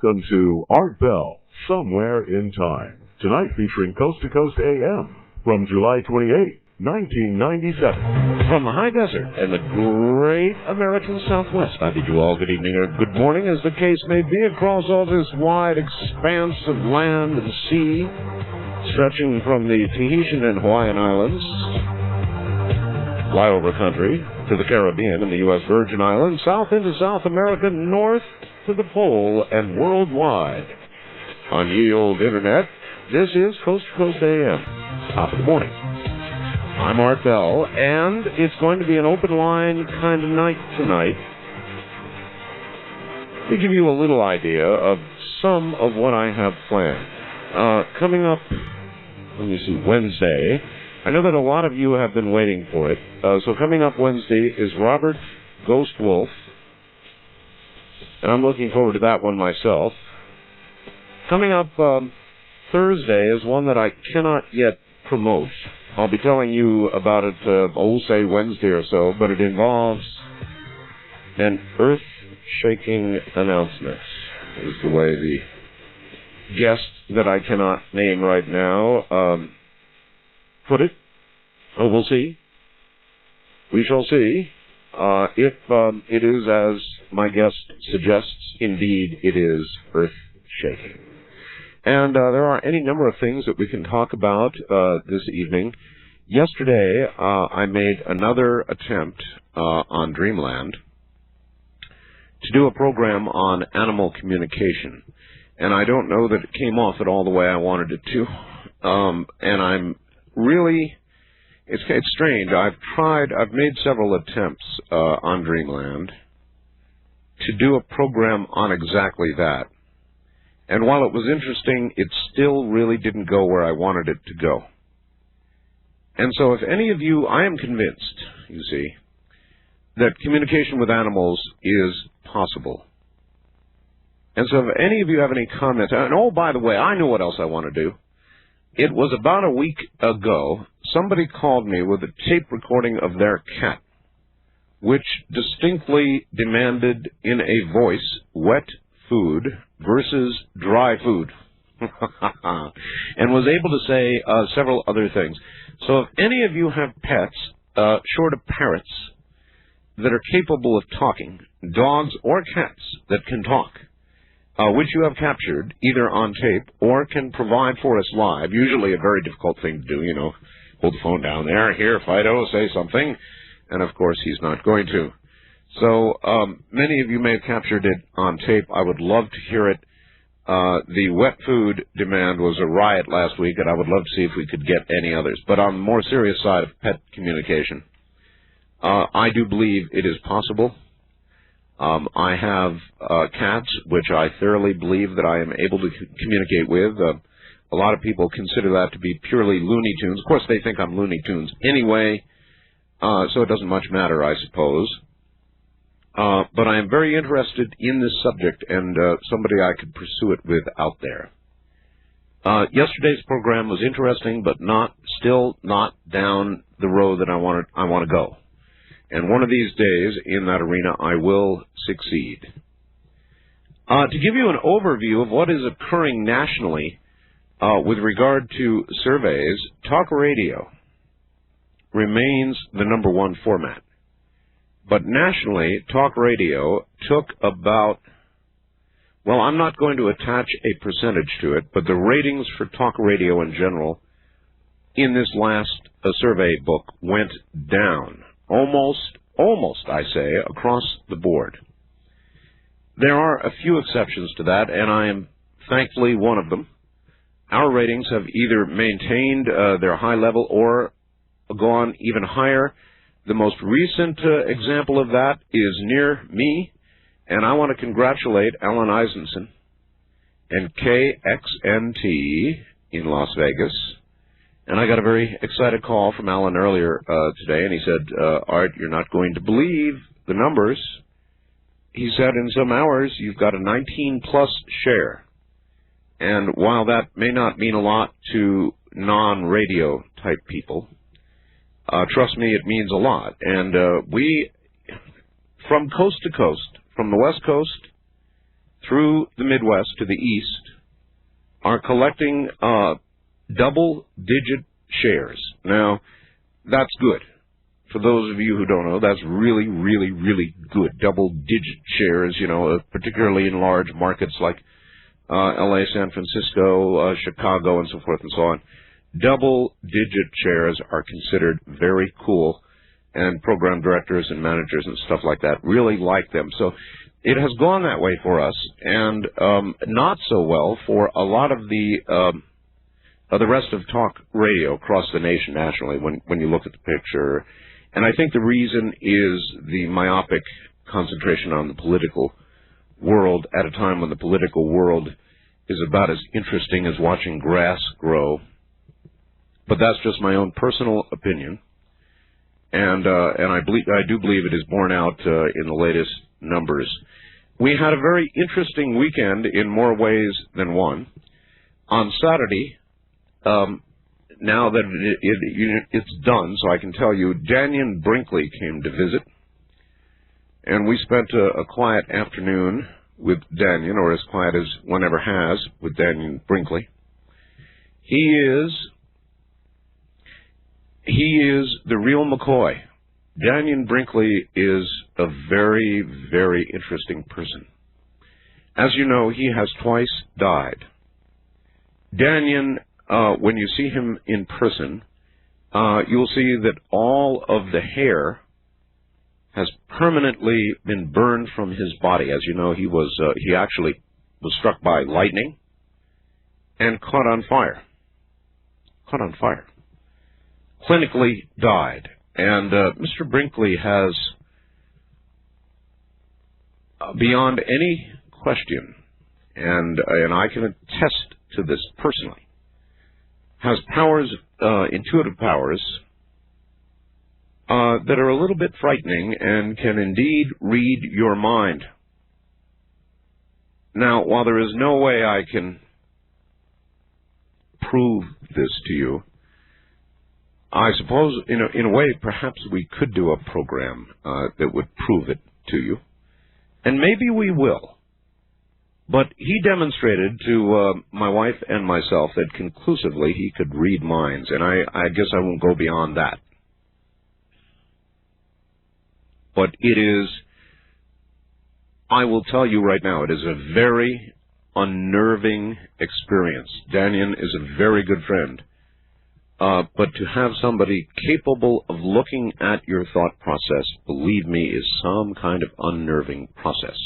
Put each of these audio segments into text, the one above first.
welcome to Art Bell, Somewhere in Time. Tonight featuring Coast to Coast AM from July 28, 1997. From the high desert and the great American Southwest, I bid you all good evening or good morning, as the case may be, across all this wide expanse of land and sea, stretching from the Tahitian and Hawaiian Islands, flyover country, to the Caribbean and the U.S. Virgin Islands, south into South America, north to the pole, and worldwide. On ye old internet, this is Coast to Coast AM. Top of the morning. I'm Art Bell, and it's going to be an open line kind of night tonight. To give you a little idea of some of what I have planned. Coming up, let me see, Wednesday. I know that a lot of you have been waiting for it. So coming up Wednesday is Robert Ghost Wolf, and I'm looking forward to that one myself. Coming up Thursday is one that I cannot yet promote. I'll be telling you about it, say Wednesday or so, but it involves an earth-shaking announcement, is the way the guest that I cannot name right now put it. Oh, we'll see. We shall see. If it is as my guest suggests, indeed it is earth-shaking. And there are any number of things that we can talk about this evening. Yesterday, I made another attempt on Dreamland to do a program on animal communication. And I don't know that it came off at all the way I wanted it to. And I'm really, it's strange. I've made several attempts on Dreamland to do a program on exactly that. And while it was interesting, it still really didn't go where I wanted it to go. And so if any of you, I am convinced, you see, that communication with animals is possible. And so if any of you have any comments, and oh, by the way, I know what else I want to do. It was about a week ago, somebody called me with a tape recording of their cat, which distinctly demanded in a voice wet food versus dry food, and was able to say several other things. So if any of you have pets, short of parrots, that are capable of talking, dogs or cats that can talk, which you have captured either on tape or can provide for us live, usually a very difficult thing to do, you know, hold the phone down there, here, Fido, say something, and of course he's not going to. So many of you may have captured it on tape. I would love to hear it. The wet food demand was a riot last week, and I would love to see if we could get any others. But on the more serious side of pet communication, I do believe it is possible. I have cats, which I thoroughly believe that I am able to communicate with. A lot of people consider that to be purely Looney Tunes. Of course, they think I'm Looney Tunes anyway, so it doesn't much matter, I suppose. But I am very interested in this subject, and somebody I could pursue it with out there. Yesterday's program was interesting, but still not down the road that I want to go. And one of these days, in that arena, I will succeed. To give you an overview of what is occurring nationally with regard to surveys, talk radio remains the number one format. But nationally, talk radio took about, well, I'm not going to attach a percentage to it, but the ratings for talk radio in general in this last survey book went down. Almost, I say, across the board. There are a few exceptions to that, and I am thankfully one of them. Our ratings have either maintained their high level or gone even higher. The most recent example of that is near me, and I want to congratulate Alan Eisenson and KXNT in Las Vegas. And I got a very excited call from Alan earlier today, and he said, Art, you're not going to believe the numbers. He said in some hours you've got a 19-plus share. And while that may not mean a lot to non-radio type people, trust me, it means a lot. And we, from coast to coast, from the West Coast through the Midwest to the east are collecting double-digit shares. Now, that's good. For those of you who don't know, that's really, really, really good. Double-digit shares, particularly in large markets like L.A., San Francisco, Chicago, and so forth and so on. Double-digit shares are considered very cool, and program directors and managers and stuff like that really like them. So it has gone that way for us, and not so well for a lot of the rest of talk radio across the nation nationally when you look at the picture. And I think the reason is the myopic concentration on the political world at a time when the political world is about as interesting as watching grass grow. But that's just my own personal opinion, and I do believe it is borne out in the latest numbers. We had a very interesting weekend in more ways than one. On Saturday, now that it's done, so I can tell you, Daniel Brinkley came to visit, and we spent a quiet afternoon with Daniel, or as quiet as one ever has with Daniel Brinkley. He is the real McCoy. Daniel Brinkley is a very, very interesting person. As you know, he has twice died. Daniel, when you see him in person, you'll see that all of the hair has permanently been burned from his body. As you know, he actually was struck by lightning and caught on fire. Clinically died. And Mr. Brinkley has, beyond any question, and I can attest to this personally, has powers, intuitive powers, that are a little bit frightening and can indeed read your mind. Now, while there is no way I can prove this to you, I suppose, in a way, perhaps we could do a program that would prove it to you. And maybe we will. But he demonstrated to my wife and myself that conclusively he could read minds, and I guess I won't go beyond that. But it is, I will tell you right now, it is a very unnerving experience. Daniel is a very good friend. But to have somebody capable of looking at your thought process, believe me, is some kind of unnerving process.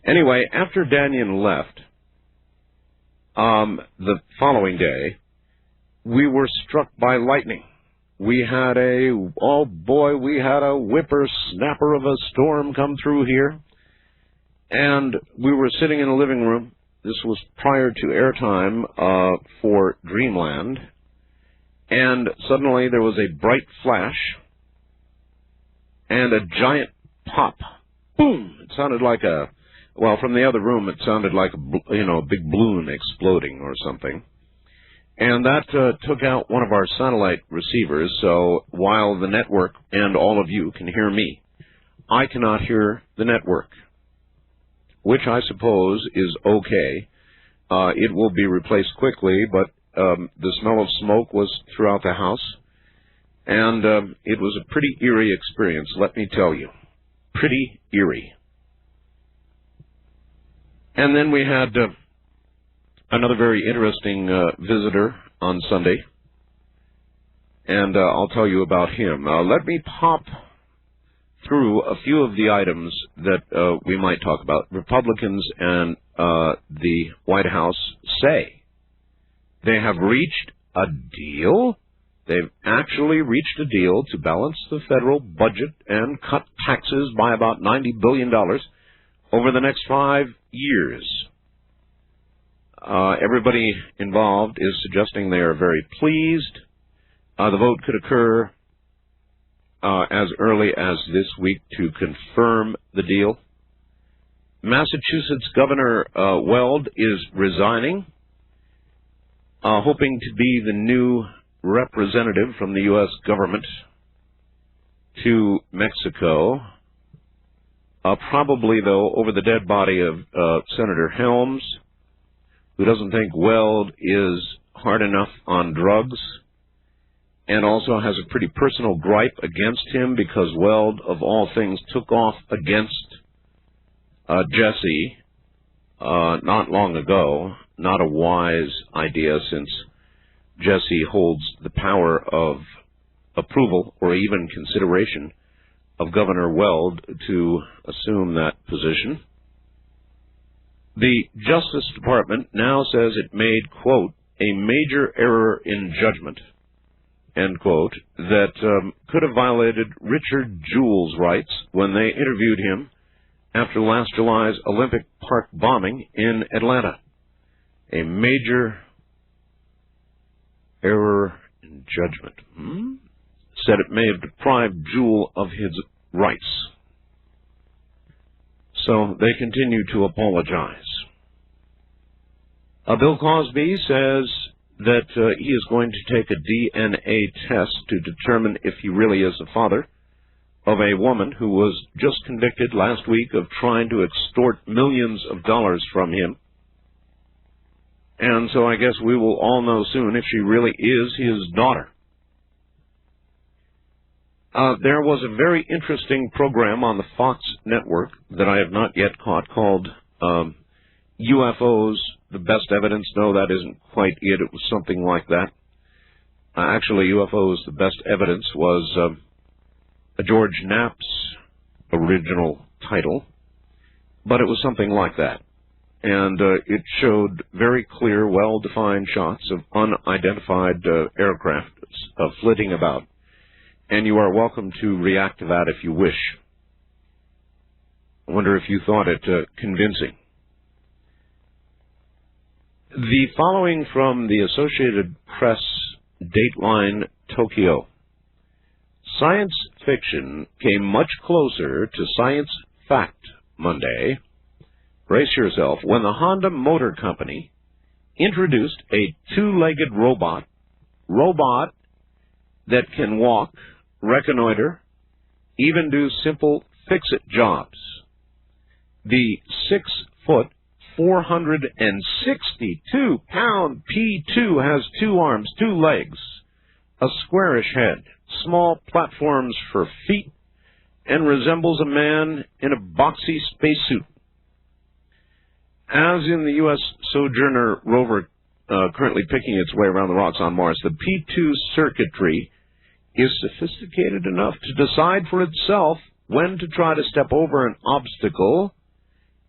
Anyway, after Daniel left, the following day, we were struck by lightning. We had a whippersnapper of a storm come through here, and we were sitting in the living room. This was prior to airtime for Dreamland. And suddenly there was a bright flash and a giant pop. Boom! It sounded like from the other room, it sounded like a big balloon exploding or something. And that took out one of our satellite receivers, so while the network and all of you can hear me, I cannot hear the network, which I suppose is okay. It will be replaced quickly, but the smell of smoke was throughout the house, and it was a pretty eerie experience, let me tell you. Pretty eerie. And then we had another very interesting visitor on Sunday, and I'll tell you about him. Let me pop through a few of the items that we might talk about. Republicans and the White House say they have reached a deal. They've actually reached a deal to balance the federal budget and cut taxes by about $90 billion over the next 5 years. Everybody involved is suggesting they are very pleased. The vote could occur as early as this week to confirm the deal. Massachusetts Governor Weld is resigning, hoping to be the new representative from the U.S. government to Mexico. Probably, though, over the dead body of Senator Helms, who doesn't think Weld is hard enough on drugs, and also has a pretty personal gripe against him because Weld, of all things, took off against Jesse not long ago. Not a wise idea, since Jesse holds the power of approval or even consideration of Governor Weld to assume that position. The Justice Department now says it made, quote, a major error in judgment, end quote, that could have violated Richard Jewell's rights when they interviewed him after last July's Olympic Park bombing in Atlanta. A major error in judgment. Said it may have deprived Jewell of his rights. So they continue to apologize. Bill Cosby says that he is going to take a DNA test to determine if he really is the father of a woman who was just convicted last week of trying to extort millions of dollars from him. And so I guess we will all know soon if she really is his daughter. There was a very interesting program on the Fox network that I have not yet caught called UFOs, the Best Evidence. No, that isn't quite it. It was something like that. Actually, UFOs, the Best Evidence was George Knapp's original title, but it was something like that. And it showed very clear, well-defined shots of unidentified aircraft flitting about. And you are welcome to react to that if you wish. I wonder if you thought it convincing. The following from the Associated Press, Dateline, Tokyo. Science fiction came much closer to science fact Monday. Brace yourself, when the Honda Motor Company introduced a two-legged robot that can walk, reconnoiter, even do simple fix-it jobs. The 6-foot, 462-pound P2 has two arms, two legs, a squarish head, small platforms for feet, and resembles a man in a boxy spacesuit. As in the U.S. Sojourner rover currently picking its way around the rocks on Mars, the P2 circuitry is sophisticated enough to decide for itself when to try to step over an obstacle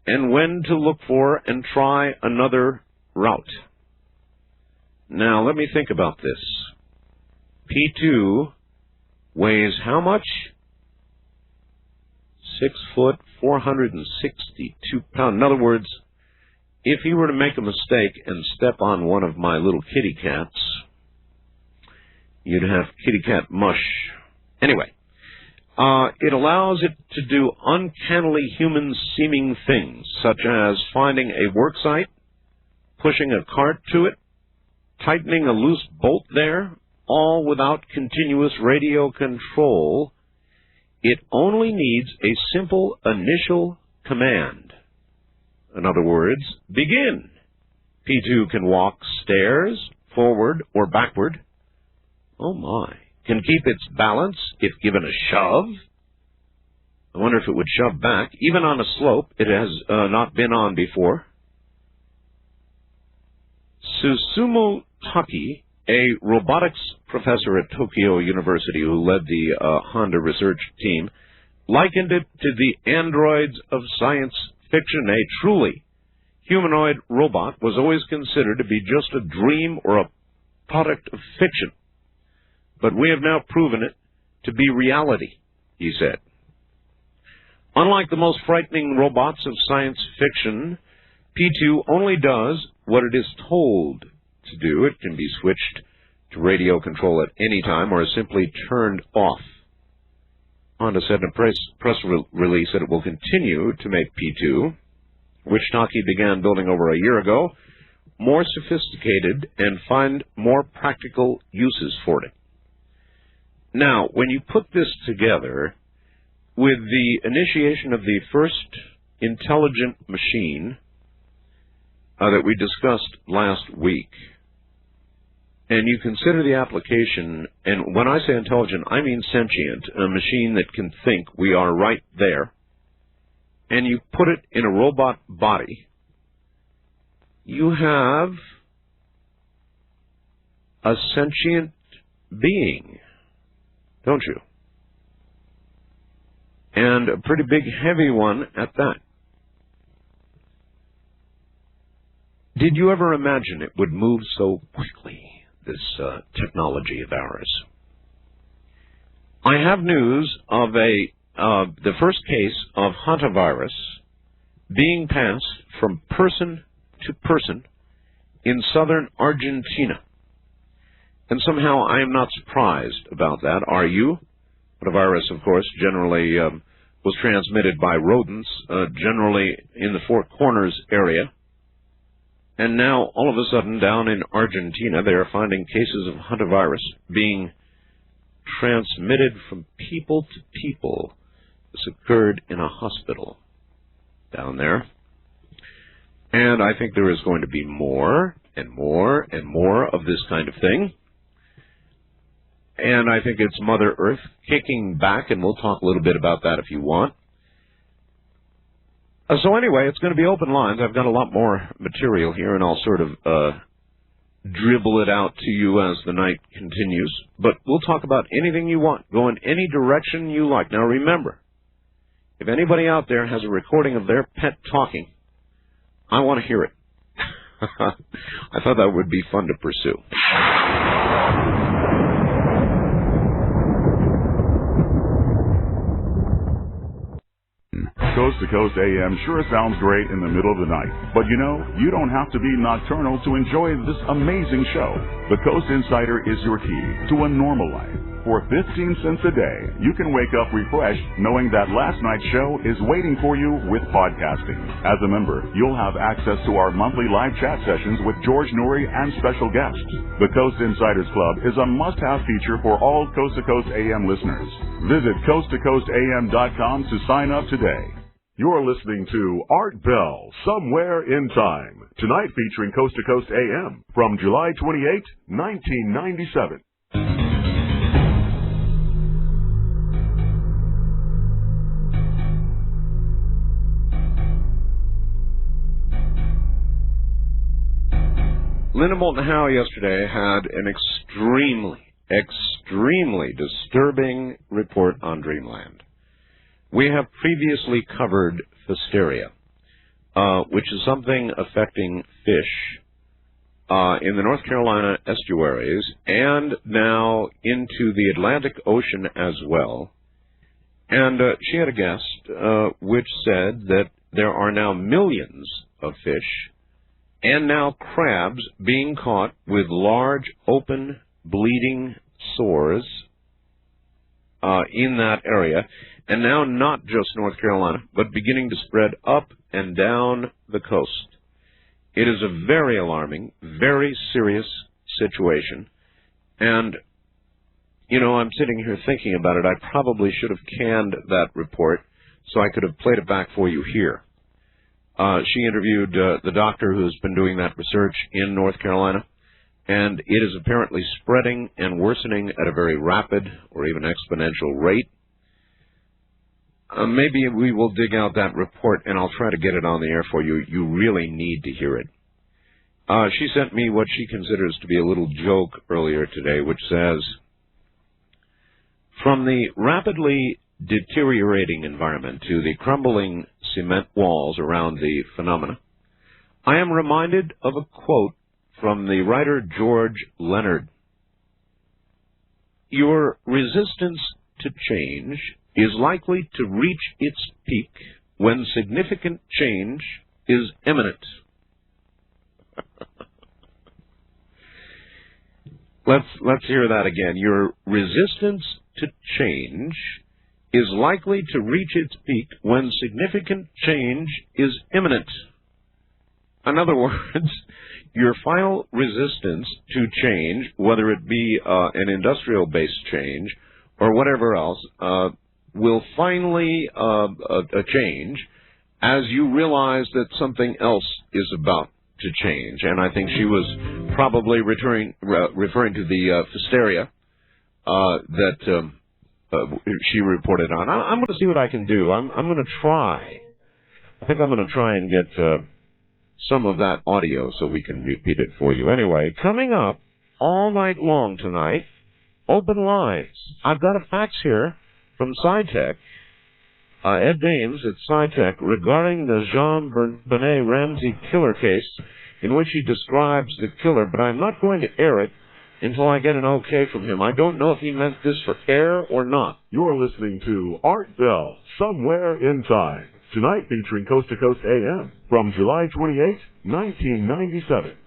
and when to look for and try another route. Now, let me think about this. P2 weighs how much? 6 foot, 462 pounds. In other words, if he were to make a mistake and step on one of my little kitty cats, you'd have kitty cat mush. Anyway, it allows it to do uncannily human-seeming things, such as finding a work site, pushing a cart to it, tightening a loose bolt there, all without continuous radio control. It only needs a simple initial command. In other words, begin. P2 can walk stairs, forward or backward. Oh my. Can keep its balance if given a shove. I wonder if it would shove back, even on a slope it has not been on before. Susumu Taki, a robotics professor at Tokyo University who led the Honda research team, likened it to the androids of science fiction. A truly humanoid robot was always considered to be just a dream or a product of fiction. But we have now proven it to be reality, he said. Unlike the most frightening robots of science fiction, P2 only does what it is told to do. It can be switched to radio control at any time or is simply turned off. Honda said in a press release that it will continue to make P2, which Taki began building over a year ago, more sophisticated and find more practical uses for it. Now, when you put this together, with the initiation of the first intelligent machine that we discussed last week, and you consider the application, and when I say intelligent, I mean sentient, a machine that can think, we are right there, and you put it in a robot body, you have a sentient being, don't you? And a pretty big, heavy one at that. Did you ever imagine it would move so quickly, this technology of ours? I have news of the first case of hantavirus being passed from person to person in southern Argentina. And somehow I am not surprised about that. Are you? Hantavirus, of course, generally was transmitted by rodents, generally in the Four Corners area. And now, all of a sudden, down in Argentina, they are finding cases of hantavirus being transmitted from people to people. This occurred in a hospital down there. And I think there is going to be more and more and more of this kind of thing. And I think it's Mother Earth kicking back, and we'll talk a little bit about that if you want. So anyway, it's going to be open lines. I've got a lot more material here, and I'll sort of dribble it out to you as the night continues. But we'll talk about anything you want. Go in any direction you like. Now remember, if anybody out there has a recording of their pet talking, I want to hear it. I thought that would be fun to pursue. Coast to Coast AM sure sounds great in the middle of the night. But you know, you don't have to be nocturnal to enjoy this amazing show. The Coast Insider is your key to a normal life. For 15 cents a day, you can wake up refreshed knowing that last night's show is waiting for you with podcasting. As a member, you'll have access to our monthly live chat sessions with George Noory and special guests. The Coast Insiders Club is a must-have feature for all Coast to Coast AM listeners. Visit coasttocoastam.com to sign up today. You're listening to Art Bell, Somewhere in Time. Tonight featuring Coast to Coast AM from July 28, 1997. Linda Moulton Howe yesterday had an extremely disturbing report on Dreamland. We have previously covered Pfisteria, which is something affecting fish in the North Carolina estuaries and now into the Atlantic Ocean as well. And she had a guest which said that there are now millions of fish and now crabs being caught with large, open, bleeding sores in that area, and now not just North Carolina, but beginning to spread up and down the coast. It is a very alarming, very serious situation, and, you know, I'm sitting here thinking about it. I probably should have canned that report so I could have played it back for you here. She interviewed the doctor who's been doing that research in North Carolina, and it is apparently spreading and worsening at a very rapid or even exponential rate. Maybe we will dig out that report, and I'll try to get it on the air for you. You really need to hear it. She sent me what she considers to be a little joke earlier today, which says, from the rapidly deteriorating environment to the crumbling cement walls around the phenomena, I am reminded of a quote from the writer George Leonard. Your resistance to change is likely to reach its peak when significant change is imminent. Let's hear that again. Your resistance to change is likely to reach its peak when significant change is imminent. In other words, your final resistance to change, whether it be an industrial-based change or whatever else, will finally a change as you realize that something else is about to change. And I think she was probably referring to the hysteria that she reported on. I'm going to see what I can do. I'm going to try. I think I'm going to try and get some of that audio so we can repeat it for you. Anyway, coming up all night long tonight, open lines. I've got a fax here from SciTech, Ed Dames at SciTech, regarding the Jean-Benet Ramsey killer case in which he describes the killer, but I'm not going to air it until I get an okay from him. I don't know if he meant this for air or not. You're listening to Art Bell, Somewhere in Time. Tonight featuring Coast to Coast AM from July 28, 1997.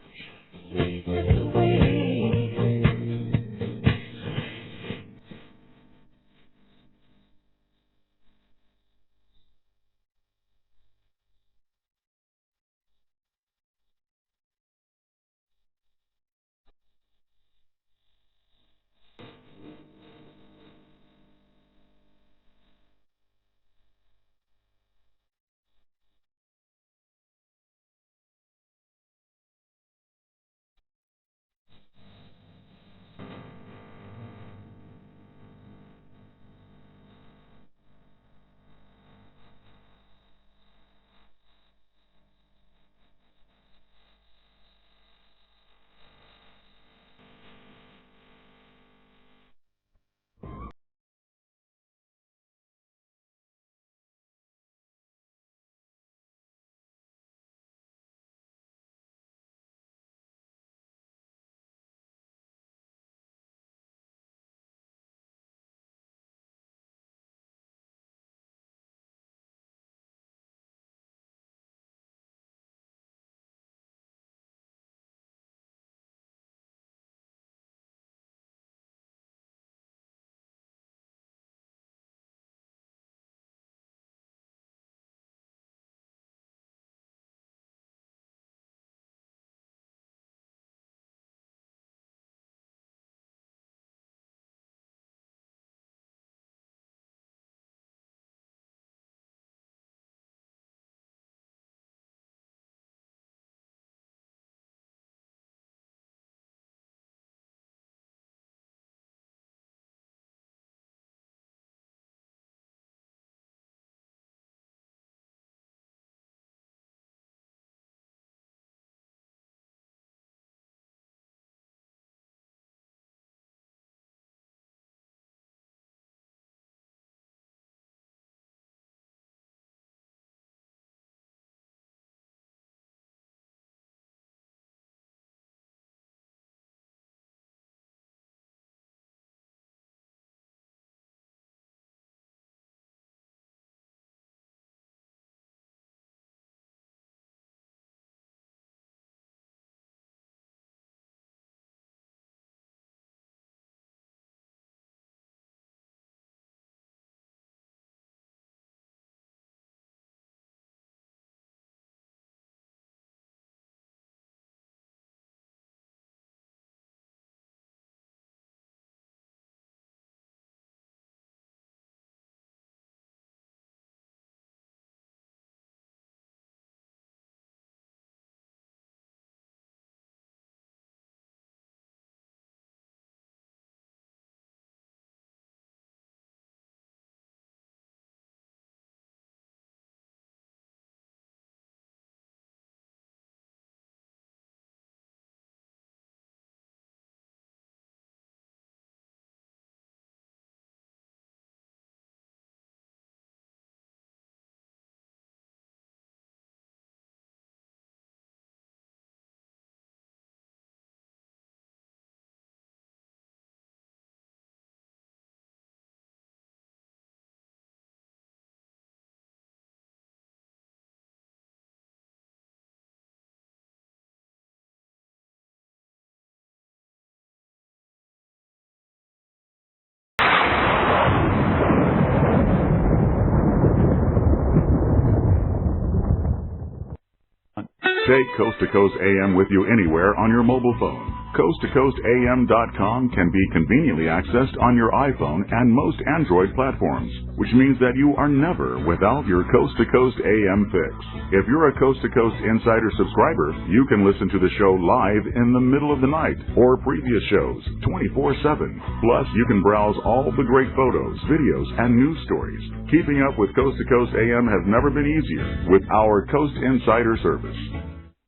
Take Coast to Coast AM with you anywhere on your mobile phone. CoastToCoastAM.com can be conveniently accessed on your iPhone and most Android platforms, which means that you are never without your Coast to Coast AM fix. If you're a Coast to Coast Insider subscriber, you can listen to the show live in the middle of the night or previous shows 24/7. Plus, you can browse all the great photos, videos, and news stories. Keeping up with Coast to Coast AM has never been easier with our Coast Insider service.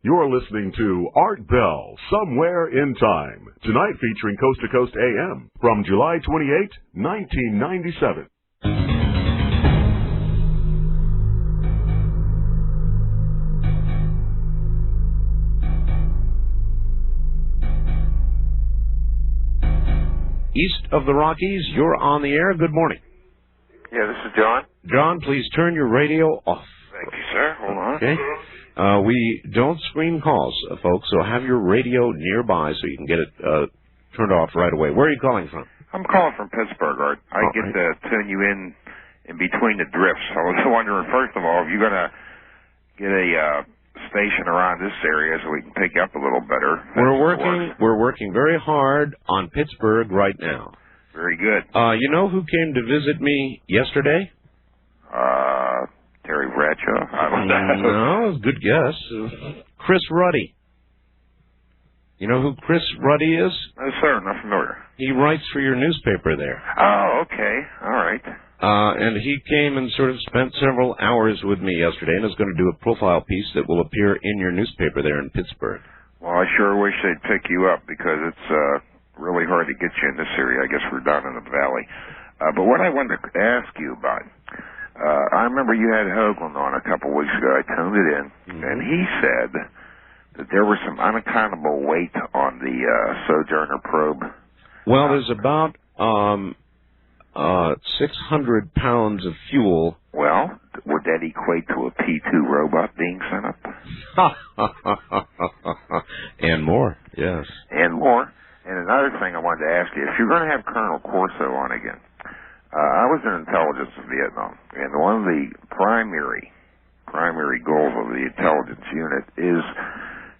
You're listening to Art Bell, Somewhere in Time, tonight featuring Coast to Coast AM from July 28, 1997. East of the Rockies, you're on the air. Good morning. Yeah, this is John. John, please turn your radio off. Thank you, sir. Hold on. Okay. We don't screen calls, folks, so have your radio nearby so you can get it turned off right away. Where are you calling from? I'm calling from Pittsburgh, Art. I get to tune you in between the drifts. I was wondering, first of all, if you're going to get a station around this area so we can pick you up a little better. We're working very hard on Pittsburgh right now. Very good. You know who came to visit me yesterday? Terry Bradshaw? I don't know. No, good guess. Chris Ruddy. You know who Chris Ruddy is? No, sir, not familiar. He writes for your newspaper there. Oh, okay. All right. And he came and sort of spent several hours with me yesterday and is going to do a profile piece that will appear in your newspaper there in Pittsburgh. Well, I sure wish they'd pick you up because it's really hard to get you in this area. I guess we're down in the valley. But what I wanted to ask you about, I remember you had Hoagland on a couple of weeks ago. I tuned it in, and he said that there was some unaccountable weight on the Sojourner probe. Well, there's about 600 pounds of fuel. Well, would that equate to a P-2 robot being sent up? And more, yes. And more. And another thing I wanted to ask you, if you're going to have Colonel Corso on again, I was in intelligence in Vietnam, and one of the primary goals of the intelligence unit is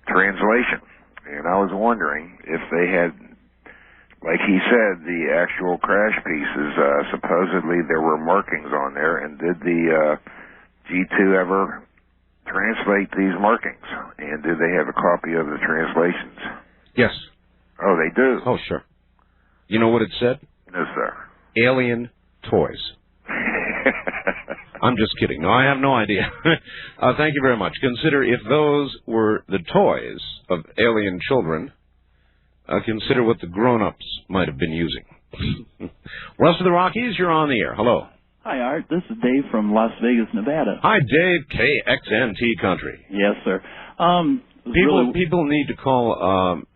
translation. And I was wondering if they had, like he said, the actual crash pieces, supposedly there were markings on there, and did the G2 ever translate these markings? And did they have a copy of the translations? Yes. Oh, they do? Oh, sure. You know what it said? No, sir. Alien toys. I'm just kidding. No, I have no idea. Thank you very much. Consider if those were the toys of alien children, consider what the grown-ups might have been using. West of the Rockies, you're on the air. Hello. Hi, Art. This is Dave from Las Vegas, Nevada. Hi, Dave, KXNT Country. Yes, sir. People need to call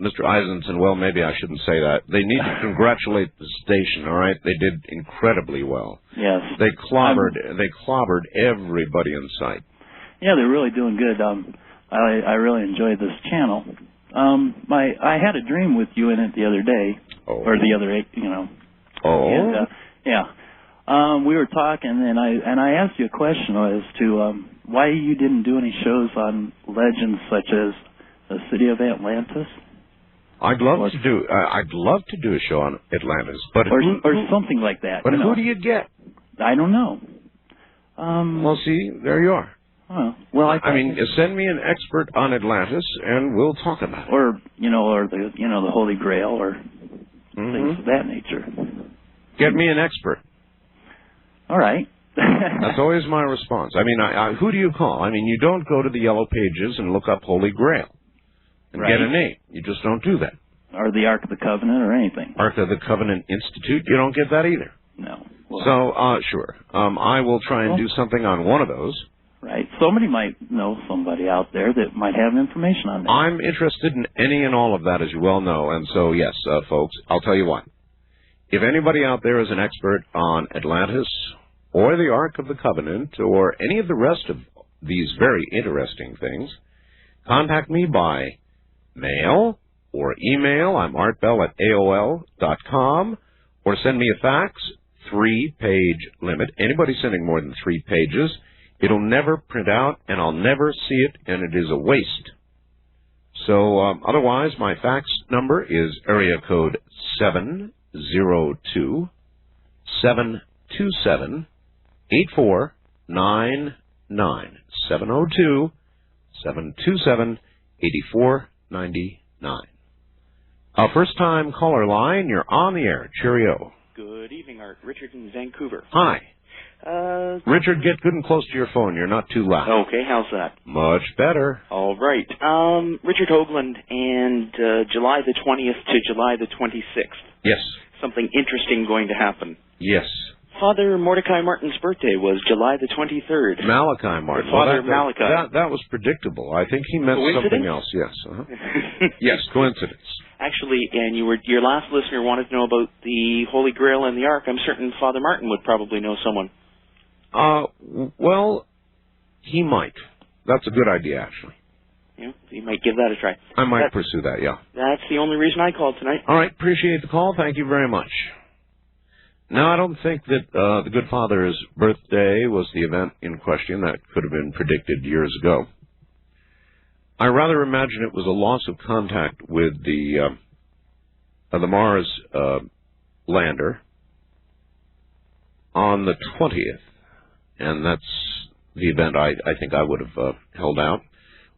Mr. Eisenson. Well, maybe I shouldn't say that. They need to congratulate the station. All right, they did incredibly well. Yes, they clobbered everybody in sight. Yeah, they're really doing good. I really enjoyed this channel. I had a dream with you in it the other day, or the other, Oh. And, yeah. We were talking, and I asked you a question as to why you didn't do any shows on legends such as the city of Atlantis. I'd love to do a show on Atlantis, but or something like that. But who do you get? I don't know. Well, see, there you are. Well, I mean, send me an expert on Atlantis, and we'll talk about it. Or the Holy Grail, or things of that nature. Get me an expert. All right. That's always my response. I mean, who do you call? I mean, you don't go to the Yellow Pages and look up Holy Grail and get a name. You just don't do that. Or the Ark of the Covenant or anything. Ark of the Covenant Institute, you don't get that either. No. Well, so, sure. I will try and do something on one of those. Right. Somebody might know somebody out there that might have information on that. I'm interested in any and all of that, as you well know. And so, yes, folks, I'll tell you what. If anybody out there is an expert on Atlantis or the Ark of the Covenant or any of the rest of these very interesting things, contact me by mail or email. I'm artbell@aol.com, or send me a fax, 3-page limit. Anybody sending more than 3 pages, it'll never print out, and I'll never see it, and it is a waste. So otherwise, my fax number is area code 702-727-8499. 702-727-8499. First-time caller line, you're on the air. Cheerio. Good evening, Art. Richard in Vancouver. Hi. Richard, get good and close to your phone. You're not too loud. Okay, how's that? Much better. All right. Richard Hoagland, and July the 20th to July the 26th. Yes. Something interesting going to happen. Yes. Father Mordecai Martin's birthday was July the 23rd. Malachi Martin. Father Malachi. That was predictable. I think he meant something else. Yes. Yes, coincidence. Actually, and your last listener wanted to know about the Holy Grail and the Ark. I'm certain Father Martin would probably know someone. Well, he might. That's a good idea, actually. Yeah, you might give that a try. I might pursue that, yeah. That's the only reason I called tonight. All right, appreciate the call. Thank you very much. Now, I don't think that the Good Father's birthday was the event in question. That could have been predicted years ago. I rather imagine it was a loss of contact with the Mars lander on the 20th, and that's the event I think I would have held out.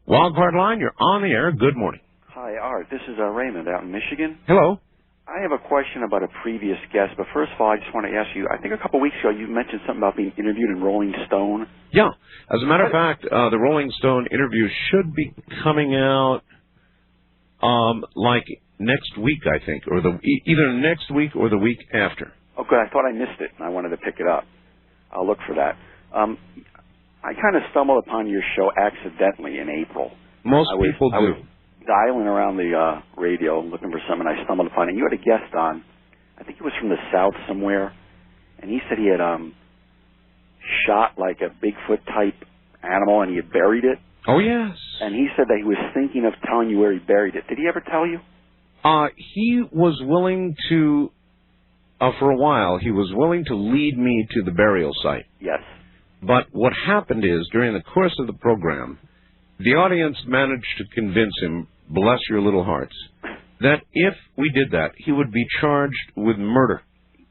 Wildcard line, you're on the air. Good morning. Hi, Art. This is Raymond out in Michigan. Hello. I have a question about a previous guest, but first of all, I just want to ask you, I think a couple of weeks ago you mentioned something about being interviewed in Rolling Stone. Yeah. As a matter of fact, the Rolling Stone interview should be coming out like next week, I think, or either next week or the week after. Oh, good. I thought I missed it, and I wanted to pick it up. I'll look for that. I kind of stumbled upon your show accidentally in April. Most people do. I was dialing around the radio looking for something, and I stumbled upon it. You had a guest on. I think he was from the South somewhere, and he said he had shot like a Bigfoot-type animal, and he had buried it. Oh, yes. And he said that he was thinking of telling you where he buried it. Did he ever tell you? He was willing to, for a while, he was willing to lead me to the burial site. Yes. But what happened is, during the course of the program, the audience managed to convince him, bless your little hearts, that if we did that, he would be charged with murder.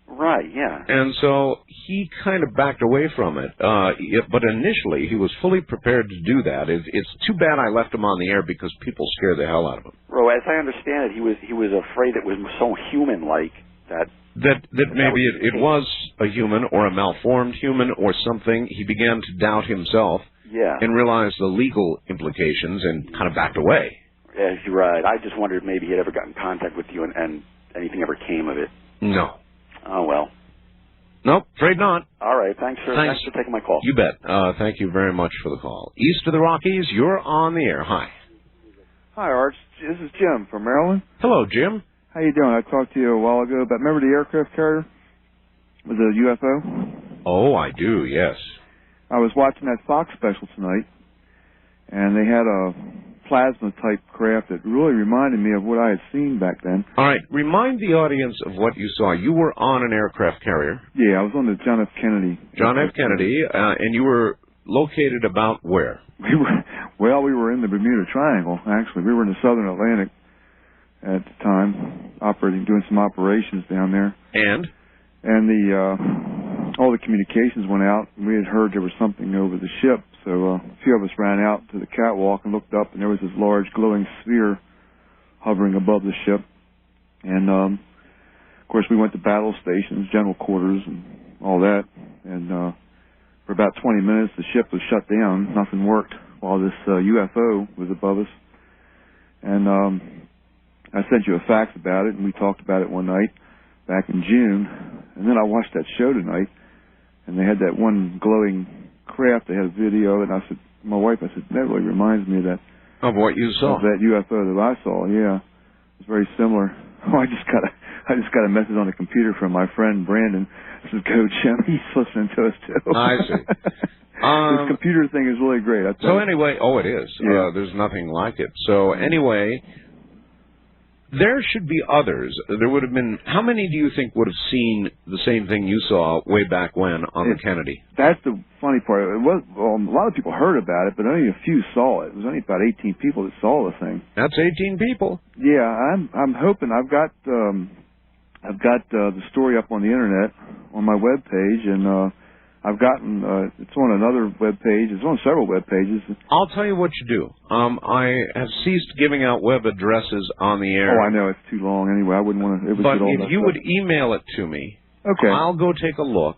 Right, yeah. And so he kind of backed away from it. But initially, he was fully prepared to do that. It's too bad I left him on the air because people scare the hell out of him. Well, as I understand it, he was afraid it was so human-like that maybe it was a human or a malformed human or something. He began to doubt himself. Yeah. And realized the legal implications and kind of backed away. Yes, you're right. I just wondered if maybe he had ever gotten in contact with you and anything ever came of it. No. Oh, well. Nope, afraid not. All right, thanks for taking my call. You bet. Thank you very much for the call. East of the Rockies, you're on the air. Hi. Hi, Art. This is Jim from Maryland. Hello, Jim. How you doing? I talked to you a while ago about, remember the aircraft carrier with the UFO? Oh, I do, yes. I was watching that Fox special tonight, and they had a plasma-type craft that really reminded me of what I had seen back then. All right, remind the audience of what you saw. You were on an aircraft carrier. Yeah, I was on the John F. Kennedy. John F. Kennedy, and you were located about where? We were in the Bermuda Triangle, actually. We were in the Southern Atlantic at the time, doing some operations down there. And all the communications went out, and we had heard there was something over the ship. So a few of us ran out to the catwalk and looked up, and there was this large glowing sphere hovering above the ship. And, of course, we went to battle stations, general quarters, and all that. And for about 20 minutes, the ship was shut down. Nothing worked while this UFO was above us. And I sent you a fax about it, and we talked about it one night back in June. And then I watched that show tonight, and they had that one glowing craft. They had a video, and I said, my wife, I said, that really reminds me of that. Of what you saw? Of that UFO that I saw, yeah. It was very similar. Oh, I just got a message on the computer from my friend Brandon. This is Go Jim. He's listening to us too. I see. This computer thing is really great. So anyway, it is. Yeah. There's nothing like it. So anyway, there should be others. There would have been. How many do you think would have seen the same thing you saw way back when on the Kennedy? That's the funny part. It was a lot of people heard about it, but only a few saw it. It was only about 18 people that saw the thing. That's 18 people. Yeah, I'm hoping. I've got the story up on the internet on my web page, and I've gotten it's on another web page. It's on several web pages. I'll tell you what you do. I have ceased giving out web addresses on the air. Oh, I know it's too long. Anyway, I wouldn't want to. But if you would email it to me, okay, I'll go take a look.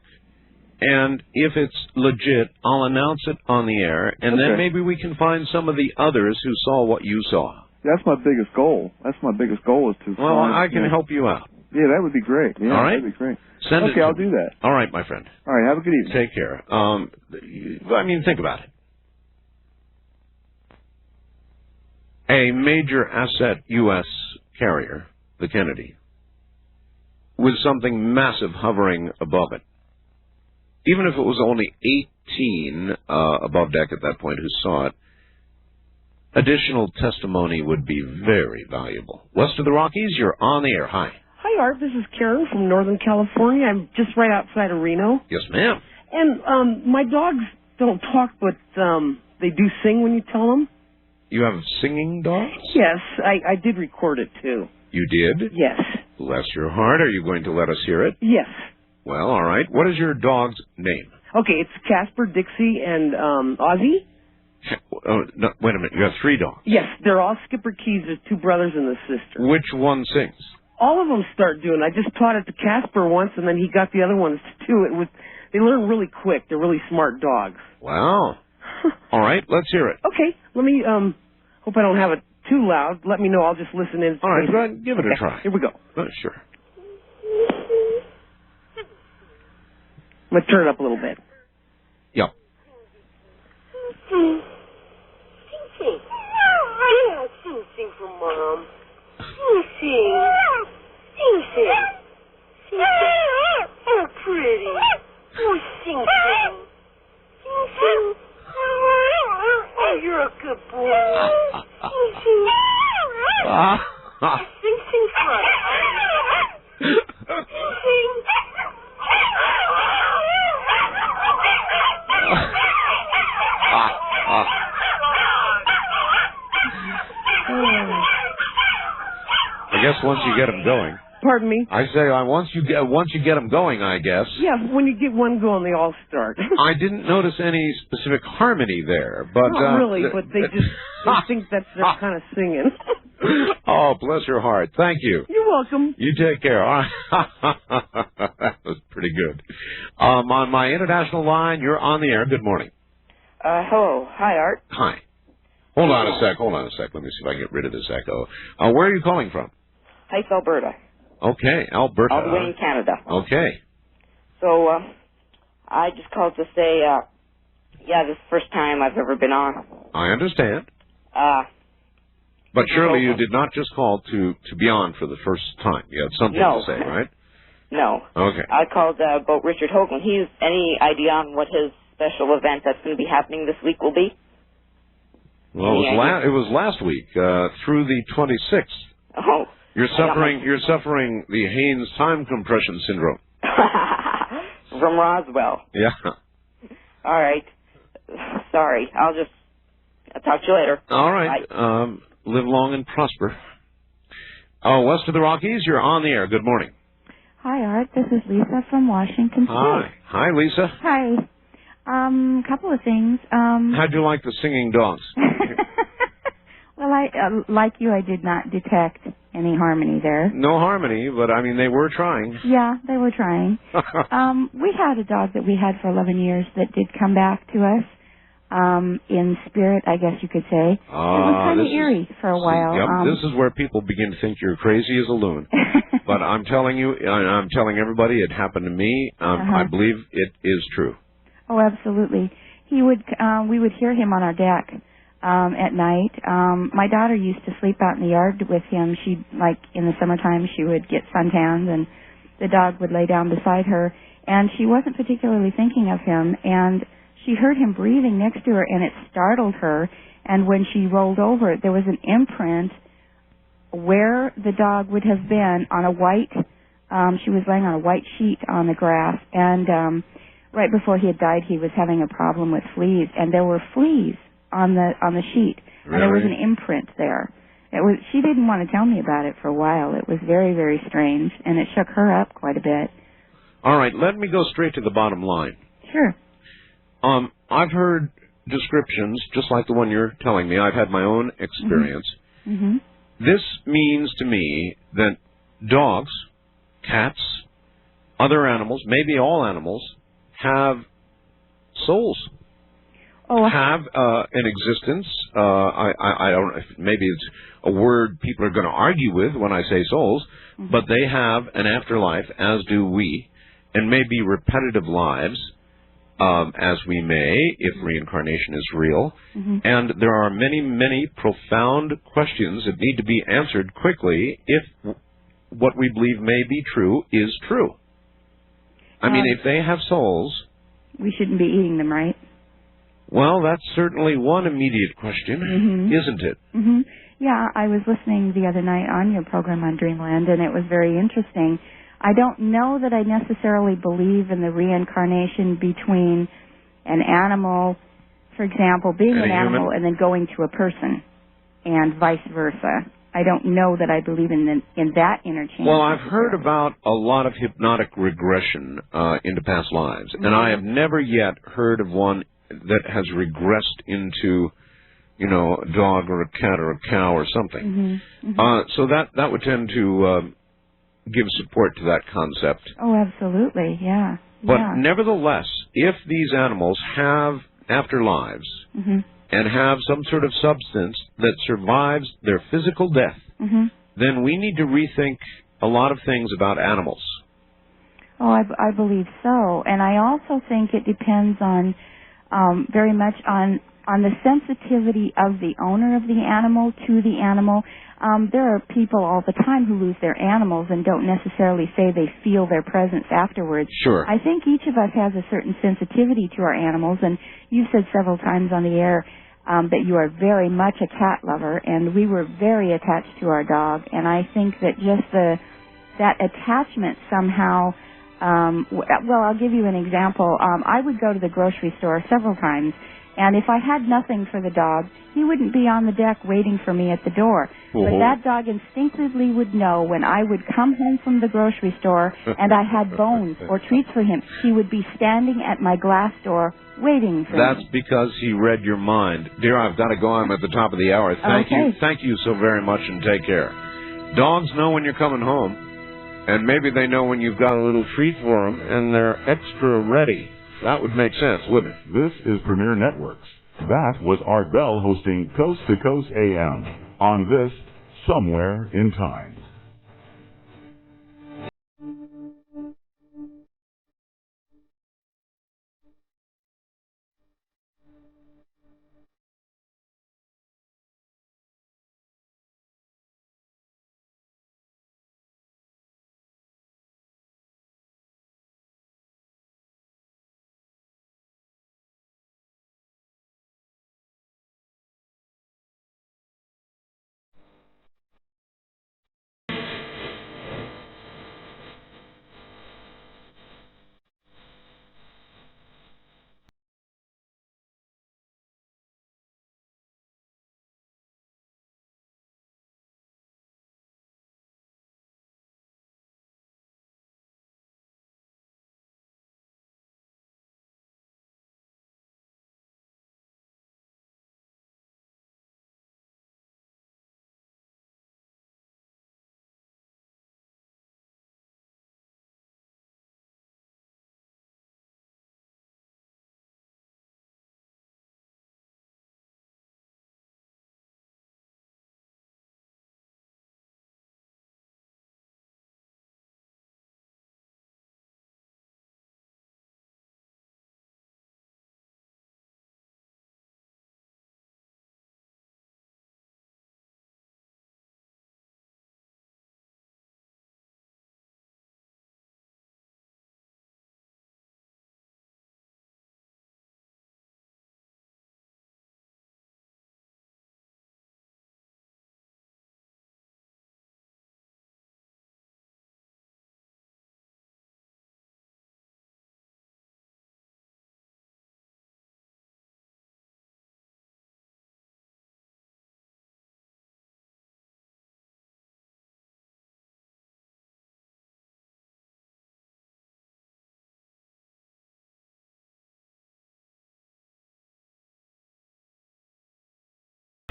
And if it's legit, I'll announce it on the air, and then maybe we can find some of the others who saw what you saw. That's my biggest goal. Is to. Well, I can help you out. Yeah, that would be great. Yeah, all right, that'd be great. Send it. Okay, I'll do that. All right, my friend. All right, have a good evening. Take care. I mean, think about it. A major asset U.S. carrier, the Kennedy, with something massive hovering above it. Even if it was only 18 above deck at that point who saw it, additional testimony would be very valuable. West of the Rockies, you're on the air. Hi. Hi, Art. This is Karen from Northern California. I'm just right outside of Reno. Yes, ma'am. And my dogs don't talk, but they do sing when you tell them. You have singing dogs? Yes, I did record it, too. You did? Yes. Bless your heart. Are you going to let us hear it? Yes. Well, all right. What is your dog's name? Okay, it's Casper, Dixie, and Ozzy. Oh, no, wait a minute. You have 3 dogs. Yes, they're all Skipper Keys. There's 2 brothers and a sister. Which one sings? All of them start doing. I just taught it to Casper once, and then he got the other ones too. They learn really quick. They're really smart dogs. Wow. All right, let's hear it. Okay, let me. Hope I don't have it too loud. Let me know. I'll just listen in. All right, go ahead. Give it a try. Here we go. Sure. I'm gonna turn it up a little bit. Yep. Sing. Sing for Mom. Sing. Oh, pretty. Oh, sing. Oh, you're a good boy. Sing. Sing for us. Sing. I guess once you get them going. Pardon me? I say once you get them going, I guess. Yeah, when you get one going, they all start. I didn't notice any specific harmony there, but not really, but they think that they're kind of singing. Oh, bless your heart. Thank you. You're welcome. You take care. All right. That was pretty good. On my international line, you're on the air. Good morning. Hello. Hi, Art. Hi. Hold on a sec. Let me see if I can get rid of this echo. Where are you calling from? Heights, Alberta. Okay, Alberta. All the way in Canada. Okay. So, I just called to say, this is the first time I've ever been on. I understand. But surely you did not just call to be on for the first time. You had something to say, right? No. Okay. I called about Richard Hoagland. Any idea on what his special event that's going to be happening this week will be? Well, it was last week, through the 26th. Oh. You're suffering the Haynes time compression syndrome. From Roswell. Yeah. All right. Sorry. I'll talk to you later. All right. Bye. Live long and prosper. West of the Rockies, you're on the air. Good morning. Hi, Art. This is Lisa from Washington State. Hi, Lisa. Hi. Couple of things. How'd you like the singing dogs? Well, like you, I did not detect any harmony there. No harmony, but I mean, they were trying. Yeah, they were trying. We had a dog that we had for 11 years that did come back to us in spirit, I guess you could say. It was kind of eerie for a while. Yep, this is where people begin to think you're crazy as a loon. But I'm telling you, I'm telling everybody, it happened to me. I believe it is true. Oh, absolutely. We would hear him on our deck at night. My daughter used to sleep out in the yard with him. In the summertime, she would get suntans, and the dog would lay down beside her, and she wasn't particularly thinking of him, and she heard him breathing next to her, and it startled her, and when she rolled over, there was an imprint where the dog would have been on a white, she was laying on a white sheet on the grass, and right before he had died, he was having a problem with fleas, and there were fleas on the sheet, Really? and there was an imprint there. She didn't want to tell me about it for a while. It was very, very strange, and it shook her up quite a bit. All right, let me go straight to the bottom line. Sure. I've heard descriptions, just like the one you're telling me. I've had my own experience. Mm-hmm. This means to me that dogs, cats, other animals, maybe all animals, have souls. Oh. Have an existence. I don't know. Maybe it's a word people are going to argue with when I say souls, but they have an afterlife, as do we, and maybe repetitive lives, as we may, if reincarnation is real. And there are many, many profound questions that need to be answered quickly if what we believe may be true is true. I mean, if they have souls... We shouldn't be eating them, right? Well, that's certainly one immediate question, isn't it? Yeah, I was listening the other night on your program on Dreamland, and it was very interesting. I don't know that I necessarily believe in the reincarnation between an animal, for example, being an animal and then going to a person, and vice versa. I don't know that I believe in that interchange. Well, I've heard about a lot of hypnotic regression into past lives, and I have never yet heard of one that has regressed into, you know, a dog or a cat or a cow or something. So that would tend to give support to that concept. Oh, absolutely, yeah. But nevertheless, if these animals have afterlives and have some sort of substance that survives their physical death, then we need to rethink a lot of things about animals. Oh, I believe so. And I also think it depends on very much on the sensitivity of the owner of the animal to the animal. There are people all the time who lose their animals and don't necessarily say they feel their presence afterwards. Sure. I think each of us has a certain sensitivity to our animals, and you've said several times on the air that you are very much a cat lover, and we were very attached to our dog, and I think that just that attachment somehow... well, I'll give you an example. I would go to the grocery store several times, and if I had nothing for the dog, he wouldn't be on the deck waiting for me at the door. But that dog instinctively would know when I would come home from the grocery store and I had bones or treats for him, he would be standing at my glass door waiting for me. That's because he read your mind. Dear, I've got to go. I'm at the top of the hour. Thank you so very much, and take care. Dogs know when you're coming home. And maybe they know when you've got a little treat for them, and they're extra ready. That would make sense, wouldn't it? This is Premier Networks. That was Art Bell hosting Coast to Coast AM on this Somewhere in Time.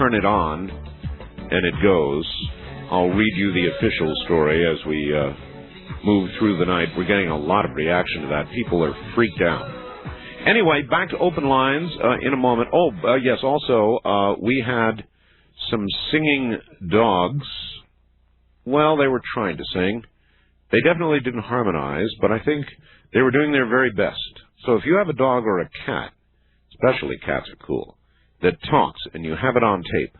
turn it on and it goes. I'll read you the official story as we move through the night. We're getting a lot of reaction to that. People are freaked out. Anyway, back to open lines in a moment. Oh, yes, also, we had some singing dogs. Well, they were trying to sing. They definitely didn't harmonize, but I think they were doing their very best. So if you have a dog or a cat, especially cats are cool, that talks and you have it on tape,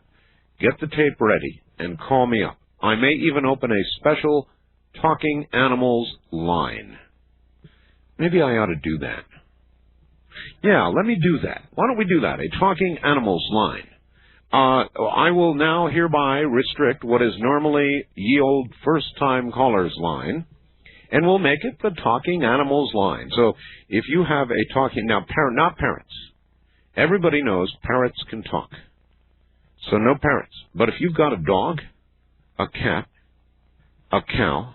get the tape ready and call me up. I may even open a special Talking Animals line. Maybe I ought to do that. Yeah, let me do that. Why don't we do that? A Talking Animals line. I will now hereby restrict what is normally ye old first-time callers line, and we'll make it the Talking Animals line. So if you have a talking... Now, not parrots. Everybody knows parrots can talk. So no parrots. But if you've got a dog, a cat, a cow,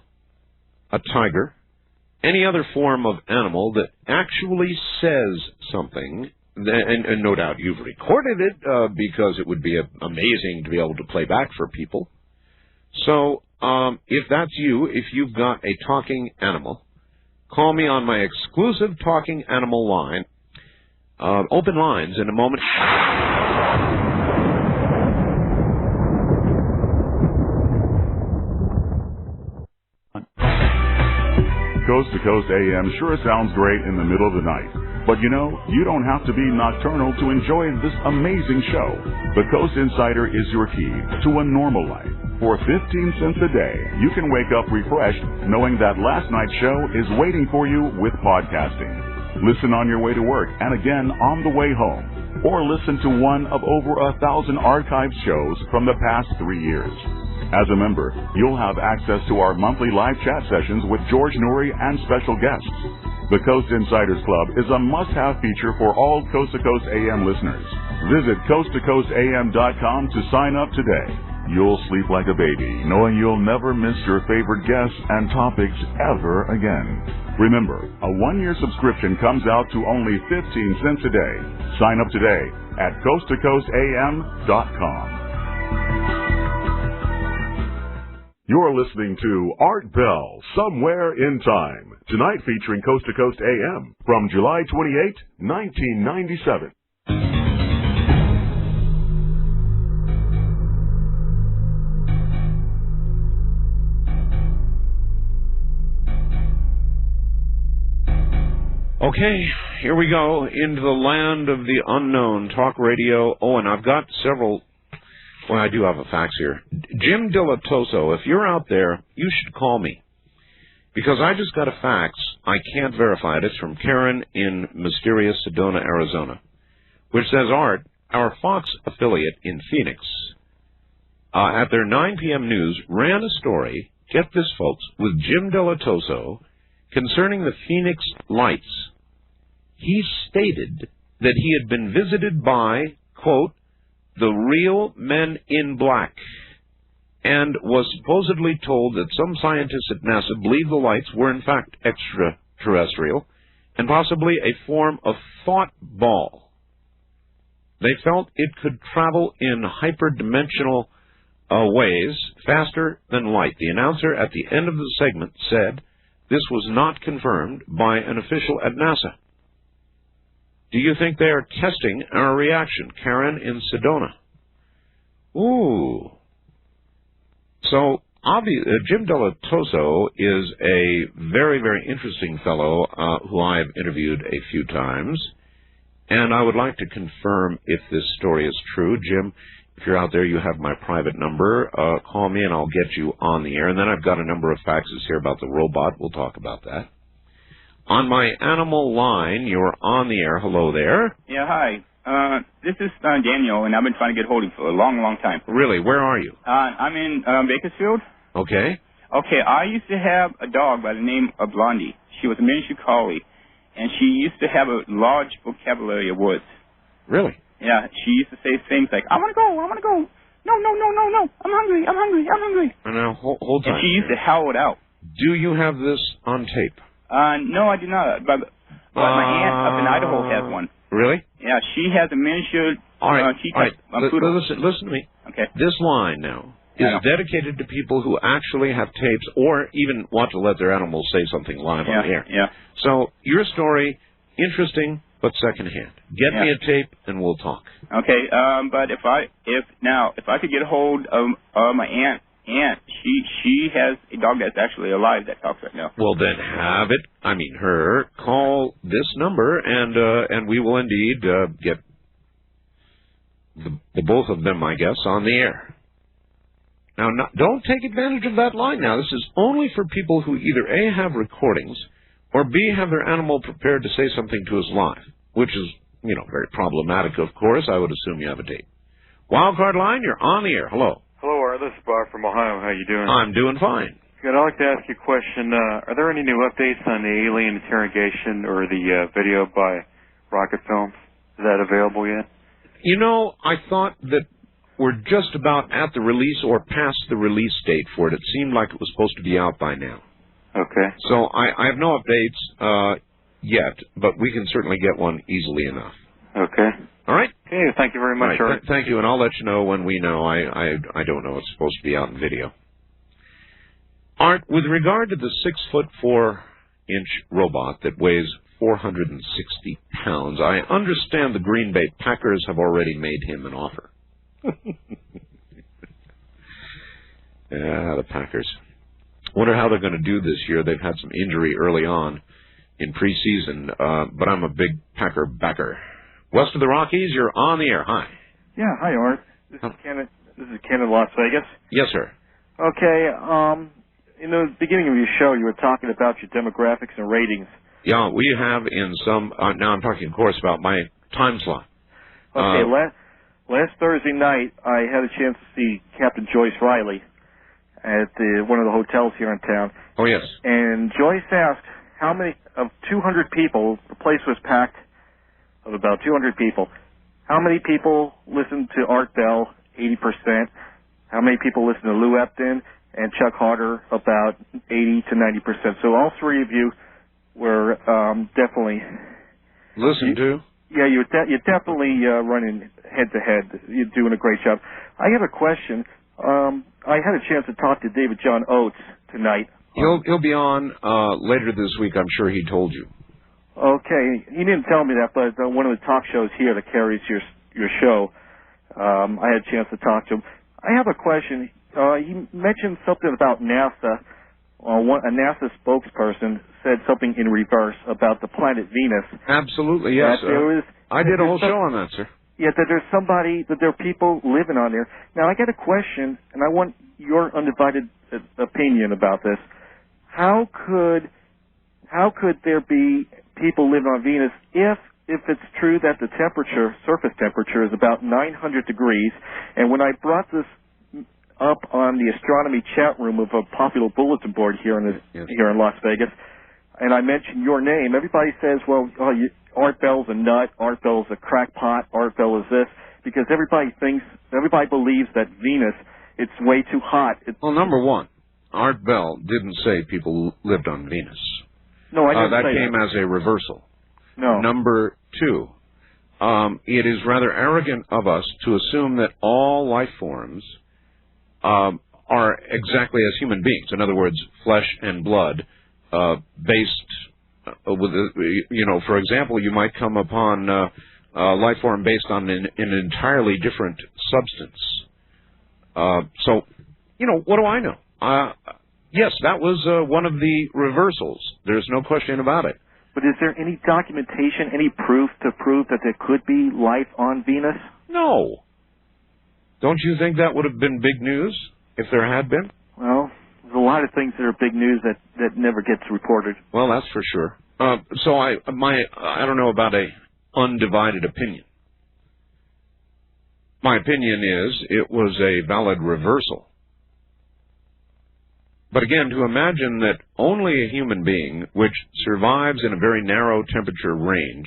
a tiger, any other form of animal that actually says something, and no doubt you've recorded it because it would be amazing to be able to play back for people. So if that's you, if you've got a talking animal, call me on my exclusive Talking Animal line. Open lines in a moment. Coast to Coast AM sure sounds great in the middle of the night. But you know, you don't have to be nocturnal to enjoy this amazing show. The Coast Insider is your key to a normal life. For 15 cents a day, you can wake up refreshed knowing that last night's show is waiting for you with podcasting. Listen on your way to work and again on the way home. Or listen to one of over 1,000 archived shows from the past 3 years. As a member, you'll have access to our monthly live chat sessions with George Noory and special guests. The Coast Insiders Club is a must-have feature for all Coast to Coast AM listeners. Visit coasttocoastam.com to sign up today. You'll sleep like a baby, knowing you'll never miss your favorite guests and topics ever again. Remember, a 1-year subscription comes out to only 15 cents a day. Sign up today at coasttocoastam.com. You're listening to Art Bell, Somewhere in Time. Tonight featuring Coast to Coast AM from July 28, 1997. Okay, here we go into the land of the unknown, talk radio. Oh, and I've got several... Well, I do have a fax here. Jim Dilatoso, if you're out there, you should call me. Because I just got a fax. I can't verify it. It's from Karen in mysterious Sedona, Arizona, which says, Art, our Fox affiliate in Phoenix, at their 9 p.m. news, ran a story, get this, folks, with Jim Dilatoso concerning the Phoenix Lights. He stated that he had been visited by, quote, the real men in black, and was supposedly told that some scientists at NASA believed the lights were in fact extraterrestrial and possibly a form of thought ball. They felt it could travel in hyperdimensional ways faster than light. The announcer at the end of the segment said this was not confirmed by an official at NASA. Do you think they are testing our reaction? Karen in Sedona. Ooh. So, Jim Dilatoso is a very, very interesting fellow who I have interviewed a few times. And I would like to confirm if this story is true. Jim, if you're out there, you have my private number. Call me and I'll get you on the air. And then I've got a number of faxes here about the robot. We'll talk about that. On my animal line, you're on the air. Hello there. Yeah, hi. This is Daniel, and I've been trying to get hold of you for a long, long time. Really? Where are you? I'm in Bakersfield. Okay. Okay, I used to have a dog by the name of Blondie. She was a miniature collie, and she used to have a large vocabulary of words. Really? Yeah, she used to say things like, I want to go, I want to go. No, no, no, no, no. I'm hungry, I'm hungry, I'm hungry. Now, hold on. And she used to howl it out. Do you have this on tape? No, I do not. But my aunt up in Idaho has one. Really? Yeah, she has a miniature. All right. She All right. poodle. Listen to me. Okay. This line now is dedicated to people who actually have tapes or even want to let their animals say something live on the air. Yeah. So your story, interesting but secondhand. Get me a tape and we'll talk. Okay. But if I could get a hold of my aunt, she has a dog that's actually alive that talks right now. Well, then have it. I mean, her call this number, and we will indeed get the both of them, I guess, on the air. Now, don't take advantage of that line. Now, this is only for people who either A, have recordings, or B, have their animal prepared to say something to us live, which is, very problematic, of course. I would assume you have a tape. Wildcard line, you're on the air. Hello. Hello, Art. This is Bob from Ohio. How you doing? I'm doing fine. Good. I'd like to ask you a question. Are there any new updates on the alien interrogation or the video by Rocket Films? Is that available yet? I thought that we're just about at the release or past the release date for it. It seemed like it was supposed to be out by now. Okay. So I have no updates yet, but we can certainly get one easily enough. Okay. All right? Okay, thank you very much, Art. Thank you, and I'll let you know when we know. I don't know. It's supposed to be out in video. Art, with regard to the 6'4" robot that weighs 460 pounds, I understand the Green Bay Packers have already made him an offer. Yeah, the Packers. Wonder how they're going to do this year. They've had some injury early on in preseason, but I'm a big Packer backer. West of the Rockies, you're on the air. Hi. Yeah, hi, Art. This is Ken in Las Vegas. Yes, sir. Okay, in the beginning of your show, you were talking about your demographics and ratings. Yeah, we have in some, now I'm talking, of course, about my time slot. Okay, last Thursday night, I had a chance to see Captain Joyce Riley at one of the hotels here in town. Oh, yes. And Joyce asked how many, of 200 people, the place was packed, of about 200 people. How many people listened to Art Bell? 80%. How many people listened to Lou Epton and Chuck Harder? About 80 to 90%. So all three of you were definitely listened to. Yeah, you're definitely running head to head. You're doing a great job. I have a question. I had a chance to talk to David John Oates tonight. He'll be on later this week. I'm sure he told you. Okay, he didn't tell me that, but one of the talk shows here that carries your show, I had a chance to talk to him. I have a question. He mentioned something about NASA. A NASA spokesperson said something in reverse about the planet Venus. Absolutely, yes. I did a whole show on that, sir. Yeah, that there are people living on there. Now, I got a question, and I want your undivided opinion about this. How could there be people living on Venus if it's true that the surface temperature is about 900 degrees, and when I brought this up on the astronomy chat room of a popular bulletin board here in Las Vegas, and I mentioned your name, everybody says, well, Art Bell's a nut, Art Bell's a crackpot, Art Bell is this, because everybody believes that Venus, it's way too hot. Well, number one, Art Bell didn't say people lived on Venus. No, I didn't say that. That came as a reversal. No. Number two, it is rather arrogant of us to assume that all life forms are exactly as human beings. In other words, flesh and blood, based with, for example, you might come upon a life form based on an entirely different substance. So, what do I know? Yes, that was one of the reversals. There's no question about it. But is there any documentation, any proof to prove that there could be life on Venus? No. Don't you think that would have been big news if there had been? Well, there's a lot of things that are big news that never gets reported. Well, that's for sure. So I don't know about a undivided opinion. My opinion is it was a valid reversal. But again, to imagine that only a human being, which survives in a very narrow temperature range,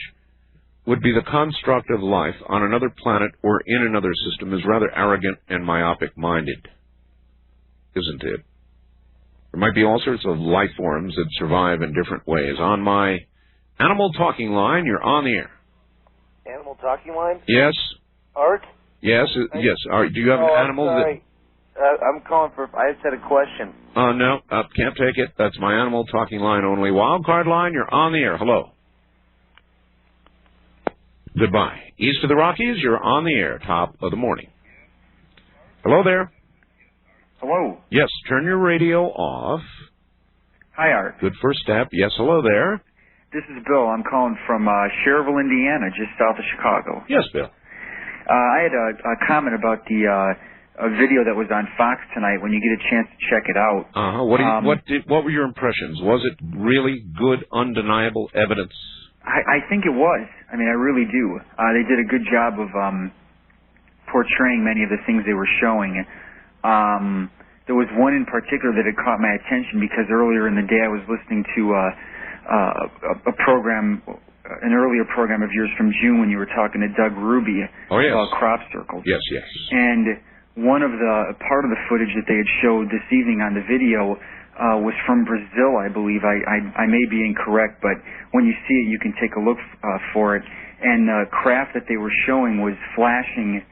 would be the construct of life on another planet or in another system is rather arrogant and myopic-minded, isn't it? There might be all sorts of life forms that survive in different ways. On my animal talking line, you're on the air. Animal talking line? Yes. Art? Yes. Yes. Art, do you have an animal I'm sorry. I'm calling for. I just had a question. No, can't take it. That's my animal talking line only. Wild card line, you're on the air. Hello. Goodbye. East of the Rockies, you're on the air. Top of the morning. Hello there. Hello. Yes, turn your radio off. Hi, Art. Good first step. Yes, hello there. This is Bill. I'm calling from Cherville, Indiana, just south of Chicago. Yes, Bill. I had a comment about the a video that was on Fox tonight. When you get a chance to check it out. What were your impressions? Was it really good, undeniable evidence? I think it was. I mean, I really do. They did a good job of portraying many of the things they were showing. There was one in particular that had caught my attention because earlier in the day I was listening to a program, an earlier program of yours from June when you were talking to Doug Ruby about crop circles. Yes, yes. And one of the part of the footage that they had showed this evening on the video was from Brazil, I believe. I may be incorrect, but when you see it, you can take a look for it. And the craft that they were showing was flashing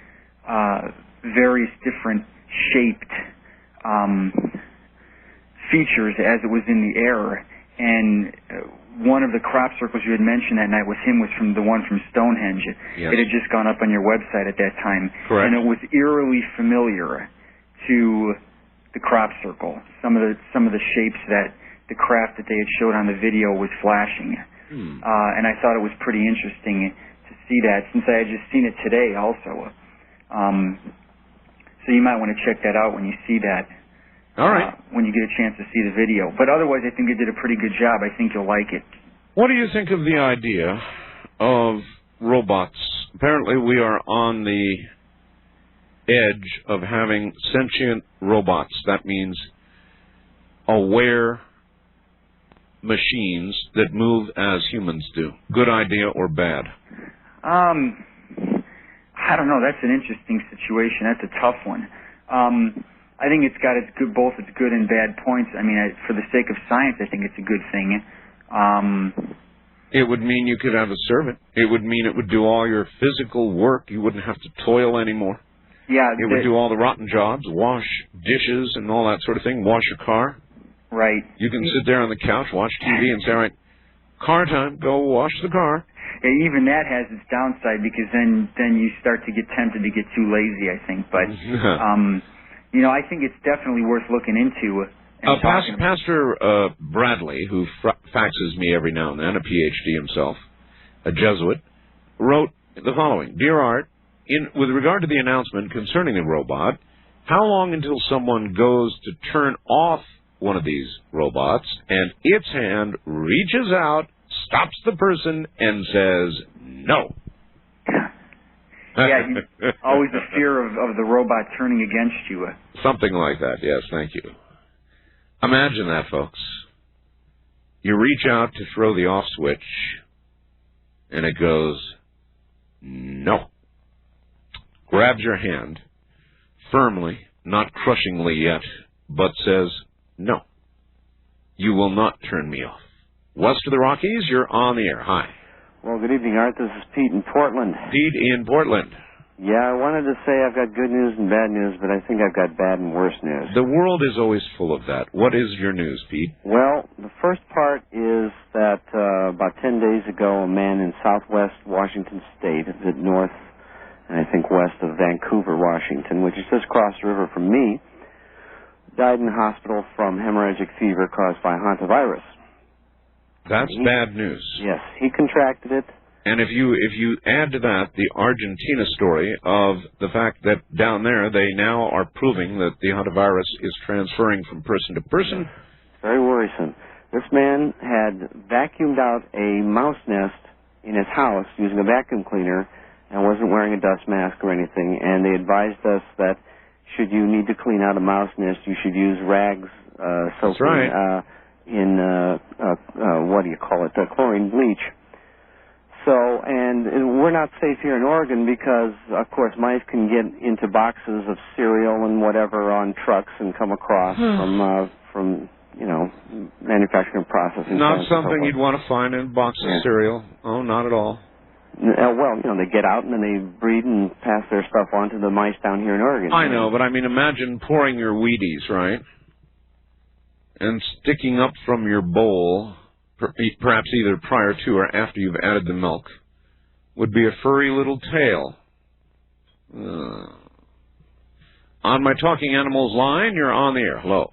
various different shaped features as it was in the air. And one of the crop circles you had mentioned that night with him was from the one from Stonehenge. Yes. It had just gone up on your website at that time. Correct. And it was eerily familiar to the crop circle. Some of the shapes that the craft that they had showed on the video was flashing. And I thought it was pretty interesting to see that since I had just seen it today also. So you might want to check that out when you see that. All right. When you get a chance to see the video. But otherwise, I think they did a pretty good job. I think you'll like it. What do you think of the idea of robots? Apparently, we are on the edge of having sentient robots. That means aware machines that move as humans do. Good idea or bad? I don't know. That's an interesting situation. That's a tough one. I think it's got both its good and bad points. I mean, for the sake of science, I think it's a good thing. It would mean you could have a servant. It would mean it would do all your physical work. You wouldn't have to toil anymore. Yeah. It would do all the rotten jobs, wash dishes and all that sort of thing, wash your car. Right. You can sit there on the couch, watch TV, and say, all right, car time, go wash the car. Yeah, even that has its downside because then you start to get tempted to get too lazy, I think. But, I think it's definitely worth looking into. Pastor Bradley, who faxes me every now and then, a PhD himself, a Jesuit, wrote the following. Dear Art, with regard to the announcement concerning the robot, how long until someone goes to turn off one of these robots and its hand reaches out, stops the person, and says no? Yeah, always the fear of the robot turning against you. Something like that, yes, thank you. Imagine that, folks. You reach out to throw the off switch, and it goes, no. Grabs your hand, firmly, not crushingly yet, but says, no. You will not turn me off. West of the Rockies, you're on the air. Hi. Well, good evening, Art. This is Pete in Portland. Pete in Portland. Yeah, I wanted to say I've got good news and bad news, but I think I've got bad and worse news. The world is always full of that. What is your news, Pete? Well, the first part is that about 10 days ago, a man in southwest Washington State, a bit north and I think west of Vancouver, Washington, which is just across the river from me, died in the hospital from hemorrhagic fever caused by hantavirus. That's bad news. Yes, he contracted it. And if you add to that the Argentina story of the fact that down there they now are proving that the hantavirus is transferring from person to person. Very worrisome. This man had vacuumed out a mouse nest in his house using a vacuum cleaner and wasn't wearing a dust mask or anything, and they advised us that should you need to clean out a mouse nest, you should use rags, soap, what do you call it, chlorine bleach. So, and we're not safe here in Oregon because, of course, mice can get into boxes of cereal and whatever on trucks and come across from manufacturing processing. Not something you'd want to find in a box of cereal. Oh, not at all. Well, they get out and then they breed and pass their stuff on to the mice down here in Oregon. I know, but I mean, imagine pouring your Wheaties, right? And sticking up from your bowl, perhaps either prior to or after you've added the milk, would be a furry little tail. On my Talking Animals line, you're on the air. Hello.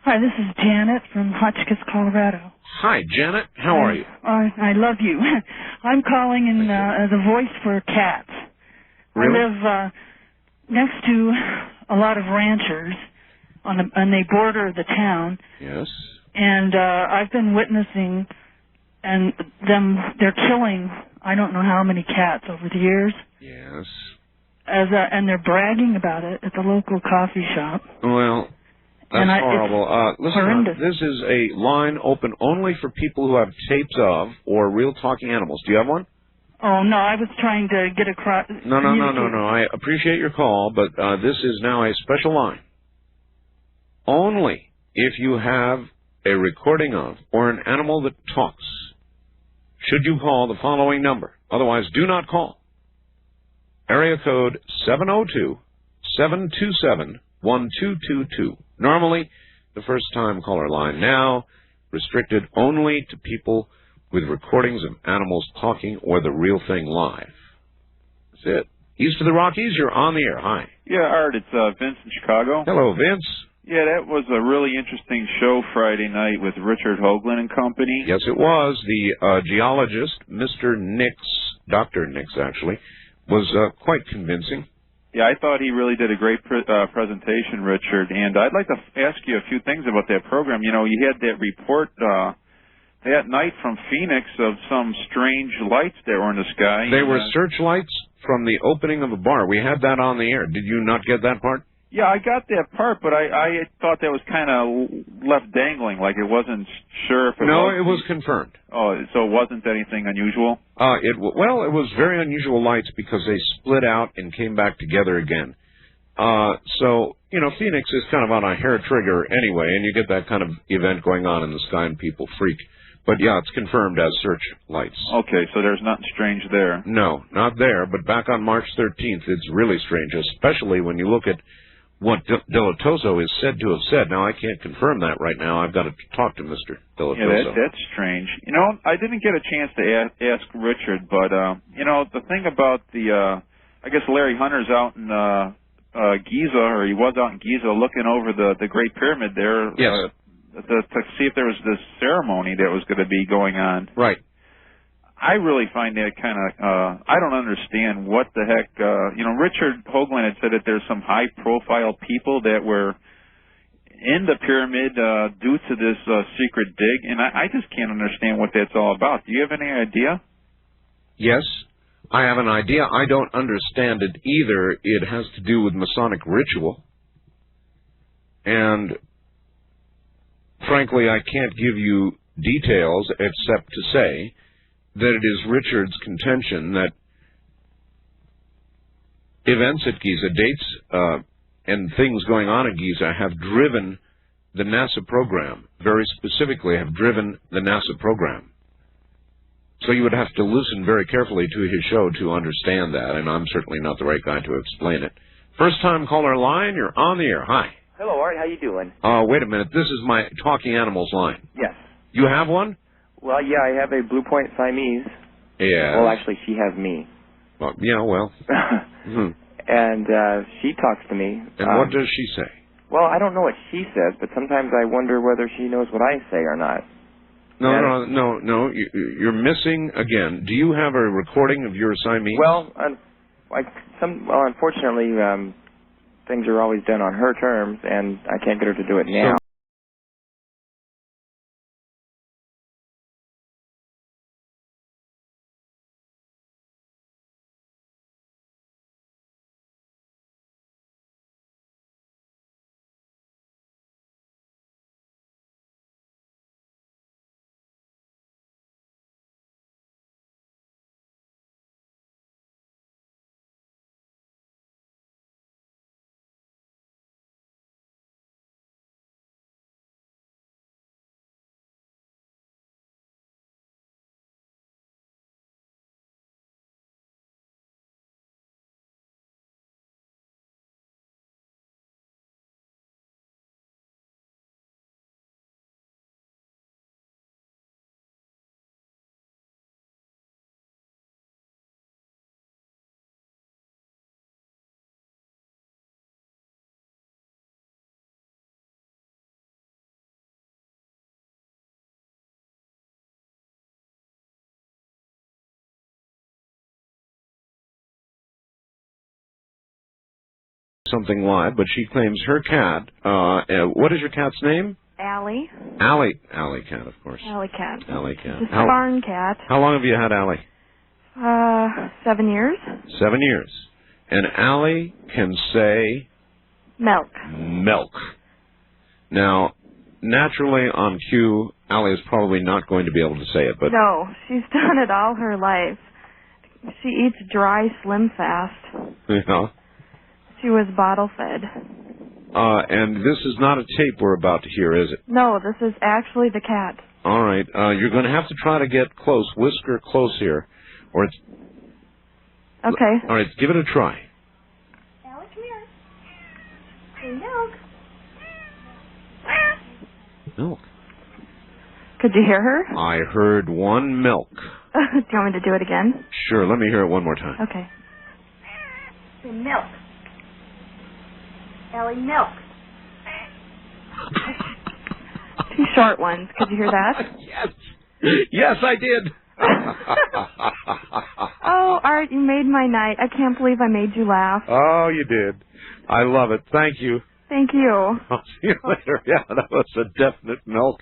Hi, this is Janet from Hotchkiss, Colorado. Hi, Janet. How are you? I love you. I'm calling in as a voice for cats. Really? I live next to a lot of ranchers, and they border the town. Yes. And I've been witnessing, and they're killing, I don't know how many cats over the years. Yes. And they're bragging about it at the local coffee shop. Well, that's horrible. Listen, this is a line open only for people who have tapes of or real talking animals. Do you have one? Oh, no, I was trying to get across. No. I appreciate your call, but this is now a special line. Only if you have a recording of or an animal that talks should you call the following number. Otherwise, do not call. Area code 702-727-1222. Normally, the first-time caller line. Now, restricted only to people with recordings of animals talking or the real thing live. That's it. East of the Rockies, you're on the air. Hi. Yeah, Art, it's Vince in Chicago. Hello, Vince. Yeah, that was a really interesting show Friday night with Richard Hoagland and company. Yes, it was. The geologist, Mr. Nix, Dr. Nix, actually, was quite convincing. Yeah, I thought he really did a great presentation, Richard. And I'd like to ask you a few things about that program. You know, you had that report that night from Phoenix of some strange lights that were in the sky. They were searchlights from the opening of a bar. We had that on the air. Did you not get that part? Yeah, I got that part, but I thought that was kind of left dangling, like it wasn't sure if it was. No, it was confirmed. Oh, so it wasn't anything unusual? It was very unusual lights because they split out and came back together again. So, Phoenix is kind of on a hair trigger anyway, and you get that kind of event going on in the sky and people freak. But yeah, it's confirmed as searchlights. Okay, so there's nothing strange there. No, not there, but back on March 13th, it's really strange, especially when you look at what Delatoso is said to have said. Now, I can't confirm that right now. I've got to talk to Mr. Delatoso. Yeah, that's strange. I didn't get a chance to ask Richard, but, the thing about I guess Larry Hunter's out in Giza, or he was out in Giza looking over the Great Pyramid there. Yes. To see if there was this ceremony that was going to be going on. Right. I really find that kind of, I don't understand what the heck, Richard Hoagland had said that there's some high-profile people that were in the pyramid due to this secret dig, and I just can't understand what that's all about. Do you have any idea? Yes, I have an idea. I don't understand it either. It has to do with Masonic ritual, and frankly, I can't give you details except to say that it is Richard's contention that events at Giza, dates and things going on at Giza, have driven the NASA program, very specifically have driven the NASA program. So you would have to listen very carefully to his show to understand that, and I'm certainly not the right guy to explain it. First-time caller line, you're on the air. Hi. Hello, Art. How you doing? Wait a minute. This is my Talking Animals line. Yes. You have one? Well, yeah, I have a Blue Point Siamese. Yeah. Well, actually, she has me. Well, yeah, well. And she talks to me. And what does she say? Well, I don't know what she says, but sometimes I wonder whether she knows what I say or not. No. You're missing again. Do you have a recording of your Siamese? Well, unfortunately, things are always done on her terms, and I can't get her to do it now. something live, but she claims her cat, what is your cat's name? Allie. Allie cat, of course. Allie cat. Allie cat. It's a barn cat. How long have you had Allie? 7 years. 7 years. And Allie can say... Milk. Milk. Now, naturally on cue, Allie is probably not going to be able to say it, but... No, she's done it all her life. She eats dry Slim Fast. Yeah. She was bottle fed. And this is not a tape we're about to hear, is it? No, this is actually the cat. All right. You're going to have to try to get close, whisker close here, or it's... Okay. All right, give it a try. Allie, come here. Milk. Milk. Could you hear her? I heard one milk. Do you want me to do it again? Sure, let me hear it one more time. Okay. Milk. Ellie, milk. 2 short ones. Could you hear that? Yes. Yes, I did. Oh, Art, you made my night. I can't believe I made you laugh. Oh, you did. I love it. Thank you. Thank you. I'll see you later. Yeah, that was a definite milk.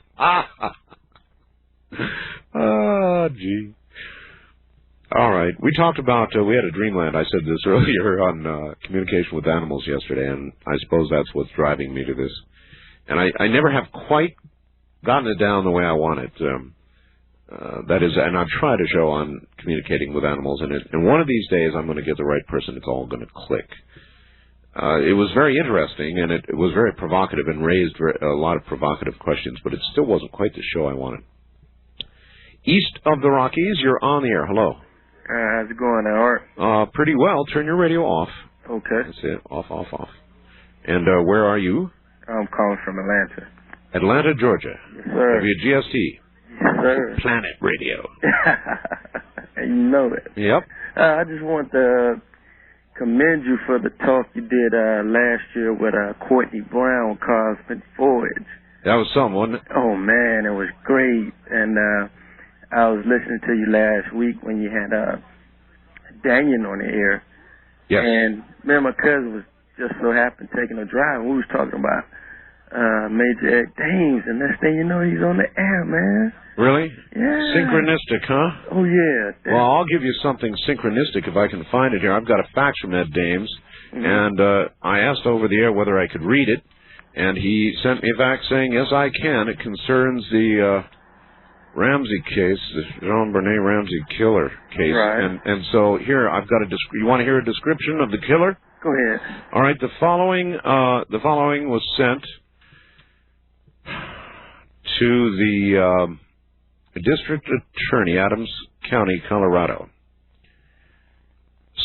Oh, gee. All right. We talked about, we had a dreamland. I said this earlier on communication with animals yesterday, and I suppose that's what's driving me to this. And I never have quite gotten it down the way I want it. That is, and I've tried a show on communicating with animals, and one of these days I'm going to get the right person. It's all going to click. It was very interesting, and it was very provocative and raised a lot of provocative questions, but it still wasn't quite the show I wanted. East of the Rockies, you're on the air. Hello. How's it going, Art? Pretty well. Turn your radio off. Okay. That's it. Off. And where are you? I'm calling from Atlanta. Atlanta, Georgia. Yes, sir. WGST. Yes, sir. Planet Radio. You know that. Yep. I just want to commend you for the talk you did last year with Courtney Brown, Cosmic Voyage. That was someone. Oh, man, it was great. And I was listening to you last week when you had Daniel on the air. Yes. And man, my cousin was just so happened taking a drive, and we was talking about Major Ed Dames, and next thing you know, he's on the air, man. Really? Yeah. Synchronistic, huh? Oh, yeah. Well, I'll give you something synchronistic if I can find it here. I've got a fax from Ed Dames, and I asked over the air whether I could read it, and he sent me a fax saying, yes, I can. It concerns the Ramsey case, the Jean-Bernet Ramsey killer case. Right. And so here, I've got you want to hear a description of the killer? Go ahead. All right, the following was sent to the District Attorney, Adams County, Colorado.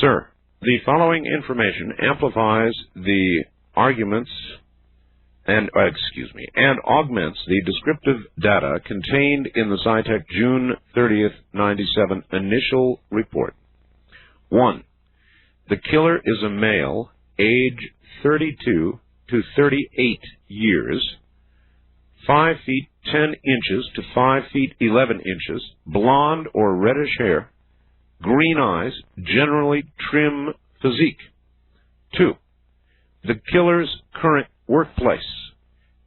Sir, the following information amplifies the arguments and augments the descriptive data contained in the SciTech June 30th, 97 initial report. 1. The killer is a male, age 32 to 38 years, 5 feet 10 inches to 5 feet 11 inches, blonde or reddish hair, green eyes, generally trim physique. 2. The killer's current workplace,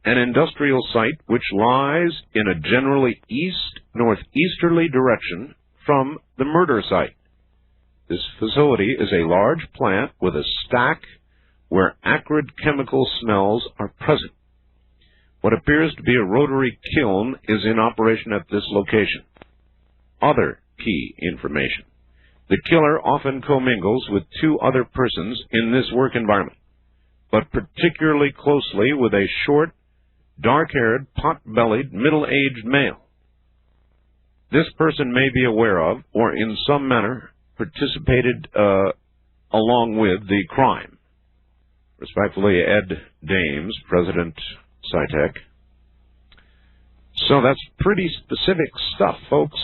an industrial site which lies in a generally east-northeasterly direction from the murder site. This facility is a large plant with a stack where acrid chemical smells are present. What appears to be a rotary kiln is in operation at this location. Other key information. The killer often commingles with 2 other persons in this work environment, but particularly closely with a short, dark-haired, pot-bellied, middle-aged male. This person may be aware of, or in some manner participated along with the crime. Respectfully, Ed Dames, President SciTech. So that's pretty specific stuff, folks.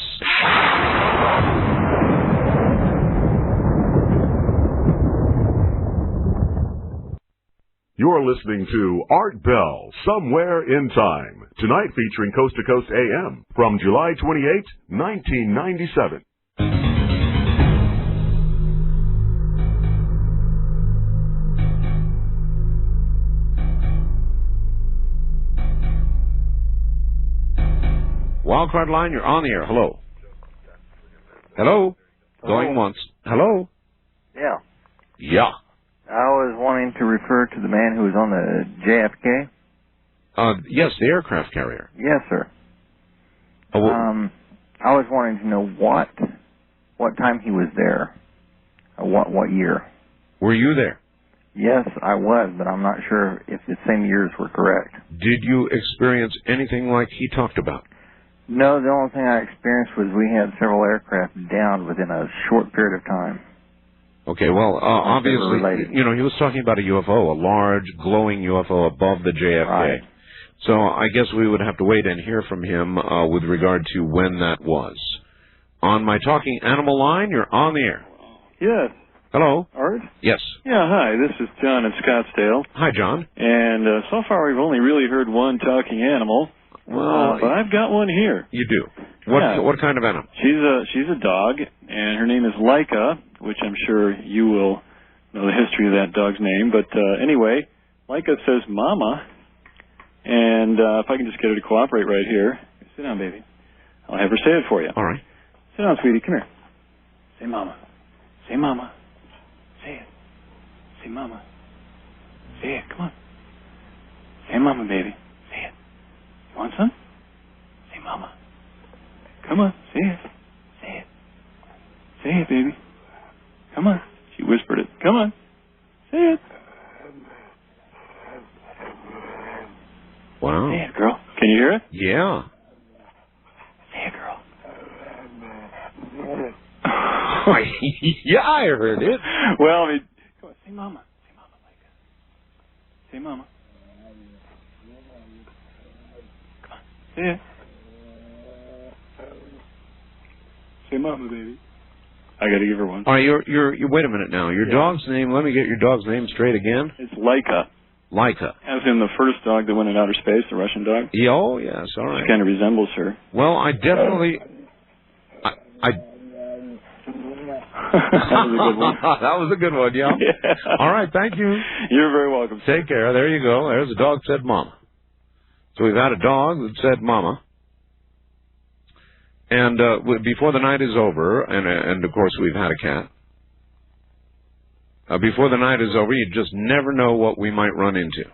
You're listening to Art Bell, Somewhere in Time, tonight featuring Coast to Coast AM from July 28, 1997. Wildcard line, you're on the air. Hello. Hello. Going once. Hello. Yeah. Yeah. I was wanting to refer to the man who was on the JFK. Yes, the aircraft carrier. Yes, sir. Oh, well, I was wanting to know what time he was there. What year? Were you there? Yes, I was, but I'm not sure if the same years were correct. Did you experience anything like he talked about? No, the only thing I experienced was we had several aircraft down within a short period of time. Okay, well, obviously, he was talking about a UFO, a large, glowing UFO above the JFK. Right. So I guess we would have to wait and hear from him with regard to when that was. On my talking animal line, you're on the air. Yes. Hello. Art? Yes. Yeah, hi. This is John in Scottsdale. Hi, John. And so far we've only really heard one talking animal. Well, but I've got one here. You do? What kind of animal? She's a dog, and her name is Laika, which I'm sure you will know the history of that dog's name. But anyway, Laika says mama, and if I can just get her to cooperate right here. Sit down, baby. I'll have her say it for you. All right. Sit down, sweetie. Come here. Say mama. Say mama. Say it. Say mama. Say it. Come on. Say mama, baby. Say it. You want some? Say mama. Come on. Say it. Say it. Say it, baby. Come on. She whispered it. Come on. Say it. Wow. Say it, girl. Can you hear it? Yeah. Say it, girl. Yeah, I heard it. Well, I mean, come on, say mama. Say mama, like Say mama. Come on, say it. Say mama, baby. I gotta give her one. All right, you're wait a minute now. Your dog's name, let me get your dog's name straight again. It's Laika. Laika. As in the first dog that went in outer space, the Russian dog. Oh, yes, all right. She kind of resembles her. Well, I definitely... That was a good one. That was a good one, yeah. All right, thank you. You're very welcome. Take care. There you go. There's a dog that said mama. So we've had a dog that said mama. And before the night is over, and of course we've had a cat. Before the night is over, you just never know what we might run into.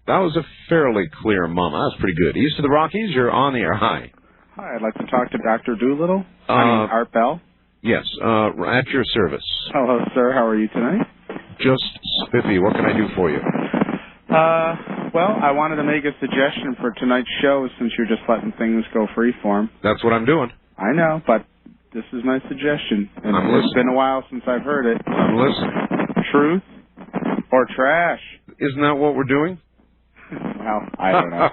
That was a fairly clear mama. That's pretty good. East of the Rockies, you're on the air. Hi. Hi, I'd like to talk to Dr. Doolittle. Art Bell. Yes, at your service. Hello, sir. How are you tonight? Just spiffy. What can I do for you? Well, I wanted to make a suggestion for tonight's show since you're just letting things go freeform. That's what I'm doing. I know, but this is my suggestion. And I'm it's listening. been a while since I've heard it. I'm listening. Truth or trash? Isn't that what we're doing? Well, I don't know.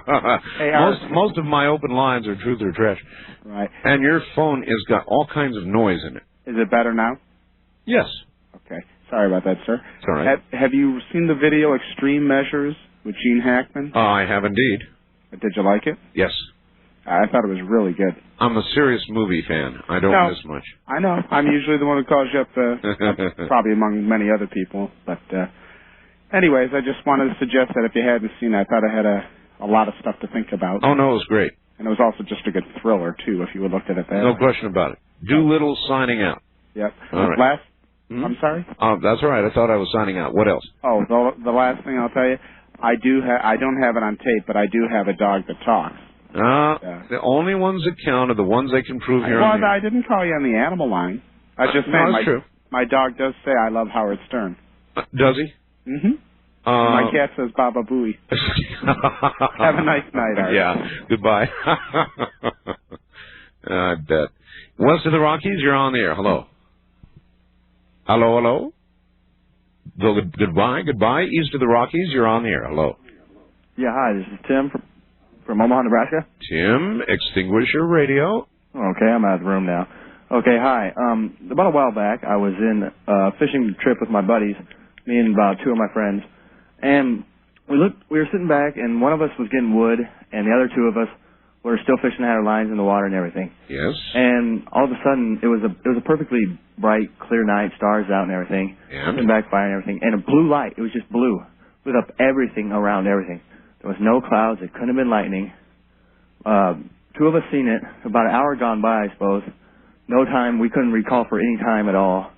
Hey, most of my open lines are truth or trash. Right. And your phone has got all kinds of noise in it. Is it better now? Yes. Okay. Sorry about that, sir. It's all right. Have you seen the video Extreme Measures with Gene Hackman? I have indeed. Did you like it? Yes. I thought it was really good. I'm a serious movie fan. I don't miss much. I know. I'm usually the one who calls you up, probably among many other people. But anyways, I just wanted to suggest that if you hadn't seen it, I thought I had a lot of stuff to think about. Oh, no, it was great. And it was also just a good thriller, too, if you would looked at it that No way. question about it. Doolittle signing out. Yep. All right. I'm sorry? That's all right. I thought I was signing out. What else? Oh, the last thing I'll tell you, I don't have it on tape, but I do have a dog that talks. The only ones that count are the ones they can prove here. Well, I didn't call you on the animal line. I just that's true. My dog does say I love Howard Stern. Does he? Mm-hmm. My cat says Baba Booey. Have a nice night, Art. Yeah. Goodbye. I bet. West of the Rockies, you're on the air. Hello. Hello. Goodbye. East of the Rockies, you're on the air. Hello. Yeah, hi. This is Tim from Omaha, Nebraska. Tim, extinguish your radio. Okay, I'm out of the room now. Okay, hi. About a while back, I was in a fishing trip with my buddies, me and about two of my friends, and we were sitting back, and one of us was getting wood, and the other two of us were still fishing, had our lines in the water and everything. Yes. And all of a sudden, it was a perfectly bright, clear night, stars out and everything, sitting back fire and everything, and a blue light. It was just blue, lit up everything around everything. There was no clouds. It couldn't have been lightning. two of us seen it. About an hour gone by, I suppose. No time. We couldn't recall for any time at all.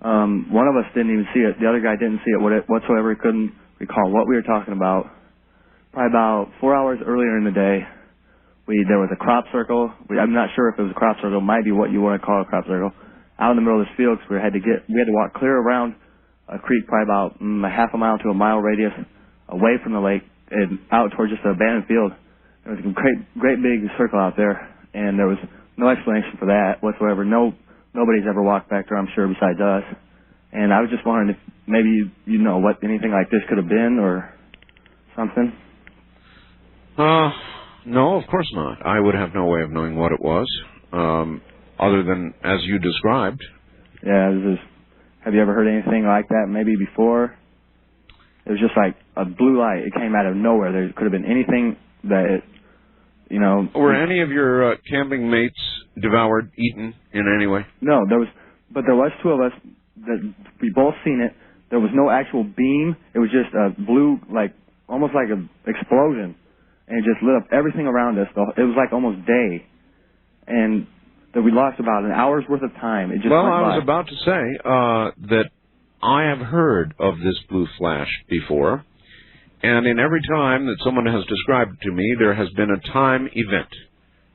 One of us didn't even see it. The other guy didn't see it whatsoever. He couldn't recall what we were talking about. Probably about 4 hours earlier in the day, there was a crop circle. I'm not sure if it was a crop circle. It might be what you want to call a crop circle. Out in the middle of this field, because we had to walk clear around a creek, probably about a half a mile to a mile radius away from the lake and out towards just an abandoned field. There was a great big circle out there, and there was no explanation for that whatsoever. Nobody's ever walked back there, I'm sure, besides us. And I was just wondering if maybe you know what anything like this could have been or something. No, of course not. I would have no way of knowing what it was, other than as you described. Yeah, have you ever heard anything like that maybe before? It was just like a blue light. It came out of nowhere. There could have been anything that, Were any of your camping mates devoured, eaten in any way? No, but there was two of us that we both seen it. There was no actual beam. It was just a blue, almost like an explosion. And it just lit up everything around us. It was like almost day. And that we lost about an hour's worth of time. It just went by. I was about to say that I have heard of this blue flash before. And in every time that someone has described it to me, there has been a time event.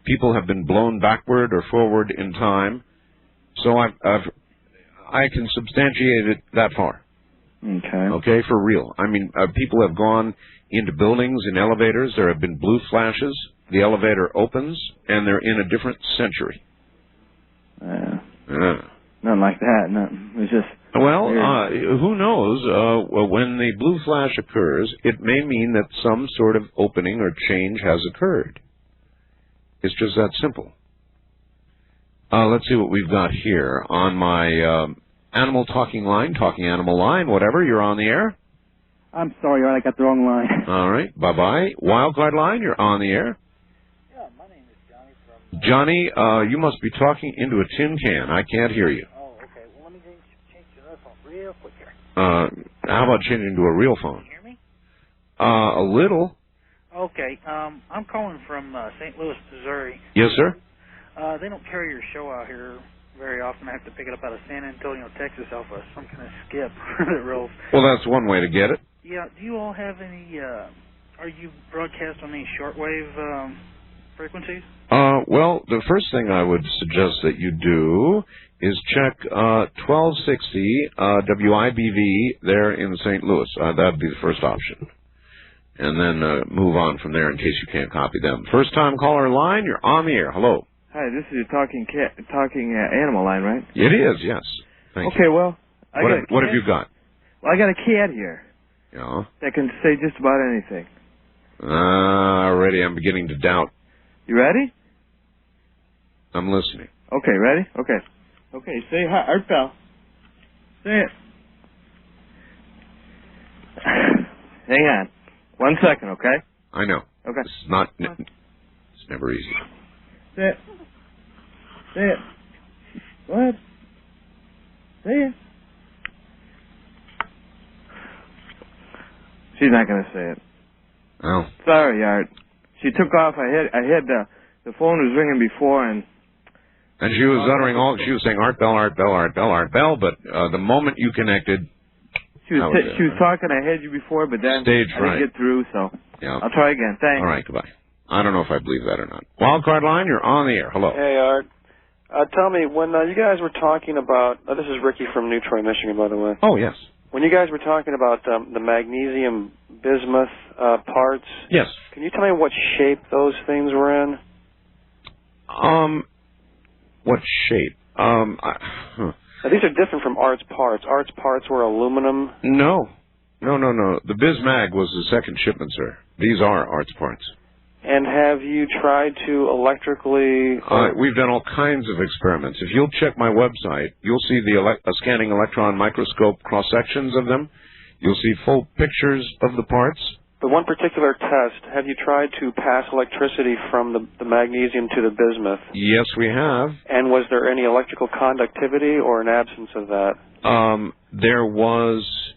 People have been blown backward or forward in time. So I can substantiate it that far. Okay, for real. I mean, people have gone into buildings in elevators. There have been blue flashes. The elevator opens, and they're in a different century. Nothing like that. It was just... Well, who knows? When the blue flash occurs, it may mean that some sort of opening or change has occurred. It's just that simple. Let's see what we've got here on my animal talking line, talking animal line, whatever. You're on the air. I'm sorry, I got the wrong line. All right, bye-bye. Wildcard line, you're on the air. Yeah, my name is Johnny from... Johnny, you must be talking into a tin can. I can't hear you. Oh, okay. Well, let me change to another phone real quick here. How about changing to a real phone? Can you hear me? A little. Okay, I'm calling from St. Louis, Missouri. Yes, sir? They don't carry your show out here very often. I have to pick it up out of San Antonio, Texas, off of some kind of skip that rolls. Well, that's one way to get it. Yeah, do you all have any, are you broadcast on any shortwave frequencies? Well, the first thing I would suggest that you do is check 1260 WIBV there in St. Louis. That would be the first option. And then move on from there in case you can't copy them. First-time caller line, you're on the air. Hello. Hi, this is your talking animal line, right? It is, yes. Thank you. Okay, well, what have you got? Well, I got a cat here. Yeah. That can say just about anything. Already I'm beginning to doubt. You ready? I'm listening. Okay, ready? Okay. Okay, say hi, Art Pal. Say it. Hang on. 1 second, okay? I know. Okay. It's never easy. Say it. Say it. Go ahead. Say it. She's not going to say it. Oh. Sorry, Art. She took off. I had the phone was ringing before, and she was uttering she was saying Art Bell, Art Bell, Art Bell, Art Bell, but the moment you connected, she was talking. I had you before, but then I didn't get through, so yeah. I'll try again. Thanks. All right, goodbye. I don't know if I believe that or not. Wildcard line, you're on the air. Hello. Hey, Art. Tell me, when you guys were talking about, this is Ricky from New Troy, Michigan, by the way. Oh, yes. When you guys were talking about the magnesium bismuth parts, yes. Can you tell me what shape those things were in? What shape? Now, these are different from Art's parts. Art's parts were aluminum. No. The Bismag was the second shipment, sir. These are Art's parts. And have you tried to electrically... We've done all kinds of experiments. If you'll check my website, you'll see the scanning electron microscope cross-sections of them. You'll see full pictures of the parts. The one particular test, have you tried to pass electricity from the magnesium to the bismuth? Yes, we have. And was there any electrical conductivity or an absence of that? There was...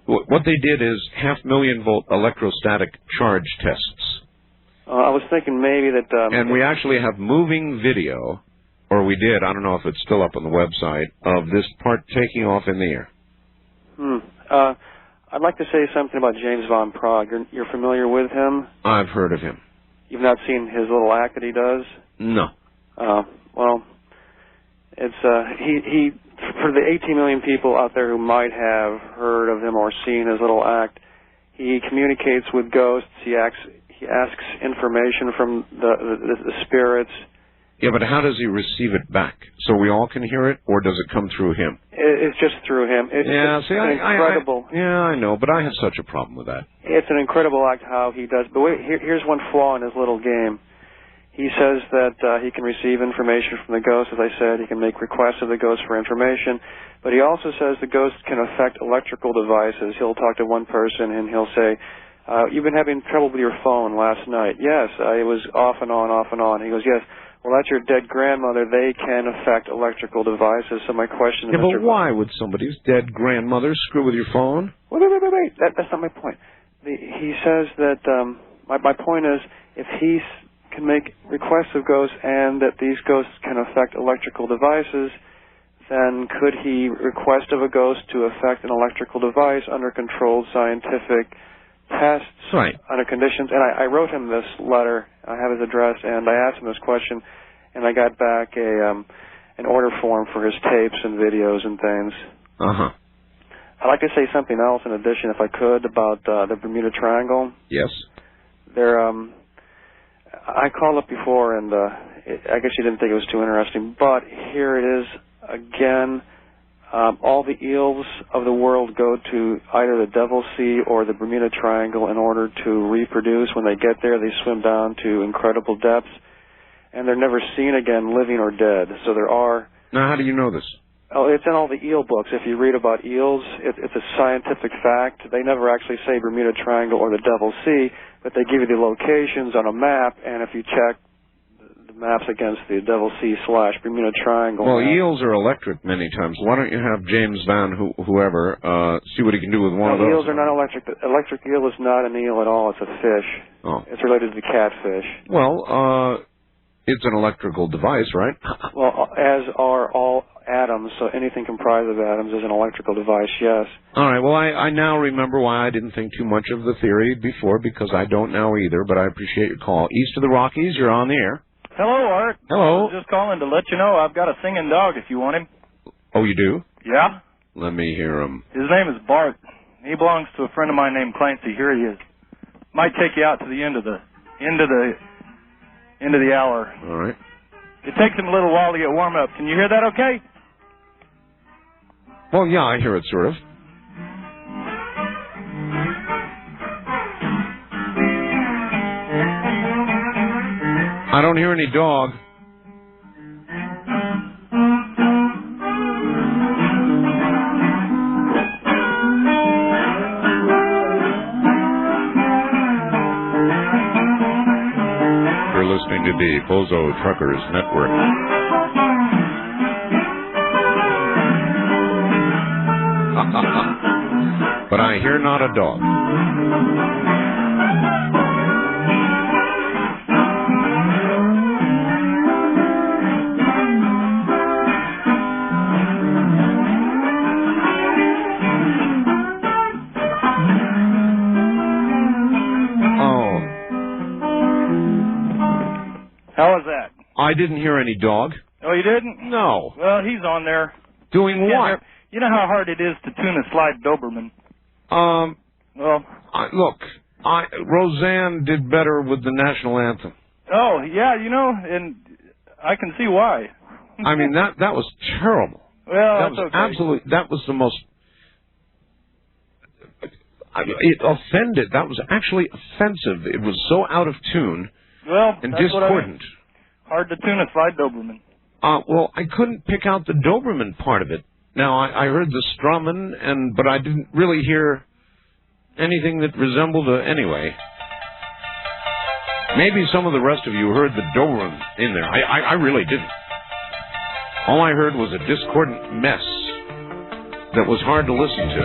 What they did is 500,000 volt electrostatic charge tests. I was thinking maybe that... and we actually have moving video, or we did, I don't know if it's still up on the website, of this part taking off in the air. I'd like to say something about James Van Praagh. You're familiar with him? I've heard of him. You've not seen his little act that he does? No. Well, it's he for the 18 million people out there who might have heard of him or seen his little act, he communicates with ghosts. He asks information from the spirits. Yeah, but how does he receive it back? So we all can hear it, or does it come through him? It's just through him. It's incredible. I know, but I have such a problem with that. It's an incredible act how he does. But wait, here's one flaw in his little game. He says that he can receive information from the ghost. As I said, he can make requests of the ghost for information. But he also says the ghost can affect electrical devices. He'll talk to one person and he'll say, you've been having trouble with your phone last night. Yes, it was off and on, off and on. He goes, yes. Well, that's your dead grandmother. They can affect electrical devices. So my question is... Yeah, but why would somebody's dead grandmother screw with your phone? Wait. That's not my point. He says that... my point is, if he can make requests of ghosts and that these ghosts can affect electrical devices, then could he request of a ghost to affect an electrical device under controlled scientific tests, right, under conditions? And I wrote him this letter. I have his address, and I asked him this question, and I got back an order form for his tapes and videos and things. Uh-huh. I'd like to say something else in addition, if I could, about the Bermuda Triangle. Yes. I called up before, and I guess you didn't think it was too interesting, but here it is again. All the eels of the world go to either the Devil's Sea or the Bermuda Triangle in order to reproduce. When they get there, they swim down to incredible depths, and they're never seen again, living or dead. So there are... Now, how do you know this? Oh, it's in all the eel books. If you read about eels, it's a scientific fact. They never actually say Bermuda Triangle or the Devil's Sea, but they give you the locations on a map, and if you check the maps against the Devil's Sea / Bermuda Triangle... Well, eels are electric many times. Why don't you have James Van, whoever, see what he can do with one of those? Eels are not electric. The electric eel is not an eel at all. It's a fish. Oh. It's related to catfish. Well, it's an electrical device, right? Well, as are all atoms, so anything comprised of atoms is an electrical device, yes. All right, well, I now remember why I didn't think too much of the theory before, because I don't now either, but I appreciate your call. East of the Rockies, you're on the air. Hello, Art. Hello. I was just calling to let you know I've got a singing dog if you want him. Oh, you do? Yeah? Let me hear him. His name is Bart. He belongs to a friend of mine named Clancy. Here he is. Might take you out to the end of the hour. All right. It takes him a little while to get warm up. Can you hear that okay? Well, yeah, I hear it sort of. I don't hear any dog. You're listening to the Bozo Truckers Network. But I hear not a dog. Oh. How was that? I didn't hear any dog. Oh, you didn't? No. Well, he's on there. Doing what? You know how hard it is to tune a slide Doberman? Well... Look, Roseanne did better with the national anthem. Oh, yeah, you know, and I can see why. I mean, that was terrible. Well, that was okay. Absolutely, that was the most... It offended. That was actually offensive. It was so out of tune and that's discordant. Hard to tune a slide Doberman. Well, I couldn't pick out the Doberman part of it. Now, I heard the strumming, but I didn't really hear anything that resembled anyway. Maybe some of the rest of you heard the Doberman in there. I really didn't. All I heard was a discordant mess that was hard to listen to.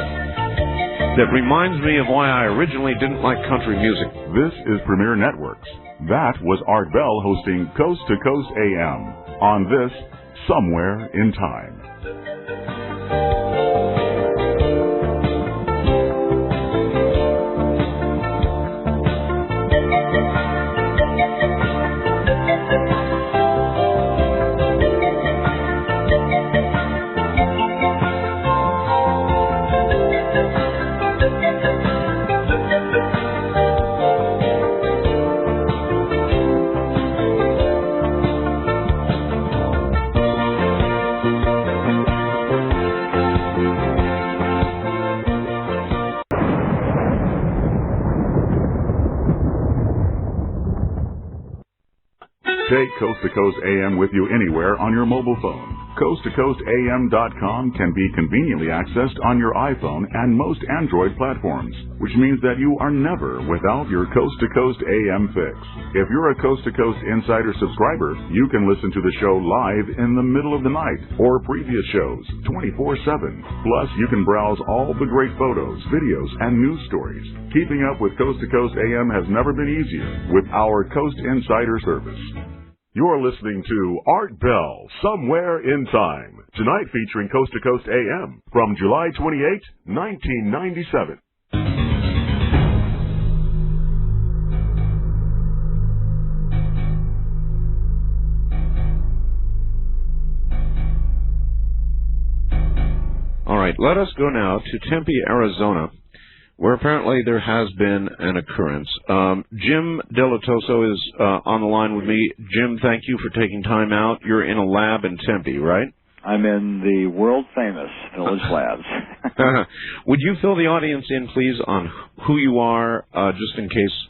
that reminds me of why I originally didn't like country music. This is Premier Networks. That was Art Bell hosting Coast to Coast AM on this Somewhere in Time. Take Coast to Coast AM with you anywhere on your mobile phone. CoastToCoastAM.com can be conveniently accessed on your iPhone and most Android platforms, which means that you are never without your Coast to Coast AM fix. If you're a Coast to Coast Insider subscriber, you can listen to the show live in the middle of the night or previous shows 24/7. Plus, you can browse all the great photos, videos, and news stories. Keeping up with Coast to Coast AM has never been easier with our Coast Insider service. You're listening to Art Bell, Somewhere in Time, tonight featuring Coast to Coast AM from July 28, 1997. All right, let us go now to Tempe, Arizona, where apparently there has been an occurrence. Jim Delatoso is on the line with me. Jim, thank you for taking time out. You're in a lab in Tempe, right? I'm in the world-famous Village Labs. Would you fill the audience in, please, on who you are, just in case,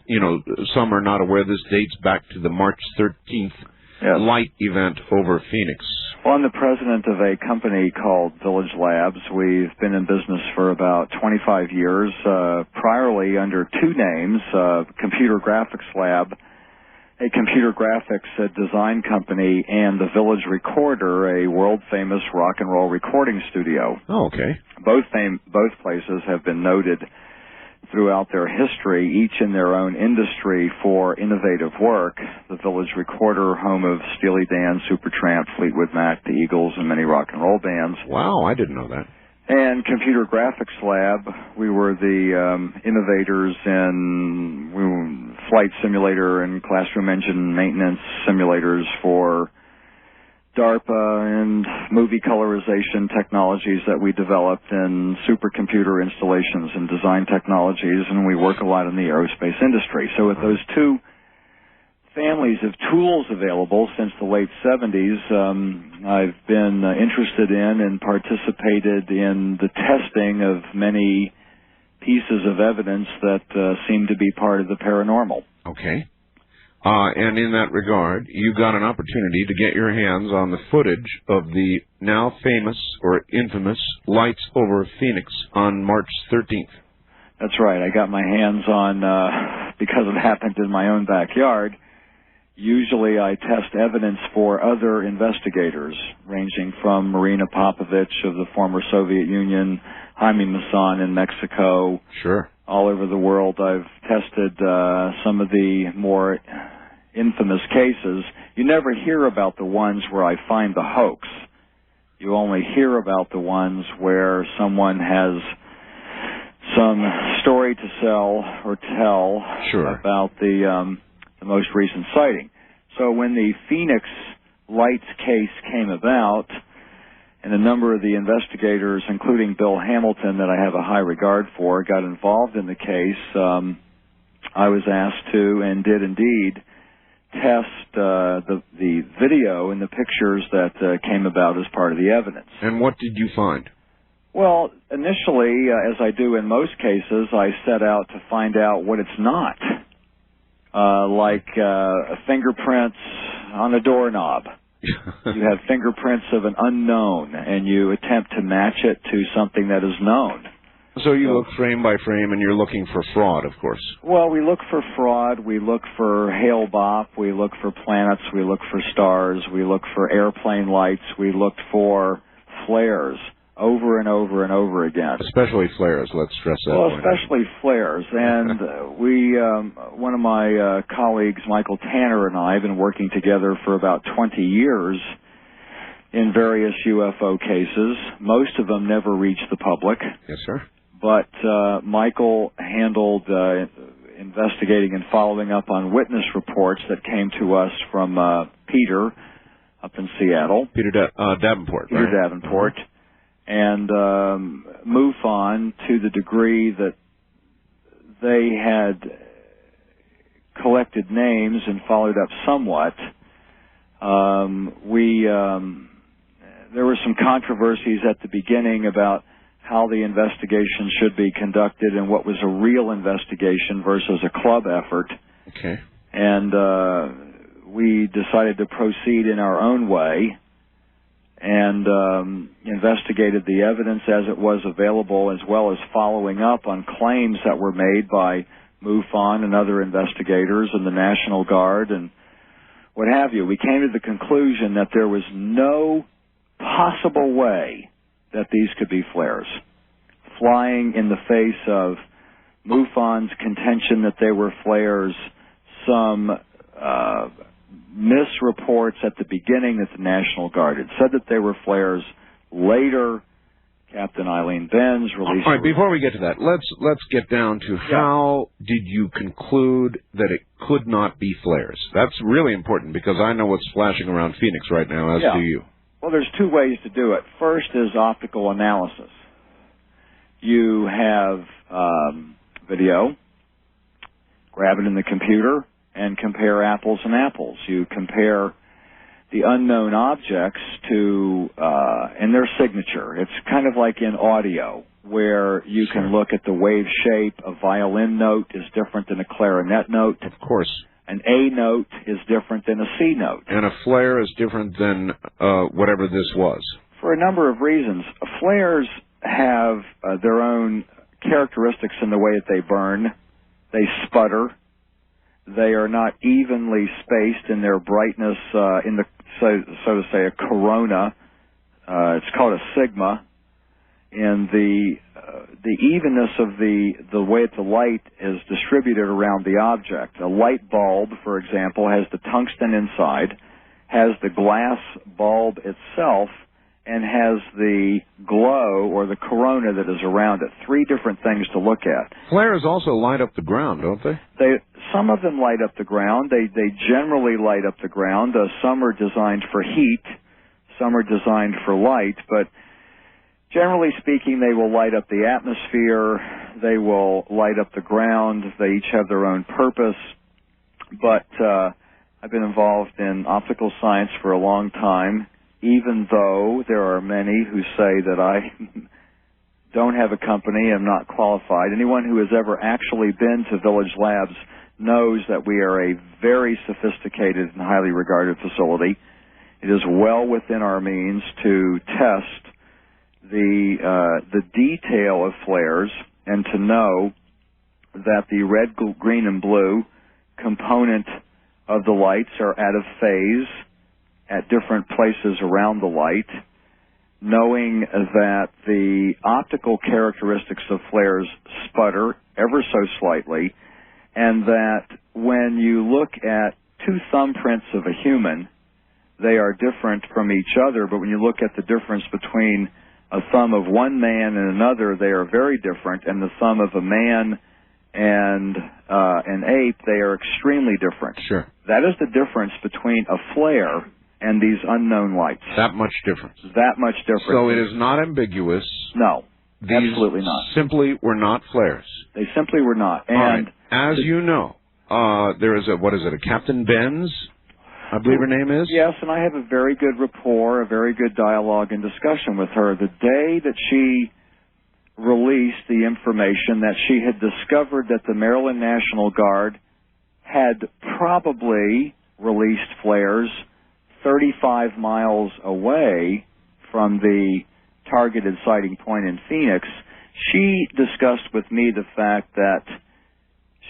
some are not aware. This dates back to the March 13th light event over Phoenix. Well, I'm the president of a company called Village Labs. We've been in business for about 25 years, priorly under two names, Computer Graphics Lab, a computer graphics design company, and the Village Recorder, a world-famous rock and roll recording studio. Oh, okay. Both places have been noted throughout their history, each in their own industry, for innovative work. The Village Recorder, home of Steely Dan, Supertramp, Fleetwood Mac, the Eagles, and many rock and roll bands. Wow, I didn't know that. And Computer Graphics Lab, we were the innovators in flight simulator and classroom engine maintenance simulators for DARPA and movie colorization technologies that we developed, and supercomputer installations and design technologies, and we work a lot in the aerospace industry. So with those two families of tools available since the late 70s, I've been interested in and participated in the testing of many pieces of evidence that seem to be part of the paranormal. Okay. And in that regard, you got an opportunity to get your hands on the footage of the now famous or infamous lights over Phoenix on March 13th. That's right. I got my hands on, because it happened in my own backyard, usually I test evidence for other investigators, ranging from Marina Popovich of the former Soviet Union, Jaime Maussan in Mexico. Sure. All over the world. I've tested some of the more infamous cases. You never hear about the ones where I find the hoax. You only hear about the ones where someone has some story to sell or tell about the most recent sighting. So when the Phoenix Lights case came about, and a number of the investigators, including Bill Hamilton, that I have a high regard for, got involved in the case, I was asked to, and did indeed, test the video and the pictures that came about as part of the evidence. And what did you find? Well, initially, as I do in most cases, I set out to find out what it's not, like fingerprints on a doorknob. You have fingerprints of an unknown, and you attempt to match it to something that is known. So you look frame by frame, and you're looking for fraud, of course. Well, we look for fraud, we look for Hale-Bopp, we look for planets, we look for stars, we look for airplane lights, we look for flares. over and over and over again. Especially flares. Let's stress that. Well, point. especially flares. And one of my colleagues, Michael Tanner, and I have been working together for about 20 years in various UFO cases. Most of them never reached the public. Yes, sir. But Michael handled investigating and following up on witness reports that came to us from Peter up in Seattle. Peter Davenport. Peter right? Davenport. And MUFON, to the degree that they had collected names and followed up somewhat, there were some controversies at the beginning about how the investigation should be conducted and what was a real investigation versus a club effort. Okay. And we decided to proceed in our own way and investigated the evidence as it was available, as well as following up on claims that were made by MUFON and other investigators and the National Guard and what have you. We came to the conclusion that there was no possible way that these could be flares, flying in the face of MUFON's contention that they were flares, some misreports at the beginning that the National Guard had said that they were flares. Later, Captain Eileen Benz released... All right, before we get to that, let's get down to how did you conclude that it could not be flares? That's really important because I know what's flashing around Phoenix right now, as do you. Well, there's two ways to do it. First is optical analysis. You have video, grab it in the computer, and compare apples and apples. You compare the unknown objects to and their signature. It's kind of like in audio, where you can look at the wave shape. A violin note is different than a clarinet note. Of course. An A note is different than a C note. And a flare is different than whatever this was. For a number of reasons. Flares have their own characteristics in the way that they burn. They sputter. They are not evenly spaced in their brightness, in the so to say a corona. It's called a sigma. And the evenness of the way that the light is distributed around the object. A light bulb, for example, has the tungsten inside, has the glass bulb itself, and has the glow or the corona that is around it. Three different things to look at. Flares also light up the ground, don't they? Some of them light up the ground. They generally light up the ground. Some are designed for heat. Some are designed for light. But generally speaking, they will light up the atmosphere. They will light up the ground. They each have their own purpose. But I've been involved in optical science for a long time, even though there are many who say that I don't have a company, am not qualified. Anyone who has ever actually been to Village Labs knows that we are a very sophisticated and highly regarded facility. It is well within our means to test the detail of flares and to know that the red, green, and blue component of the lights are out of phase at different places around the light, knowing that the optical characteristics of flares sputter ever so slightly, and that when you look at two thumbprints of a human, they are different from each other, but when you look at the difference between a thumb of one man and another, they are very different, and the thumb of a man and an ape, they are extremely different. Sure. That is the difference between a flare and these unknown lights. That much difference. That much difference. So it is not ambiguous. No, These absolutely not. Simply were not flares. They simply were not. And all right. As you know, there is a Captain Benz, I believe her name is? Yes, and I have a very good rapport, a very good dialogue and discussion with her. The day that she released the information that she had discovered that the Maryland National Guard had probably released flares 35 miles away from the targeted sighting point in Phoenix, she discussed with me the fact that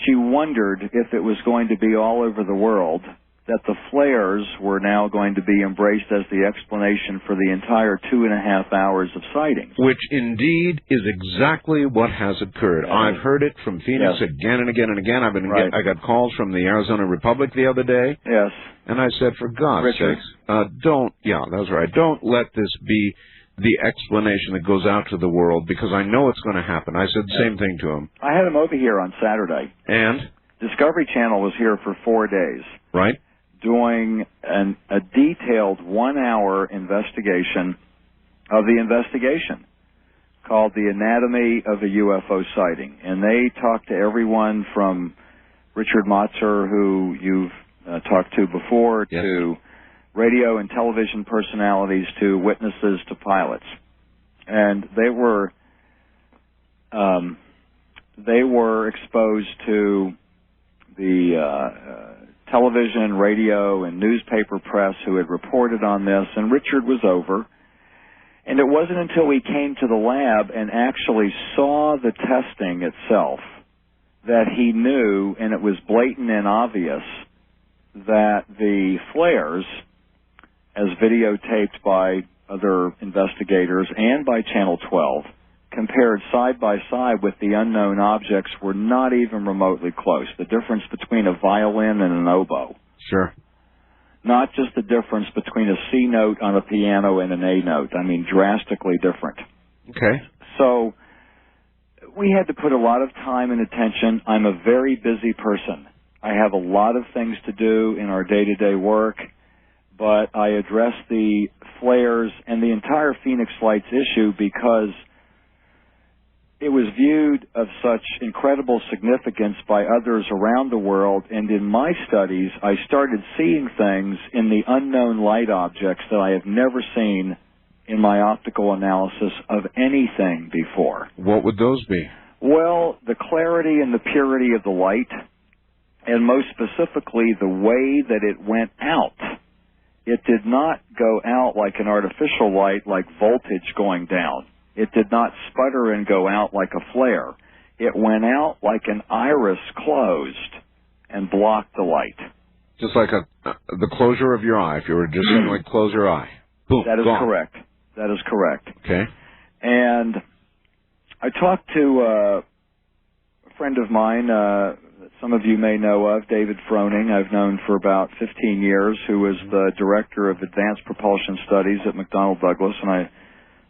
she wondered if it was going to be all over the world that the flares were now going to be embraced as the explanation for the entire 2.5 hours of sightings. Which indeed is exactly what has occurred. I've heard it from Phoenix again and again and again. I got calls from the Arizona Republic the other day. Yes. And I said, for God's sakes, don't let this be the explanation that goes out to the world, because I know it's going to happen. I said the same thing to him. I had him over here on Saturday. And? Discovery Channel was here for 4 days. Right. Doing a detailed 1-hour investigation of the investigation called The Anatomy of a UFO Sighting. And they talked to everyone from Richard Motzer, who you've talked to before, to radio and television personalities, to witnesses, to pilots. And they were exposed to the television, radio, and newspaper press who had reported on this, and Richard was over. And it wasn't until we came to the lab and actually saw the testing itself that he knew, and it was blatant and obvious, that the flares, as videotaped by other investigators and by Channel 12, compared side by side with the unknown objects, were not even remotely close. The difference between a violin and an oboe. Sure. Not just the difference between a C note on a piano and an A note. I mean, drastically different. Okay. So we had to put a lot of time and attention. I'm a very busy person. I have a lot of things to do in our day-to-day work, but I address the flares and the entire Phoenix Lights issue because it was viewed of such incredible significance by others around the world, and in my studies, I started seeing things in the unknown light objects that I have never seen in my optical analysis of anything before. What would those be? Well, the clarity and the purity of the light, and most specifically, the way that it went out. It did not go out like an artificial light, like voltage going down. It did not sputter and go out like a flare. It went out like an iris closed and blocked the light. Just like the closure of your eye. If you were just saying, like, close your eye. Boom, that is gone. correct. That is correct. Okay. And I talked to a friend of mine, some of you may know of, David Froning, I've known for about 15 years, who was the director of Advanced Propulsion Studies at McDonnell Douglas, and I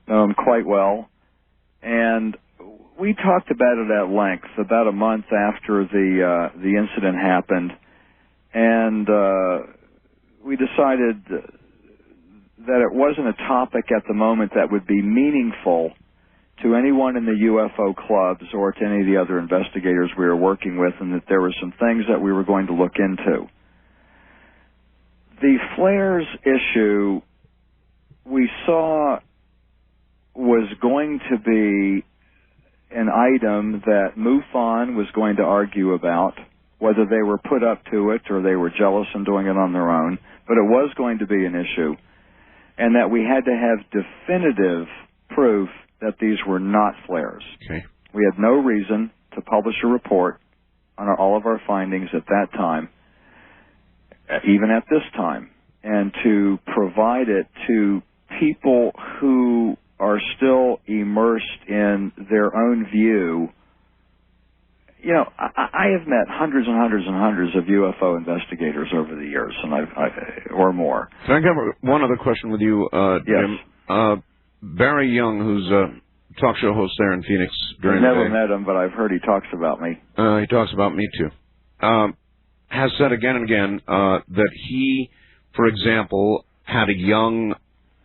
know him quite well. And we talked about it at length about a month after the incident happened, and we decided that it wasn't a topic at the moment that would be meaningful to anyone in the UFO clubs or to any of the other investigators we were working with, and that there were some things that we were going to look into. The flares issue we saw was going to be an item that MUFON was going to argue about, whether they were put up to it or they were jealous and doing it on their own, but it was going to be an issue, and that we had to have definitive proof that these were not flares. Okay. We had no reason to publish a report on all of our findings at that time, even at this time, and to provide it to people who are still immersed in their own view. You know, I have met hundreds and hundreds and hundreds of UFO investigators over the years, and or more. Can I get one other question with you, Jim? Yes. Barry Young, who's a talk show host there in Phoenix during the day. I've never met him, but I've heard he talks about me. He talks about me, too. Has said again and again that he, for example, had a young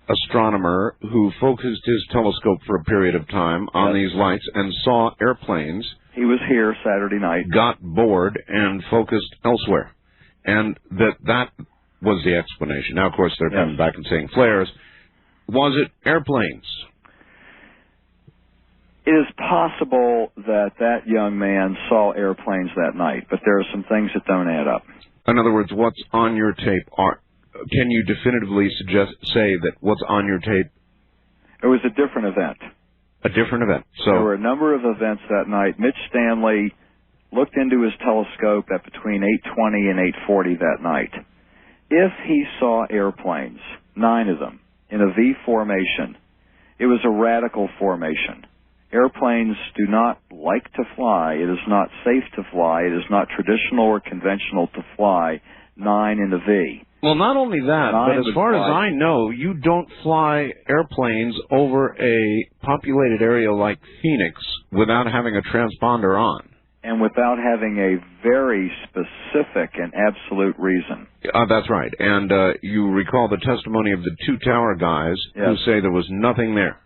astronomer who focused his telescope for a period of time on these lights and saw airplanes. He was here Saturday night. Got bored and focused elsewhere. And that was the explanation. Now, of course, they're coming back and saying flares. Was it airplanes? It is possible that that young man saw airplanes that night, but there are some things that don't add up. In other words, what's on your tape can you definitively say that what's on your tape? It was a different event. A different event. So there were a number of events that night. Mitch Stanley looked into his telescope at between 8:20 and 8:40 that night, if he saw airplanes, 9 of them, in a V formation, it was a radical formation. Airplanes do not like to fly. It is not safe to fly. It is not traditional or conventional to fly 9 in a V. Well, not only that, but as far as I know, you don't fly airplanes over a populated area like Phoenix without having a transponder on. And without having a very specific and absolute reason. That's right. And you recall the testimony of the 2 tower guys who say there was nothing there.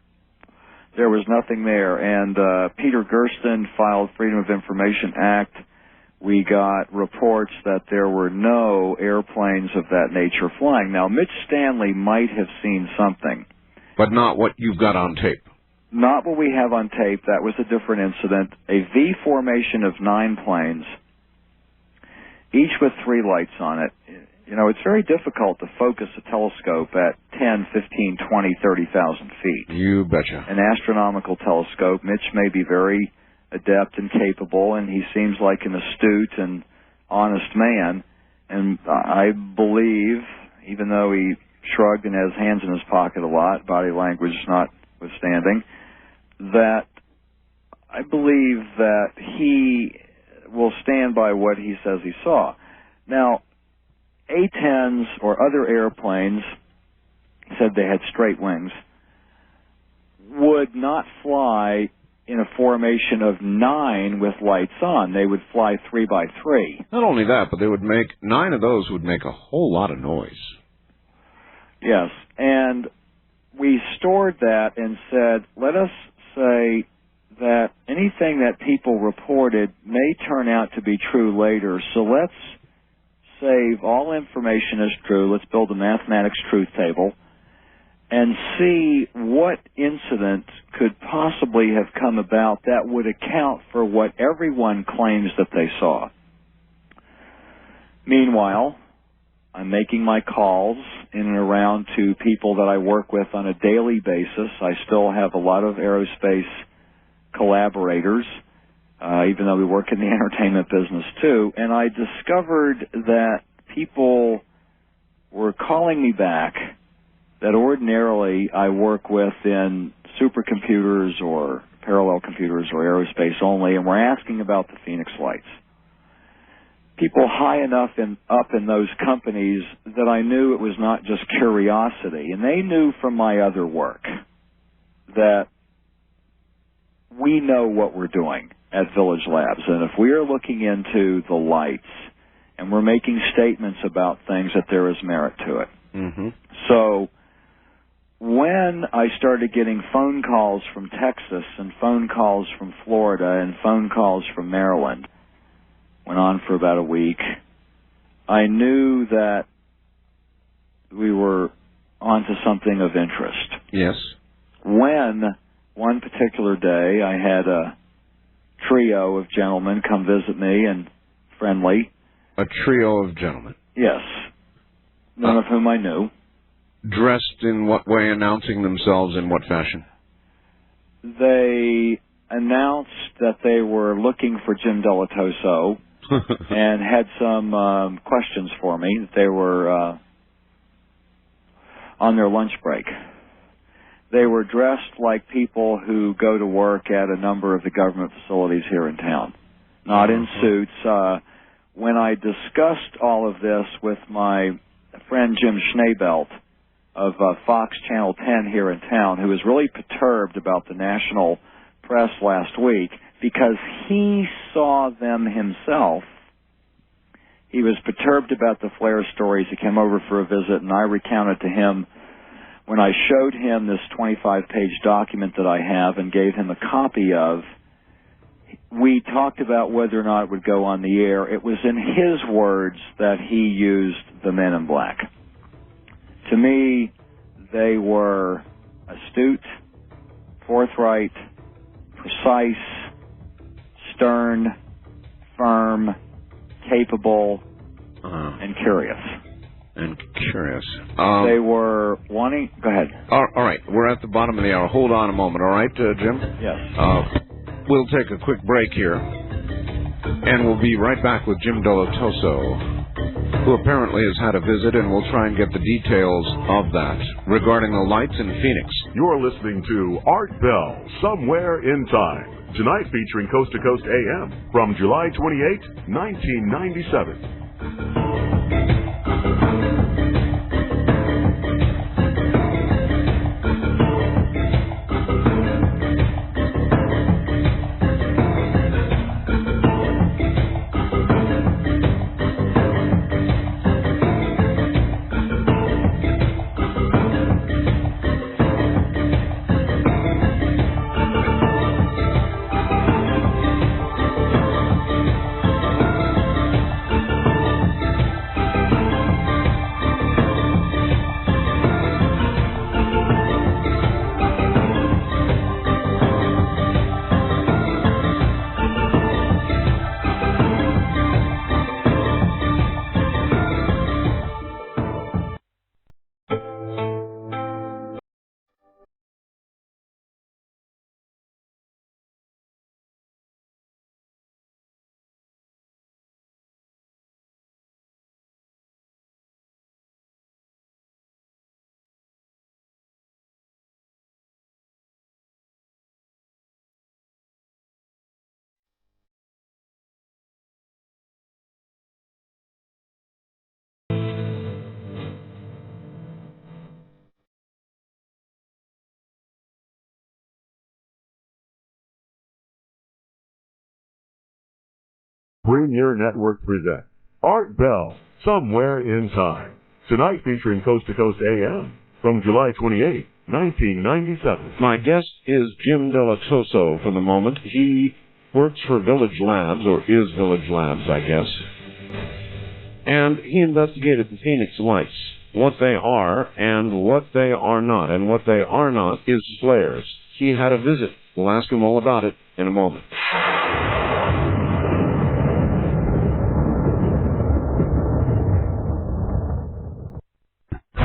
There was nothing there. And Peter Gersten filed Freedom of Information Act. We got reports that there were no airplanes of that nature flying. Now, Mitch Stanley might have seen something. But not what you've got on tape. Not what we have on tape. That was a different incident. A V formation of 9 planes, each with 3 lights on it. You know, it's very difficult to focus a telescope at 10, 15, 20, 30,000 feet. You betcha. An astronomical telescope. Mitch may be very adept and capable, and he seems like an astute and honest man. And I believe, even though he shrugged and has hands in his pocket a lot, body language notwithstanding, that I believe that he will stand by what he says he saw. Now, A-10s or other airplanes, he said they had straight wings, would not fly in a formation of 9 with lights on. They would fly 3 by 3. Not only that, but 9 of those would make a whole lot of noise. Yes, and we stored that and said, let us say that anything that people reported may turn out to be true later, so let's save all information as true. Let's build a mathematics truth table and see what incident could possibly have come about that would account for what everyone claims that they saw. Meanwhile, I'm making my calls in and around to people that I work with on a daily basis. I still have a lot of aerospace collaborators, even though we work in the entertainment business too, and I discovered that people were calling me back that ordinarily I work with in supercomputers or parallel computers or aerospace only, and we're asking about the Phoenix lights. People high enough up in those companies that I knew it was not just curiosity, and they knew from my other work that we know what we're doing at Village Labs, and if we are looking into the lights and we're making statements about things, that there is merit to it. Mm-hmm. So when I started getting phone calls from Texas and phone calls from Florida and phone calls from Maryland, went on for about a week, I knew that we were onto something of interest. Yes. When one particular day I had a trio of gentlemen come visit me, and friendly. A trio of gentlemen? Yes. None of whom I knew. Dressed in what way, announcing themselves in what fashion? They announced that they were looking for Jim Delatoso and had some questions for me. They were on their lunch break. They were dressed like people who go to work at a number of the government facilities here in town, not in suits. When I discussed all of this with my friend Jim Schneebelt of Fox Channel 10 here in town, who was really perturbed about the national press last week because he saw them himself. He was perturbed about the flare stories. He came over for a visit, and I recounted to him when I showed him this 25-page document that I have and gave him a copy of. We talked about whether or not it would go on the air. It was in his words that he used the Men in Black. To me, they were astute, forthright, precise, stern, firm, capable, and curious. They were wanting... Go ahead. All right. We're at the bottom of the hour. Hold on a moment, all right, Jim? Yes. We'll take a quick break here, and we'll be right back with Jim Delatoso. who apparently has had a visit, and we'll try and get the details of that regarding the lights in Phoenix. You're listening to Art Bell, Somewhere in Time, tonight featuring Coast to Coast AM from July 28, 1997. Premier Network presents Art Bell, Somewhere in Time, tonight featuring Coast to Coast AM from July 28, 1997. My guest is Jim Delatoso for the moment. He works for Village Labs, or is Village Labs, I guess. And he investigated the Phoenix Lights, what they are and what they are not. And what they are not is flares. He had a visit. We'll ask him all about it in a moment.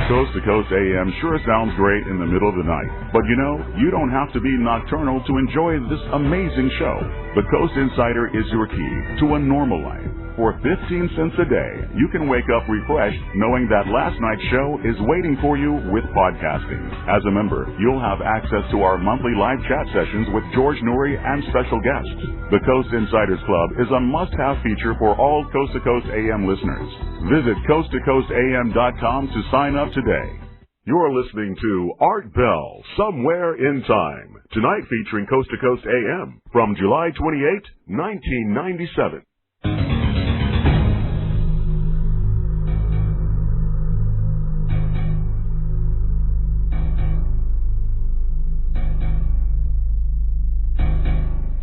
Coast to Coast AM sure sounds great in the middle of the night. But you know, you don't have to be nocturnal to enjoy this amazing show. The Coast Insider is your key to a normal life. For 15 cents a day, you can wake up refreshed knowing that last night's show is waiting for you with podcasting. As a member, you'll have access to our monthly live chat sessions with George Noory and special guests. The Coast Insiders Club is a must-have feature for all Coast to Coast AM listeners. Visit coasttocoastam.com to sign up today. You're listening to Art Bell, Somewhere in Time, tonight featuring Coast to Coast AM from July 28, 1997.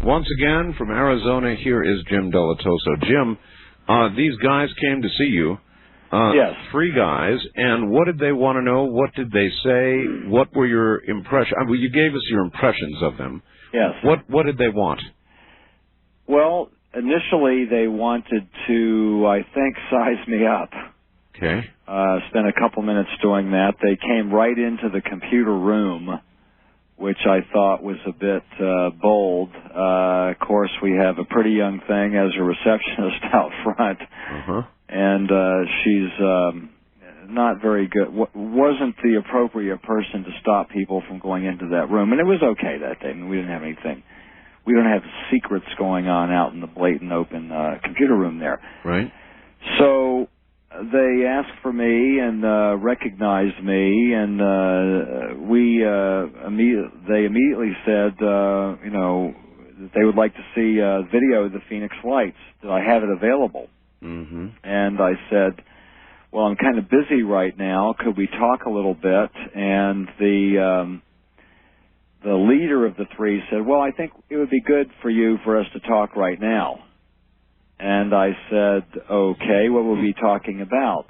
Once again, from Arizona, here is Jim Delatoso. Jim, these guys came to see you. Yes. 3 guys, and what did they want to know? What did they say? What were your impressions? Well, you gave us your impressions of them. Yes. What did they want? Well, initially they wanted to, I think, size me up. Okay. Spent a couple minutes doing that. They came right into the computer room, which I thought was a bit bold. Of course, we have a pretty young thing as a receptionist out front. Uh-huh. And she's not very good. Wasn't the appropriate person to stop people from going into that room. And it was okay that day. I mean, we didn't have anything. We don't have secrets going on out in the blatant open computer room there. Right. So they asked for me and recognized me, and they immediately said, that they would like to see a video of the Phoenix Lights. Did I have it available? Mm-hmm. And I said, well, I'm kind of busy right now. Could we talk a little bit? And the leader of the 3 said, well, I think it would be good for us to talk right now. And I said, okay, what will we be talking about?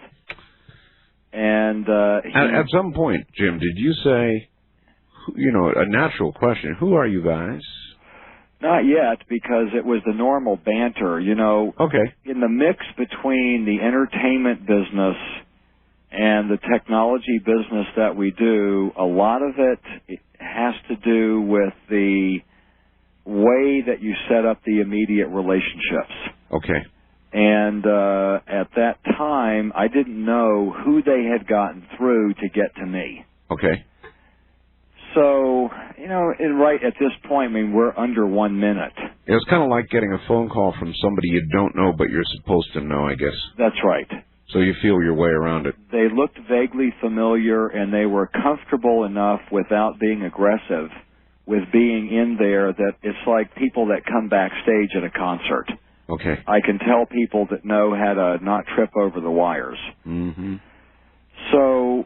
And at some point, Jim, did you say, a natural question, who are you guys? Not yet, because it was the normal banter. Okay. In the mix between the entertainment business and the technology business that we do, a lot of it has to do with the way that you set up the immediate relationships. Okay. And at that time, I didn't know who they had gotten through to get to me. Okay. So, and right at this point, I mean, we're under 1 minute. It was kind of like getting a phone call from somebody you don't know, but you're supposed to know, I guess. That's right. So you feel your way around it. They looked vaguely familiar, and they were comfortable enough without being aggressive with being in there that it's like people that come backstage at a concert. Okay. I can tell people that know how to not trip over the wires. Mm-hmm. So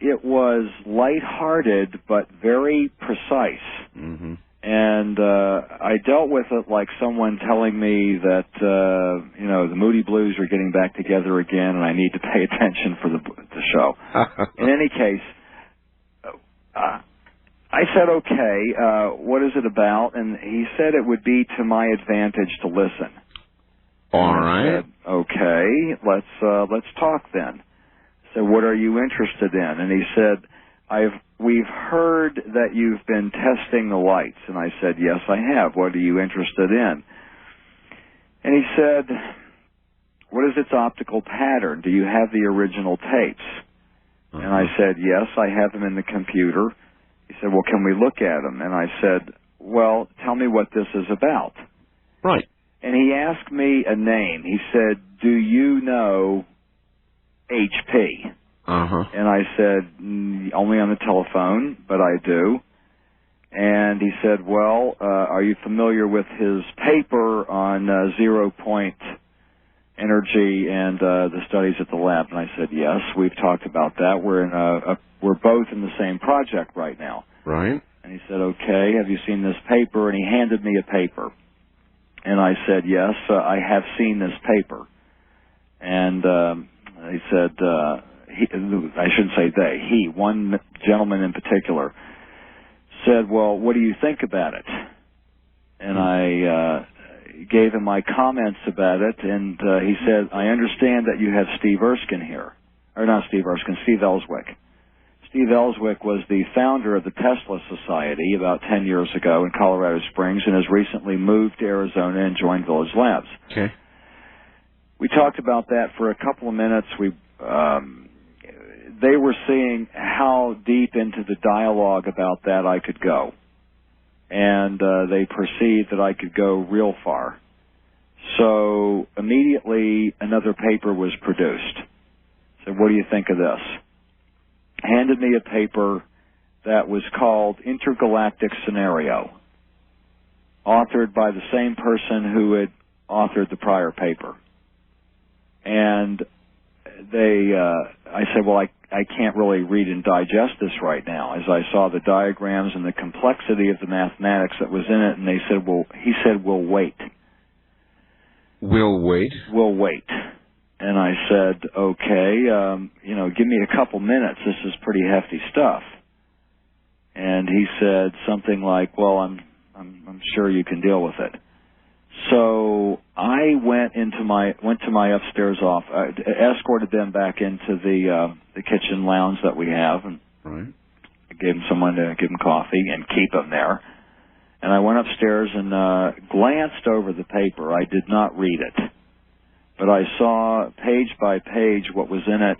it was lighthearted but very precise. Mm-hmm. And I dealt with it like someone telling me that, the Moody Blues are getting back together again and I need to pay attention for the show. In any case, I said, okay, what is it about? And he said it would be to my advantage to listen. All right. I said, okay, let's talk then. So what are you interested in? And he said, we've heard that you've been testing the lights. And I said, yes, I have. What are you interested in? And he said, what is its optical pattern? Do you have the original tapes? And I said, yes, I have them in the computer. He said, well, can we look at them? And I said, well, tell me what this is about. Right. And he asked me a name. He said, do you know HP? Uh-huh. And I said, only on the telephone, but I do. And he said, well, are you familiar with his paper on 0-point energy and the studies at the lab? And I said, yes, we've talked about that. We're both in the same project right now. Right. And he said, okay, have you seen this paper? And he handed me a paper. And I said, yes, I have seen this paper. And he said, I shouldn't say they, one gentleman in particular, said, well, what do you think about it? And I gave him my comments about it, and he said, I understand that you have Steve Erskine here. Or not Steve Erskine, Steve Ellswick. Steve Ellswick was the founder of the Tesla Society about 10 years ago in Colorado Springs and has recently moved to Arizona and joined Village Labs. Okay. We talked about that for a couple of minutes. They were seeing how deep into the dialogue about that I could go. And they perceived that I could go real far. So immediately another paper was produced. So what do you think of this? Handed me a paper that was called Intergalactic Scenario, authored by the same person who had authored the prior paper. And I said, well, I can't really read and digest this right now, as I saw the diagrams and the complexity of the mathematics that was in it, and he said, we'll wait. We'll wait? We'll wait. And I said, okay, give me a couple minutes. This is pretty hefty stuff. And he said something like, well, I'm sure you can deal with it. So I went to my upstairs office, escorted them back into the kitchen lounge that we have, and right. I gave them someone to give them coffee and keep them there. And I went upstairs and glanced over the paper. I did not read it, but I saw page by page what was in it.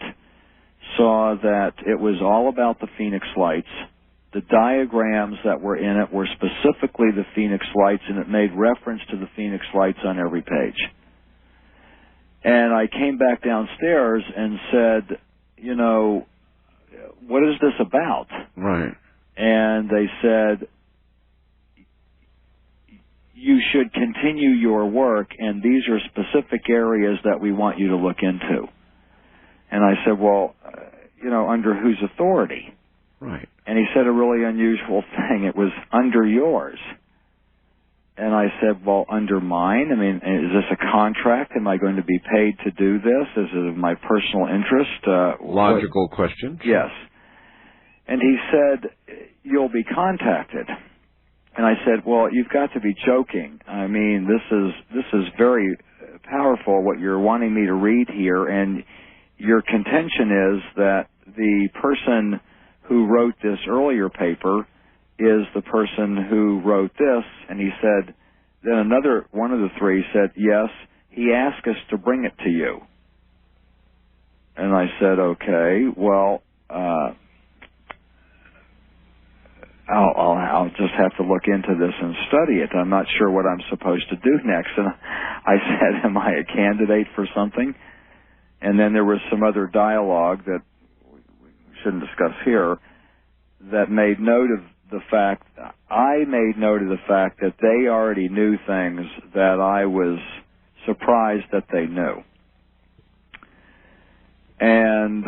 Saw that it was all about the Phoenix Lights. The diagrams that were in it were specifically the Phoenix Lights, and it made reference to the Phoenix Lights on every page. And I came back downstairs and said, what is this about? Right. And they said, you should continue your work, and these are specific areas that we want you to look into. And I said, well, under whose authority? Right. And he said a really unusual thing. It was under yours. And I said, well, under mine? I mean, is this a contract? Am I going to be paid to do this? Is it of my personal interest? Logical question. Yes. And he said, you'll be contacted. And I said, well, you've got to be joking. I mean, this is very powerful, what you're wanting me to read here. And your contention is that the person who wrote this earlier paper is the person who wrote this. And he said, then another one of the three said, yes, he asked us to bring it to you. And I said, okay, well, I'll just have to look into this and study it. I'm not sure what I'm supposed to do next. And I said, am I a candidate for something? And then there was some other dialogue that we shouldn't discuss here that made note of the fact, I made note of the fact that they already knew things that I was surprised that they knew. And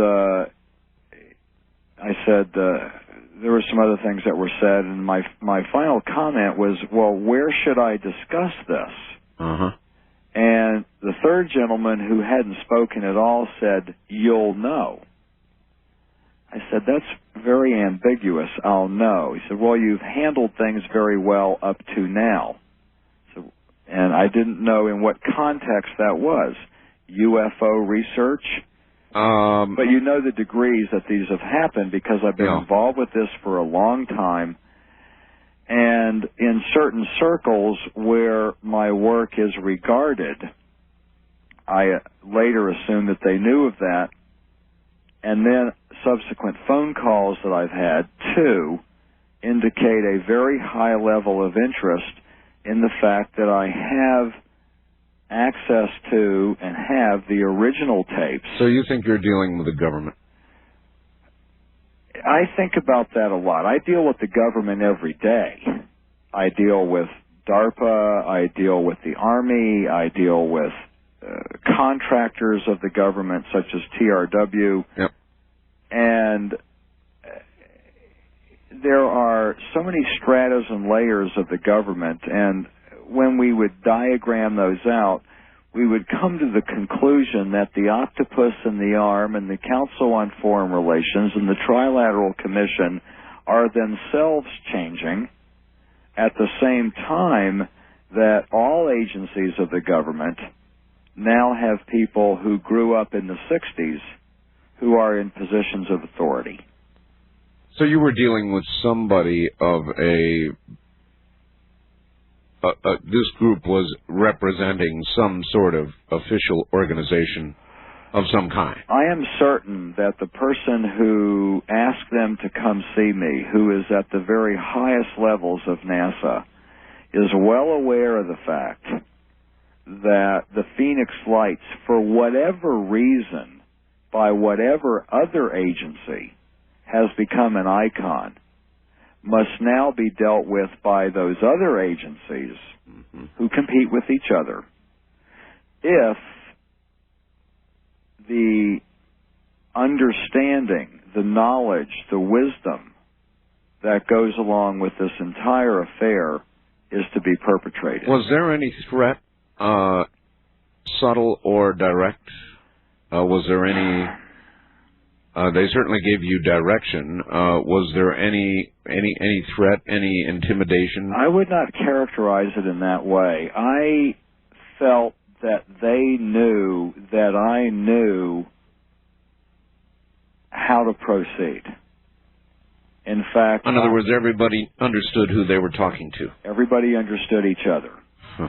I said, there were some other things that were said, and my final comment was, well, where should I discuss this? Uh-huh. And the third gentleman, who hadn't spoken at all, said, you'll know. I said, that's very ambiguous, I'll know. He said, well, you've handled things very well up to now. So, and I didn't know in what context that was. UFO research? But you know the degrees that these have happened, because I've been involved with this for a long time. And in certain circles where my work is regarded, I later assumed that they knew of that. And then subsequent phone calls that I've had, too, indicate a very high level of interest in the fact that I have access to and have the original tapes. So you think you're dealing with the government? I think about that a lot. I deal with the government every day. I deal with DARPA, I deal with the Army, I deal with contractors of the government such as TRW. Yep. And there are so many stratas and layers of the government, and when we would diagram those out, we would come to the conclusion that the octopus and the arm and the Council on Foreign Relations and the Trilateral Commission are themselves changing at the same time that all agencies of the government now have people who grew up in the 60s who are in positions of authority. So you were dealing with somebody of this group was representing some sort of official organization of some kind. I am certain that the person who asked them to come see me, who is at the very highest levels of NASA, is well aware of the fact that the Phoenix Lights, for whatever reason, by whatever other agency, has become an icon, must now be dealt with by those other agencies who compete with each other. If the understanding, the knowledge, the wisdom that goes along with this entire affair is to be perpetrated. Was there any threat, subtle or direct? Was there any... they certainly gave you direction. Was there any threat, any intimidation? I would not characterize it in that way. I felt that they knew that I knew how to proceed. In fact... In other words, everybody understood who they were talking to. Everybody understood each other. Huh.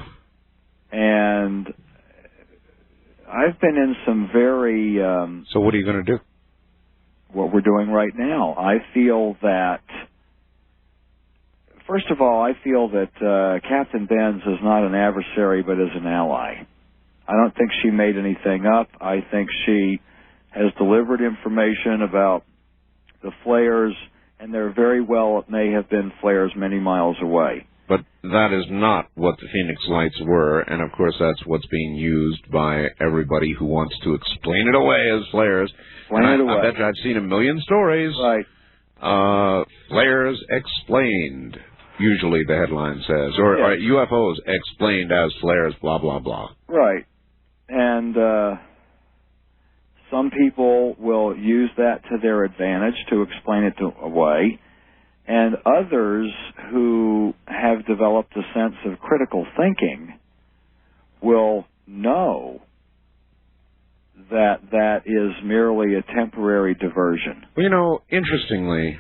And I've been in some very... So what are you going to do? What we're doing right now. I feel that, first of all, I feel that Captain Benz is not an adversary but is an ally. I don't think she made anything up. I think she has delivered information about the flares, and there very well may have been flares many miles away. But that is not what the Phoenix Lights were, and of course that's what's being used by everybody who wants to explain it away as flares. I bet you I've seen a million stories. Right. Flares explained, usually the headline says, or UFOs explained as flares, blah, blah, blah. Right. And some people will use that to their advantage to explain it away. And others who have developed a sense of critical thinking will know that that is merely a temporary diversion. Well, you know, interestingly,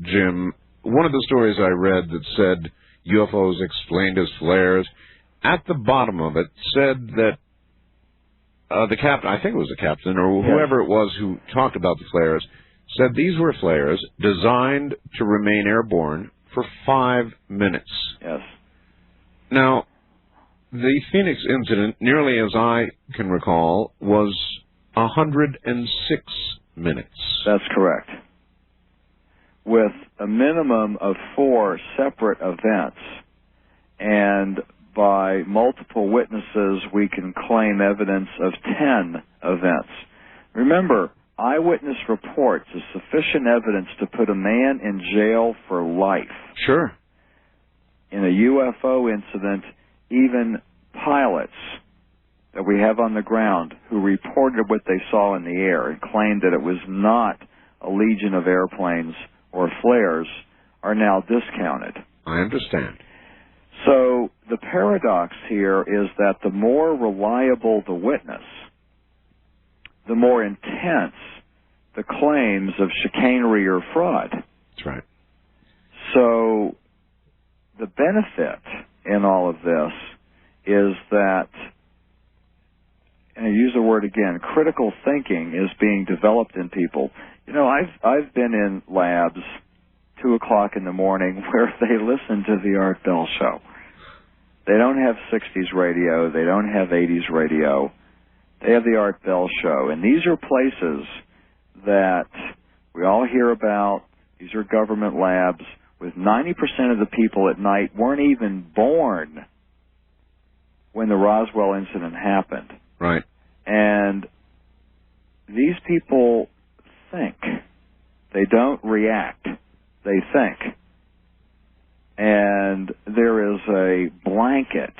Jim, one of the stories I read that said UFOs explained as flares, at the bottom of it said that the captain, I think it was the captain, or whoever it was who talked about the flares, said these were flares designed to remain airborne for 5 minutes. Yes. Now, the Phoenix incident, nearly as I can recall, was 106 minutes. That's correct. With a minimum of 4 separate events, and by multiple witnesses, we can claim evidence of 10 events. Remember, eyewitness reports is sufficient evidence to put a man in jail for life. Sure. In a UFO incident, even pilots that we have on the ground who reported what they saw in the air and claimed that it was not a legion of airplanes or flares are now discounted. I understand. So the paradox here is that the more reliable the witness, the more intense the claims of chicanery or fraud. That's right. So the benefit in all of this is that, and I use the word again, critical thinking is being developed in people. You know, I've been in labs 2 o'clock in the morning where they listen to the Art Bell show. They don't have 60s radio. They don't have 80s radio. They have the Art Bell show. And these are places that we all hear about. These are government labs with 90% of the people at night weren't even born when the Roswell incident happened. Right. And these people think. They don't react. They think. And there is a blanket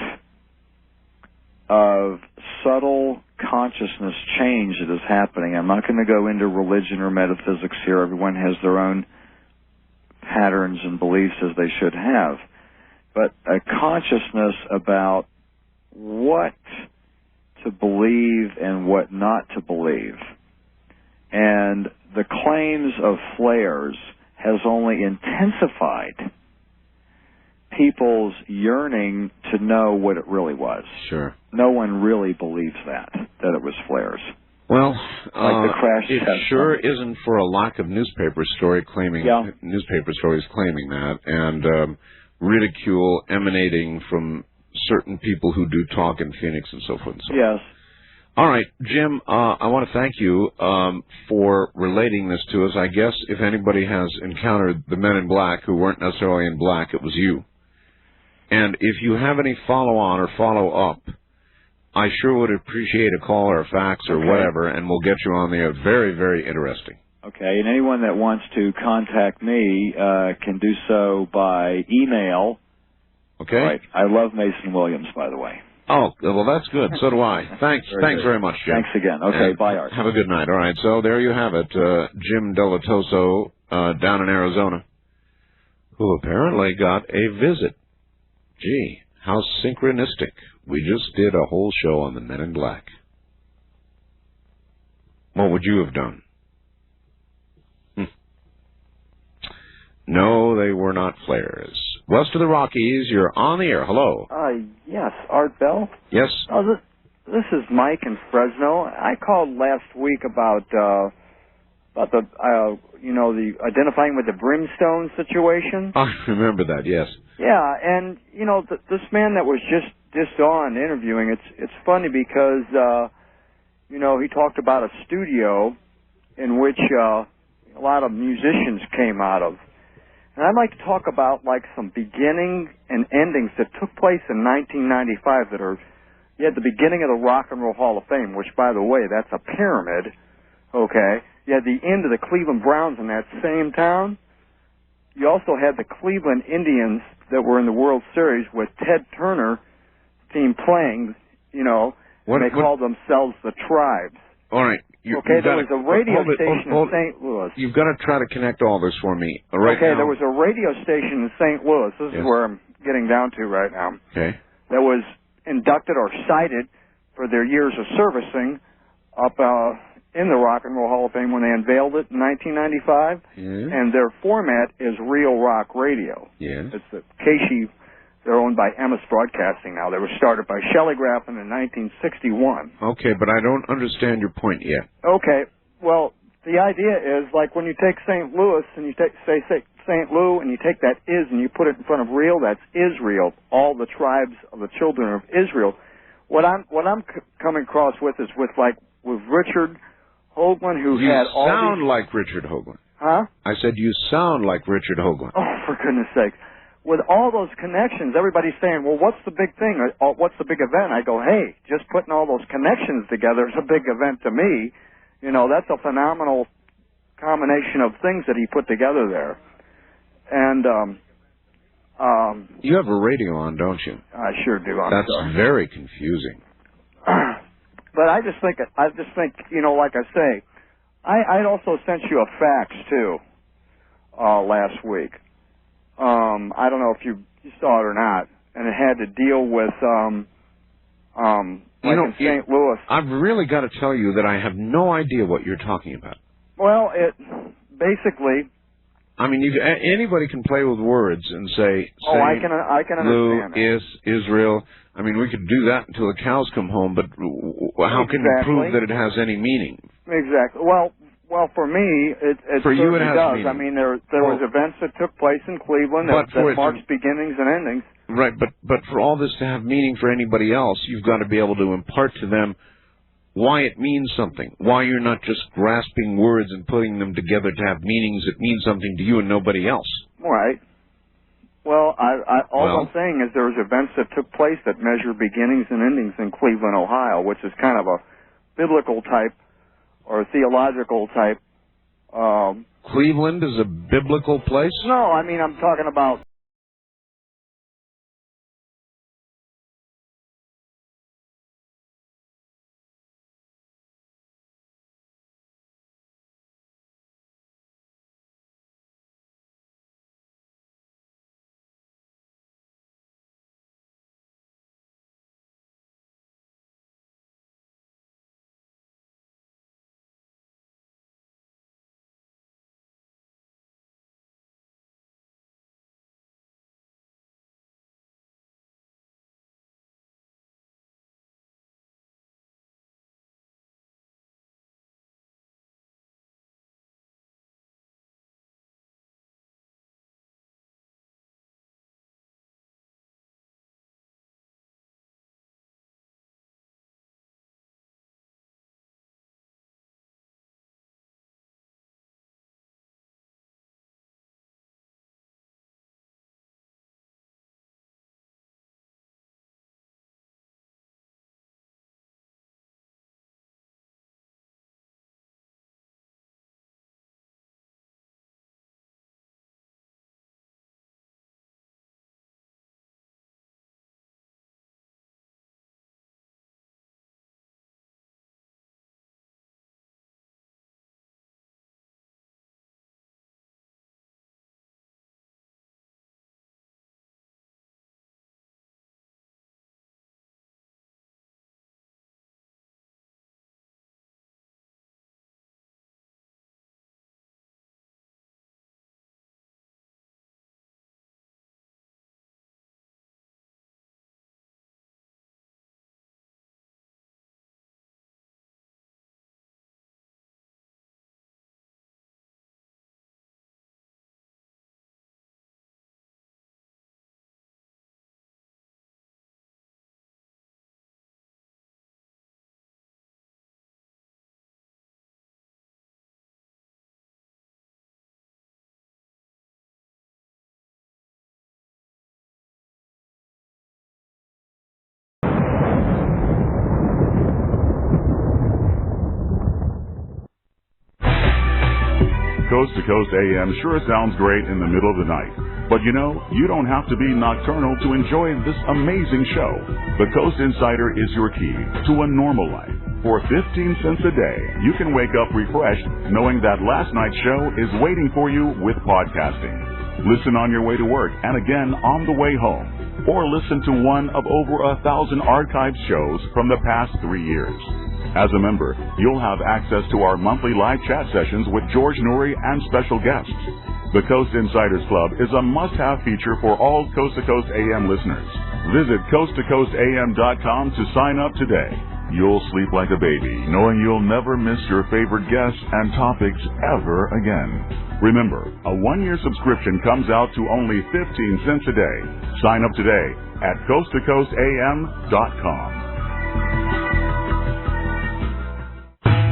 of subtle consciousness change that is happening. I'm not going to go into religion or metaphysics here. Everyone has their own patterns and beliefs as they should have. But a consciousness about what to believe and what not to believe. And the claims of flares has only intensified people's yearning to know what it really was. Sure. No one really believes that it was flares. Well, like the crash it test sure isn't for a lack of newspaper stories claiming that, and ridicule emanating from certain people who do talk in Phoenix and so forth and so Yes. All right, Jim, I want to thank you for relating this to us. I guess if anybody has encountered the men in black who weren't necessarily in black, it was you. And if you have any follow-on or follow-up, I sure would appreciate a call or a fax or whatever, and we'll get you on the air. Very, very interesting. Okay, and anyone that wants to contact me can do so by email. Okay. Right. I love Mason Williams, by the way. Oh, well, that's good. So do I. Thanks very much, Jim. Thanks again. Okay, and bye, Art. Have a good night. All right, so there you have it. Jim Delatoso down in Arizona, who apparently got a visit. Gee, how synchronistic. We just did a whole show on the Men in Black. What would you have done? No, they were not flares. West of the Rockies, you're on the air. Hello. Yes, Art Bell. Yes. This is Mike in Fresno. I called last week about the the identifying with the brimstone situation. I remember that. Yes. Yeah, and this man that was just on interviewing, it's funny because he talked about a studio in which a lot of musicians came out of. And I'd like to talk about like some beginning and endings that took place in 1995 that are, you had the beginning of the Rock and Roll Hall of Fame, which, by the way, that's a pyramid, okay? You had the end of the Cleveland Browns in that same town. You also had the Cleveland Indians that were in the World Series with Ted Turner team playing, they called themselves the Tribes. All right. There was a radio station in St. Louis. You've got to try to connect all this for me right now. There was a radio station in St. Louis. This is where I'm getting down to right now. Okay. That was inducted or cited for their years of servicing up in the Rock and Roll Hall of Fame when they unveiled it in 1995. Yeah. And their format is real rock radio. Yeah. It's in case you They're owned by Emmis Broadcasting now. They were started by Shelley Graffin in 1961. Okay, but I don't understand your point yet. Okay, well, the idea is like when you take St. Louis and you take, say St. Louis, and you take that is and you put it in front of real, that's Israel, all the tribes of the children of Israel. What I'm coming across with is with Richard Hoagland, who had all You sound like Richard Hoagland. Huh? I said you sound like Richard Hoagland. Oh, for goodness sake. With all those connections, everybody's saying, well, what's the big thing? What's the big event? I go, hey, just putting all those connections together is a big event to me. You know, that's a phenomenal combination of things that he put together there. And, you have a radio on, don't you? I sure do. That's very confusing. But I just think, you know, like I say, I'd also sent you a fax, too, last week. I don't know if you saw it or not, and it had to deal with, in St. Louis. I've really got to tell you that I have no idea what you're talking about. Well, it basically. I mean, anybody can play with words and say. Oh, I can understand that. Israel. I mean, we could do that until the cows come home, but how can you prove that it has any meaning? Exactly. Well, for me, it certainly does. Meaning. I mean, there was events that took place in Cleveland that marked beginnings and endings. Right, but for all this to have meaning for anybody else, you've got to be able to impart to them why it means something, why you're not just grasping words and putting them together to have meanings that mean something to you and nobody else. Right. Well, all I'm saying is there was events that took place that measure beginnings and endings in Cleveland, Ohio, which is kind of a biblical type or theological type. Cleveland is a biblical place? No, I mean, I'm talking about. Coast to Coast AM sure sounds great in the middle of the night. But you know, you don't have to be nocturnal to enjoy this amazing show. The Coast Insider is your key to a normal life. For 15 cents a day, you can wake up refreshed knowing that last night's show is waiting for you with podcasting. Listen on your way to work and again on the way home. Or listen to one of over 1,000 archived shows from the past 3 years. As a member, you'll have access to our monthly live chat sessions with George Noory and special guests. The Coast Insiders Club is a must-have feature for all Coast to Coast AM listeners. Visit coasttocoastam.com to sign up today. You'll sleep like a baby, knowing you'll never miss your favorite guests and topics ever again. Remember, a one-year subscription comes out to only 15 cents a day. Sign up today at coasttocoastam.com.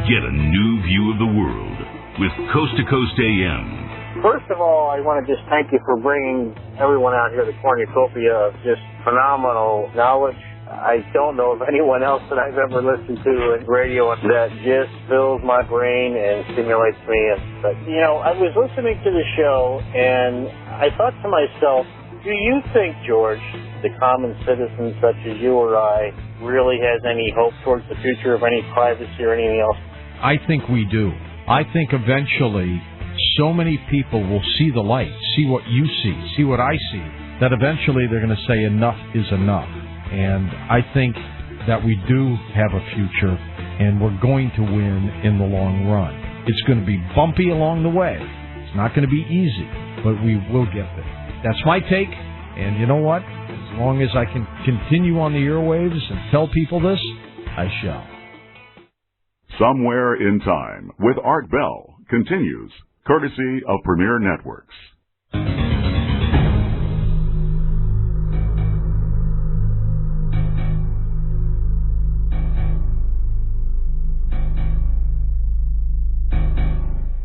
Get a new view of the world with Coast to Coast AM. First of all, I want to just thank you for bringing everyone out here to Cornucopia of just phenomenal knowledge. I don't know of anyone else that I've ever listened to in radio that just fills my brain and stimulates me. But, you know, I was listening to the show, and I thought to myself, do you think, George, the common citizen such as you or I really has any hope towards the future of any privacy or anything else? I think we do. I think eventually so many people will see the light, see what you see what I see, that eventually they're going to say enough is enough. And I think that we do have a future, and we're going to win in the long run. It's going to be bumpy along the way. It's not going to be easy, but we will get there. That's my take, and you know what? As long as I can continue on the airwaves and tell people this, I shall. Somewhere in Time with Art Bell continues, courtesy of Premier Networks.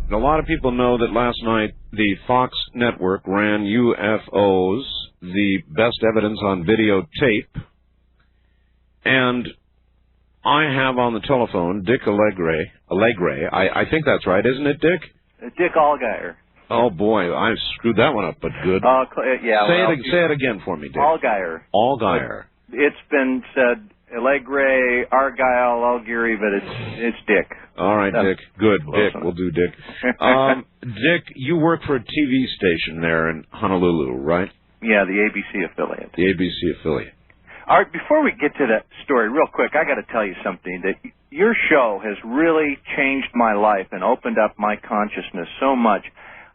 A lot of people know that last night the Fox network ran UFOs, the best evidence on videotape, and I have on the telephone Dick Allegre. I think that's right, isn't it, Dick? Dick Allgaier. Oh, boy, I screwed that one up, but good. Yeah. Say it again for me, Dick. Allgaier. Allgaier. It's been said Allegre, Argyle, Algeary, but it's Dick. All right, Dick. Good. Dick. We'll do Dick. Dick, you work for a TV station there in Honolulu, right? Yeah, the ABC affiliate. The ABC affiliate. All right, before we get to that story, real quick, I got to tell you something. That your show has really changed my life and opened up my consciousness so much.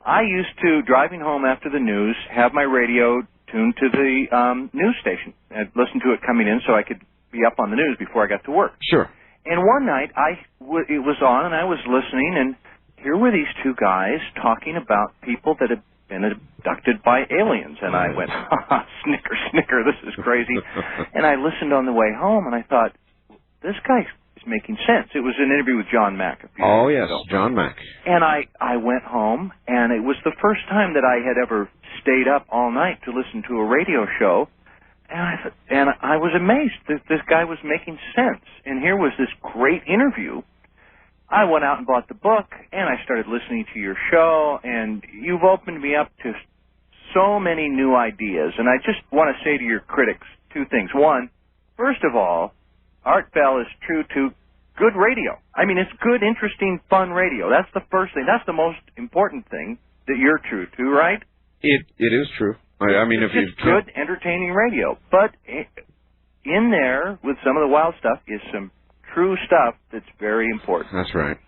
I used to, driving home after the news, have my radio tuned to the news station and listen to it coming in so I could be up on the news before I got to work. Sure. And one night, it was on, and I was listening, and here were these two guys talking about people that had been abducted by aliens. And I went, snicker, snicker, this is crazy. And I listened on the way home, and I thought, this guy is making sense. It was an interview with John Mack. Oh, yes, John Mack. And I went home, and it was the first time that I had ever stayed up all night to listen to a radio show. And I was amazed that this guy was making sense. And here was this great interview. I went out and bought the book, and I started listening to your show, and you've opened me up to so many new ideas. And I just want to say to your critics two things. One, first of all, Art Bell is true to good radio. I mean, it's good, interesting, fun radio. That's the first thing. That's the most important thing that you're true to, right? It is true. I mean, it's just good, entertaining radio. But in there, with some of the wild stuff, is some true stuff that's very important. That's right.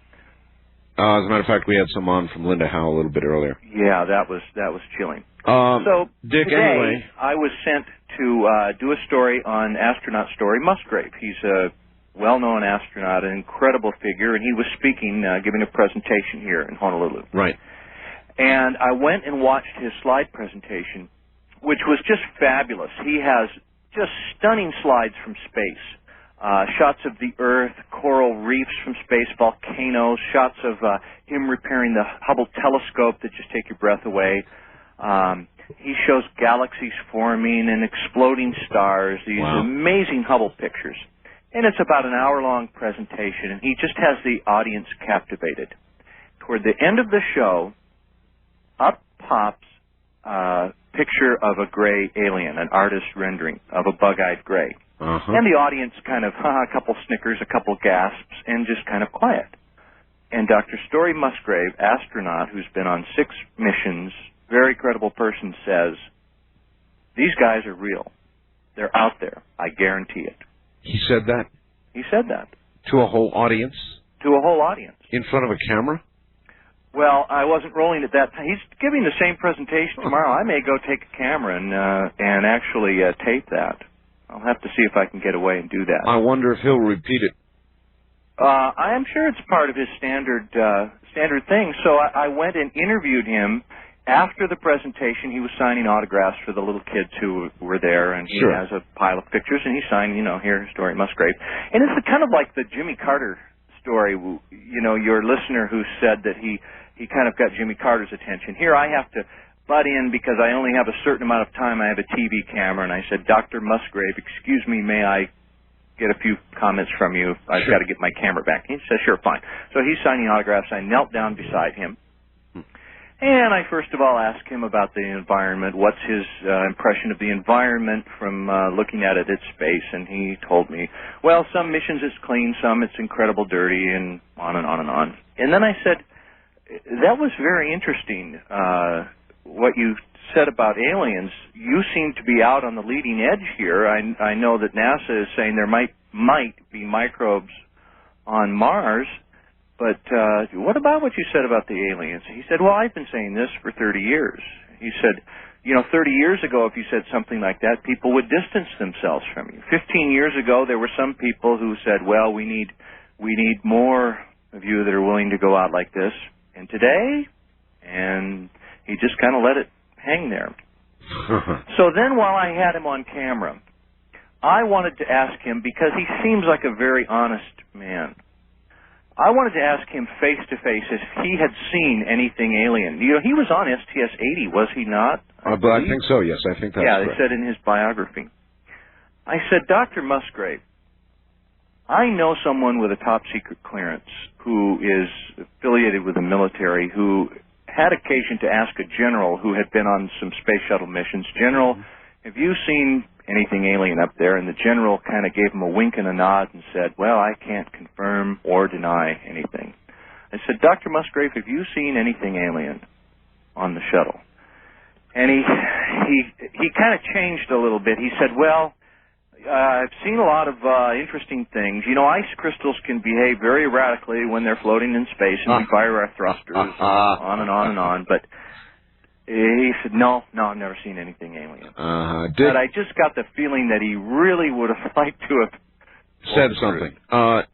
As a matter of fact, we had some on from Linda Howe a little bit earlier. Yeah, that was chilling. So, Dick, today, anyway, I was sent to do a story on astronaut Story Musgrave. He's a well-known astronaut, an incredible figure, and he was speaking, giving a presentation here in Honolulu. Right. And I went and watched his slide presentation, which was just fabulous. He has just stunning slides from space, shots of the Earth, coral reefs from space, volcanoes, shots of him repairing the Hubble telescope that just take your breath away. He shows galaxies forming and exploding stars, these amazing Hubble pictures. And it's about an hour-long presentation, and he just has the audience captivated. Toward the end of the show, up pops picture of a gray alien, an artist rendering of a bug-eyed gray. And the audience kind of, a couple snickers, a couple gasps, and just kind of quiet. And Dr. Story Musgrave, astronaut who's been on 6 missions, very credible person, says, these guys are real. They're out there. I guarantee it. He said that? He said that. To a whole audience? To a whole audience. In front of a camera? Well, I wasn't rolling at that time. He's giving the same presentation tomorrow. I may go take a camera and actually tape that. I'll have to see if I can get away and do that. I wonder if he'll repeat it. I am sure it's part of his standard thing. So I went and interviewed him after the presentation. He was signing autographs for the little kids who were there, and he has a pile of pictures, and he signed, here, Story Musgrave. And it's kind of like the Jimmy Carter story, your listener who said that he kind of got Jimmy Carter's attention. Here I have to butt in because I only have a certain amount of time. I have a TV camera, and I said, Dr. Musgrave, excuse me, may I get a few comments from you? I've got to get my camera back. He said, sure, fine. So he's signing autographs. I knelt down beside him, and I first of all asked him about the environment. What's his impression of the environment from looking at it at space? And he told me, well, some missions it's clean, some it's incredible dirty, and on and on and on. And then I said, that was very interesting, what you said about aliens. You seem to be out on the leading edge here. I know that NASA is saying there might be microbes on Mars, but what about what you said about the aliens? He said, well, I've been saying this for 30 years. He said, 30 years ago, if you said something like that, people would distance themselves from you. 15 years ago, there were some people who said, well, we need more of you that are willing to go out like this. And today, and he just kind of let it hang there. So then while I had him on camera, I wanted to ask him, because he seems like a very honest man, I wanted to ask him face-to-face if he had seen anything alien. He was on STS-80, was he not? I think so, yes. I think that's correct. They said in his biography. I said, Dr. Musgrave, I know someone with a top-secret clearance who is affiliated with the military who had occasion to ask a general who had been on some space shuttle missions, General, have you seen anything alien up there? And the general kind of gave him a wink and a nod and said, well, I can't confirm or deny anything. I said, Dr. Musgrave, have you seen anything alien on the shuttle? And he kind of changed a little bit. He said, well, I've seen a lot of interesting things. Ice crystals can behave very erratically when they're floating in space, and we fire our thrusters, on and on and on. But he said, no, I've never seen anything alien. But I just got the feeling that he really would have liked to have said something.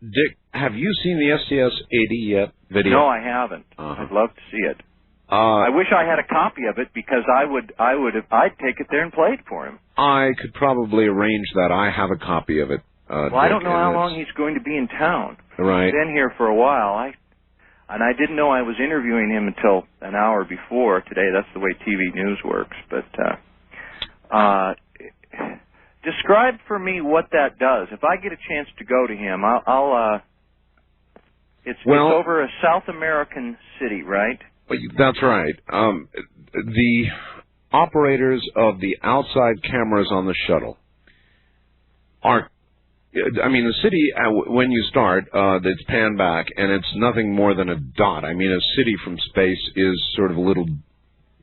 Dick, have you seen the STS-80 yet video? No, I haven't. I'd love to see it. I wish I had a copy of it, because I'd take it there and play it for him. I could probably arrange that. I have a copy of it. Well, I don't know how long he's going to be in town. Right. He's been here for a while. And I didn't know I was interviewing him until an hour before today. That's the way TV news works. But describe for me what that does. If I get a chance to go to him, it's over a South American city, right? That's right. The operators of the outside cameras on the shuttle the city, when you start, it's panned back, and it's nothing more than a dot. A city from space is sort of a little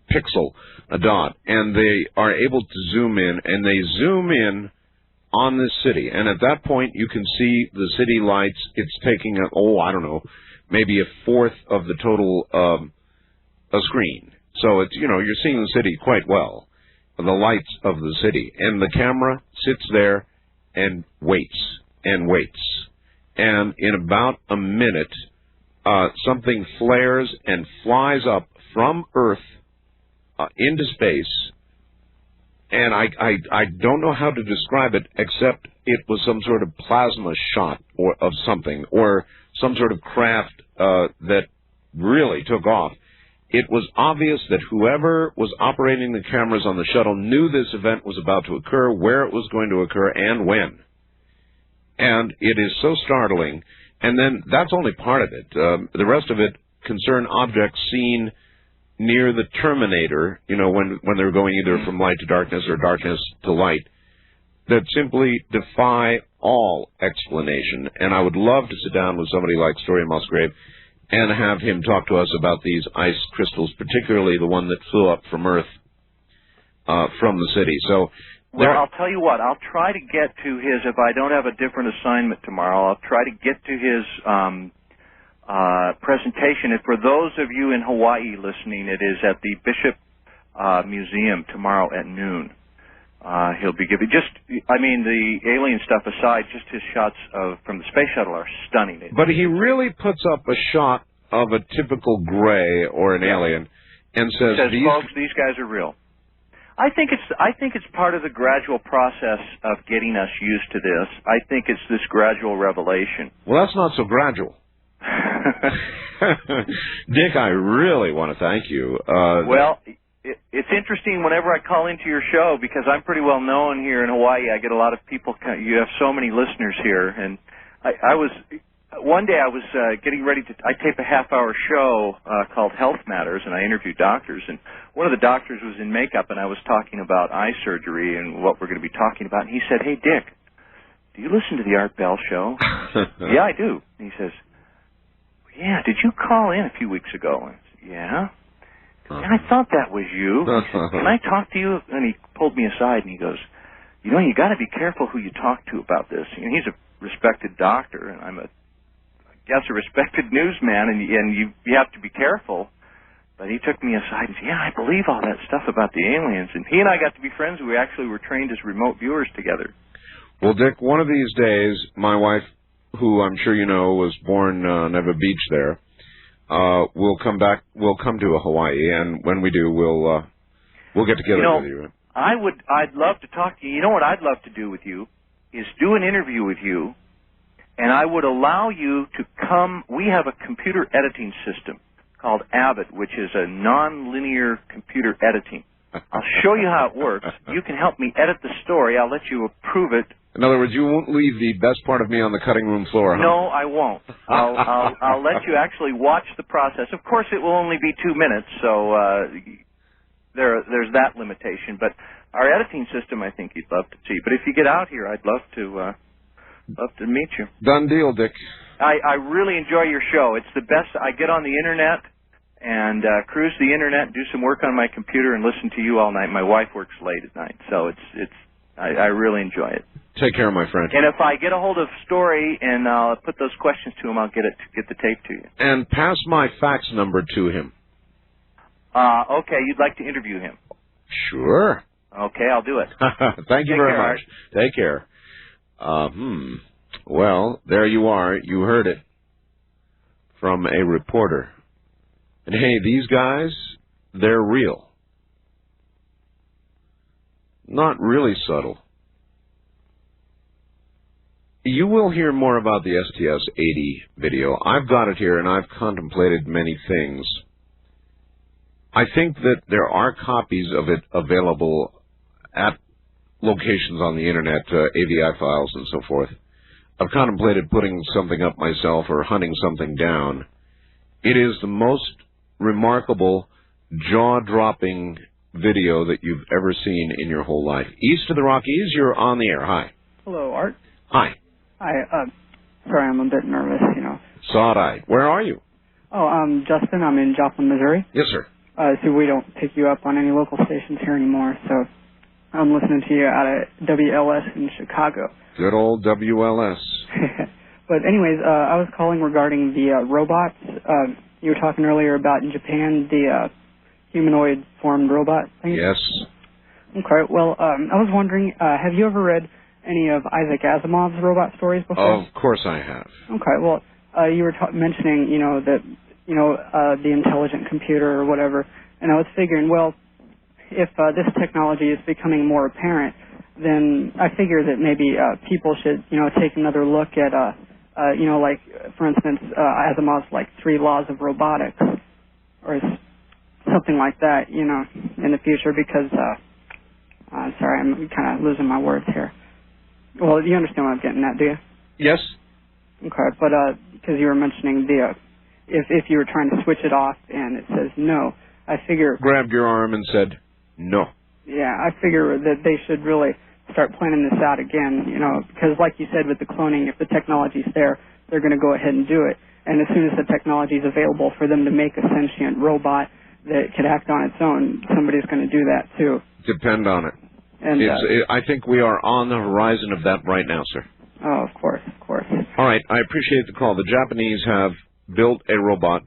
pixel, a dot. And they are able to zoom in, and they zoom in on this city. And at that point, you can see the city lights. It's taking, maybe a fourth of the total a screen. So it's, you're seeing the city quite well, the lights of the city. And the camera sits there and waits and waits. And in about a minute, something flares and flies up from Earth into space. And I don't know how to describe it, except it was some sort of plasma shot of something, or some sort of craft that really took off. It was obvious that whoever was operating the cameras on the shuttle knew this event was about to occur, where it was going to occur, and when. And it is so startling. And then that's only part of it. The rest of it concern objects seen near the Terminator, when they're going either from light to darkness or darkness to light, that simply defy all explanation. And I would love to sit down with somebody like Story Musgrave and have him talk to us about these ice crystals, particularly the one that flew up from Earth, from the city. So, I'll tell you what, I'll try to get to his, if I don't have a different assignment tomorrow, I'll try to get to his presentation. And for those of you in Hawaii listening, it is at the Bishop Museum tomorrow at noon. He'll be giving the alien stuff aside, just his shots from the space shuttle are stunning. But he really puts up a shot of a typical gray or an alien and says, folks, these guys are real. I think it's part of the gradual process of getting us used to this. I think it's this gradual revelation. Well, that's not so gradual. Dick, I really want to thank you. It's interesting whenever I call into your show, because I'm pretty well known here in Hawaii. I get a lot of people. You have so many listeners here, and one day I was getting ready to. I tape a half-hour show called Health Matters, and I interview doctors. And one of the doctors was in makeup, and I was talking about eye surgery and what we're going to be talking about. And he said, "Hey, Dick, do you listen to the Art Bell show?" "Yeah, I do." And he says, "Yeah, did you call in a few weeks ago?" I said, "Yeah." "I thought that was you." He said, "Can I talk to you?" And he pulled me aside and he goes, "You know, you got to be careful who you talk to about this." And he's a respected doctor, and I'm a respected newsman, and you have to be careful. But he took me aside and said, "Yeah, I believe all that stuff about the aliens." And he and I got to be friends. We actually were trained as remote viewers together. Well, Dick, one of these days, my wife, who I'm sure you know was born Neva Beach there, we'll come to Hawaii, and when we do, we'll get together with you. I'd love to talk to you. You know what I'd love to do with you is do an interview with you, and I would allow you to come. We have a computer editing system called Avid, which is a non-linear computer editing. I'll show you how it works. You can help me edit the story. I'll let you approve it. In other words, you won't leave the best part of me on the cutting room floor, huh? No, I won't. I'll let you actually watch the process. Of course, it will only be 2 minutes, so there's that limitation. But our editing system, I think you'd love to see. But if you get out here, I'd love to meet you. Done deal, Dick. I really enjoy your show. It's the best. I get on the internet and cruise the internet, do some work on my computer, and listen to you all night. My wife works late at night, so I really enjoy it. Take care, my friend. And if I get a hold of Story and I'll put those questions to him, I'll get the tape to you. And pass my fax number to him. Okay, you'd like to interview him? Sure. Okay, I'll do it. Thank you very much. Take care. Well, there you are. You heard it from a reporter. And hey, these guys, they're real. Not really subtle. You will hear more about the STS-80 video. I've got it here, and I've contemplated many things. I think that there are copies of it available at locations on the Internet, AVI files and so forth. I've contemplated putting something up myself or hunting something down. It is the most remarkable, jaw-dropping video that you've ever seen in your whole life. East of the Rockies, you're on the air. Hi. Hello, Art. Hi. Hi. Sorry, I'm a bit nervous, you know. Sawed-eyed. Where are you? Oh, Justin. I'm in Joplin, Missouri. Yes, sir. So we don't pick you up on any local stations here anymore, so I'm listening to you out of WLS in Chicago. Good old WLS. But anyways, I was calling regarding the robots. You were talking earlier about in Japan, the humanoid-formed robot thing. Yes. Okay, well, I was wondering, have you ever read any of Isaac Asimov's robot stories before? Of course I have. Okay, well, you were mentioning, the intelligent computer or whatever, and I was figuring, well, if this technology is becoming more apparent, then I figure that maybe people should, take another look at, like, for instance, Asimov's, 3 laws of robotics, or something like that, in the future, because, sorry, I'm kind of losing my words here. Well, you understand what I'm getting at, do you? Yes. Okay, but because you were mentioning if you were trying to switch it off and it says no, I figure... Grabbed your arm and said no. Yeah, I figure that they should really start planning this out again, because like you said with the cloning, if the technology's there, they're going to go ahead and do it. And as soon as the technology is available for them to make a sentient robot that could act on its own, somebody's going to do that too. Depend on it. And I think we are on the horizon of that right now, sir. Oh, of course, of course. All right, I appreciate the call. The Japanese have built a robot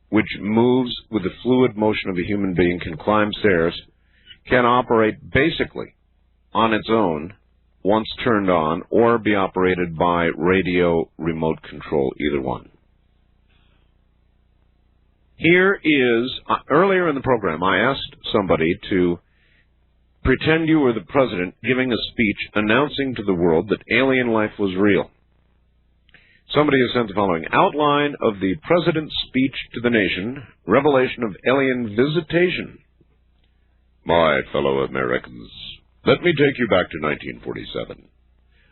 which moves with the fluid motion of a human being, can climb stairs, can operate basically on its own once turned on, or be operated by radio remote control, either one. Here is, earlier in the program, I asked somebody to pretend you were the president giving a speech announcing to the world that alien life was real. Somebody has sent the following outline of the president's speech to the nation, revelation of alien visitation. My fellow Americans, let me take you back to 1947.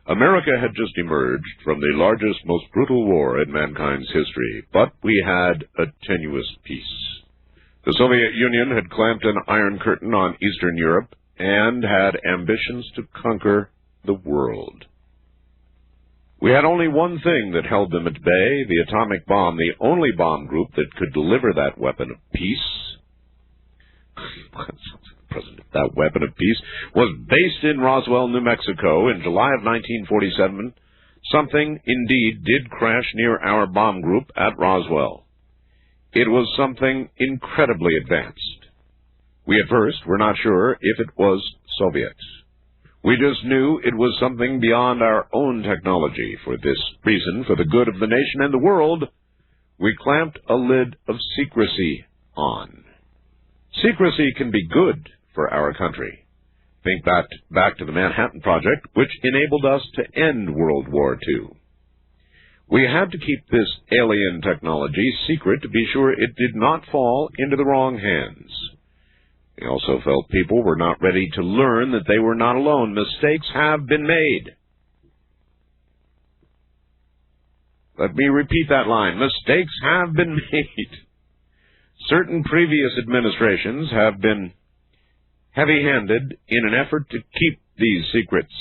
America had just emerged from the largest, most brutal war in mankind's history, but we had a tenuous peace. The Soviet Union had clamped an iron curtain on Eastern Europe and had ambitions to conquer the world. We had only one thing that held them at bay, the atomic bomb, the only bomb group that could deliver that weapon of peace. That weapon of peace was based in Roswell, New Mexico in July of 1947. Something indeed did crash near our bomb group at Roswell. It was something incredibly advanced. We at first were not sure if it was Soviet. We just knew it was something beyond our own technology. For this reason, for the good of the nation and the world, we clamped a lid of secrecy on. Secrecy can be good for our country. Think back to the Manhattan Project, which enabled us to end World War II. We had to keep this alien technology secret to be sure it did not fall into the wrong hands. We also felt people were not ready to learn that they were not alone. Mistakes have been made. Let me repeat that line. Mistakes have been made. Certain previous administrations have been heavy-handed in an effort to keep these secrets.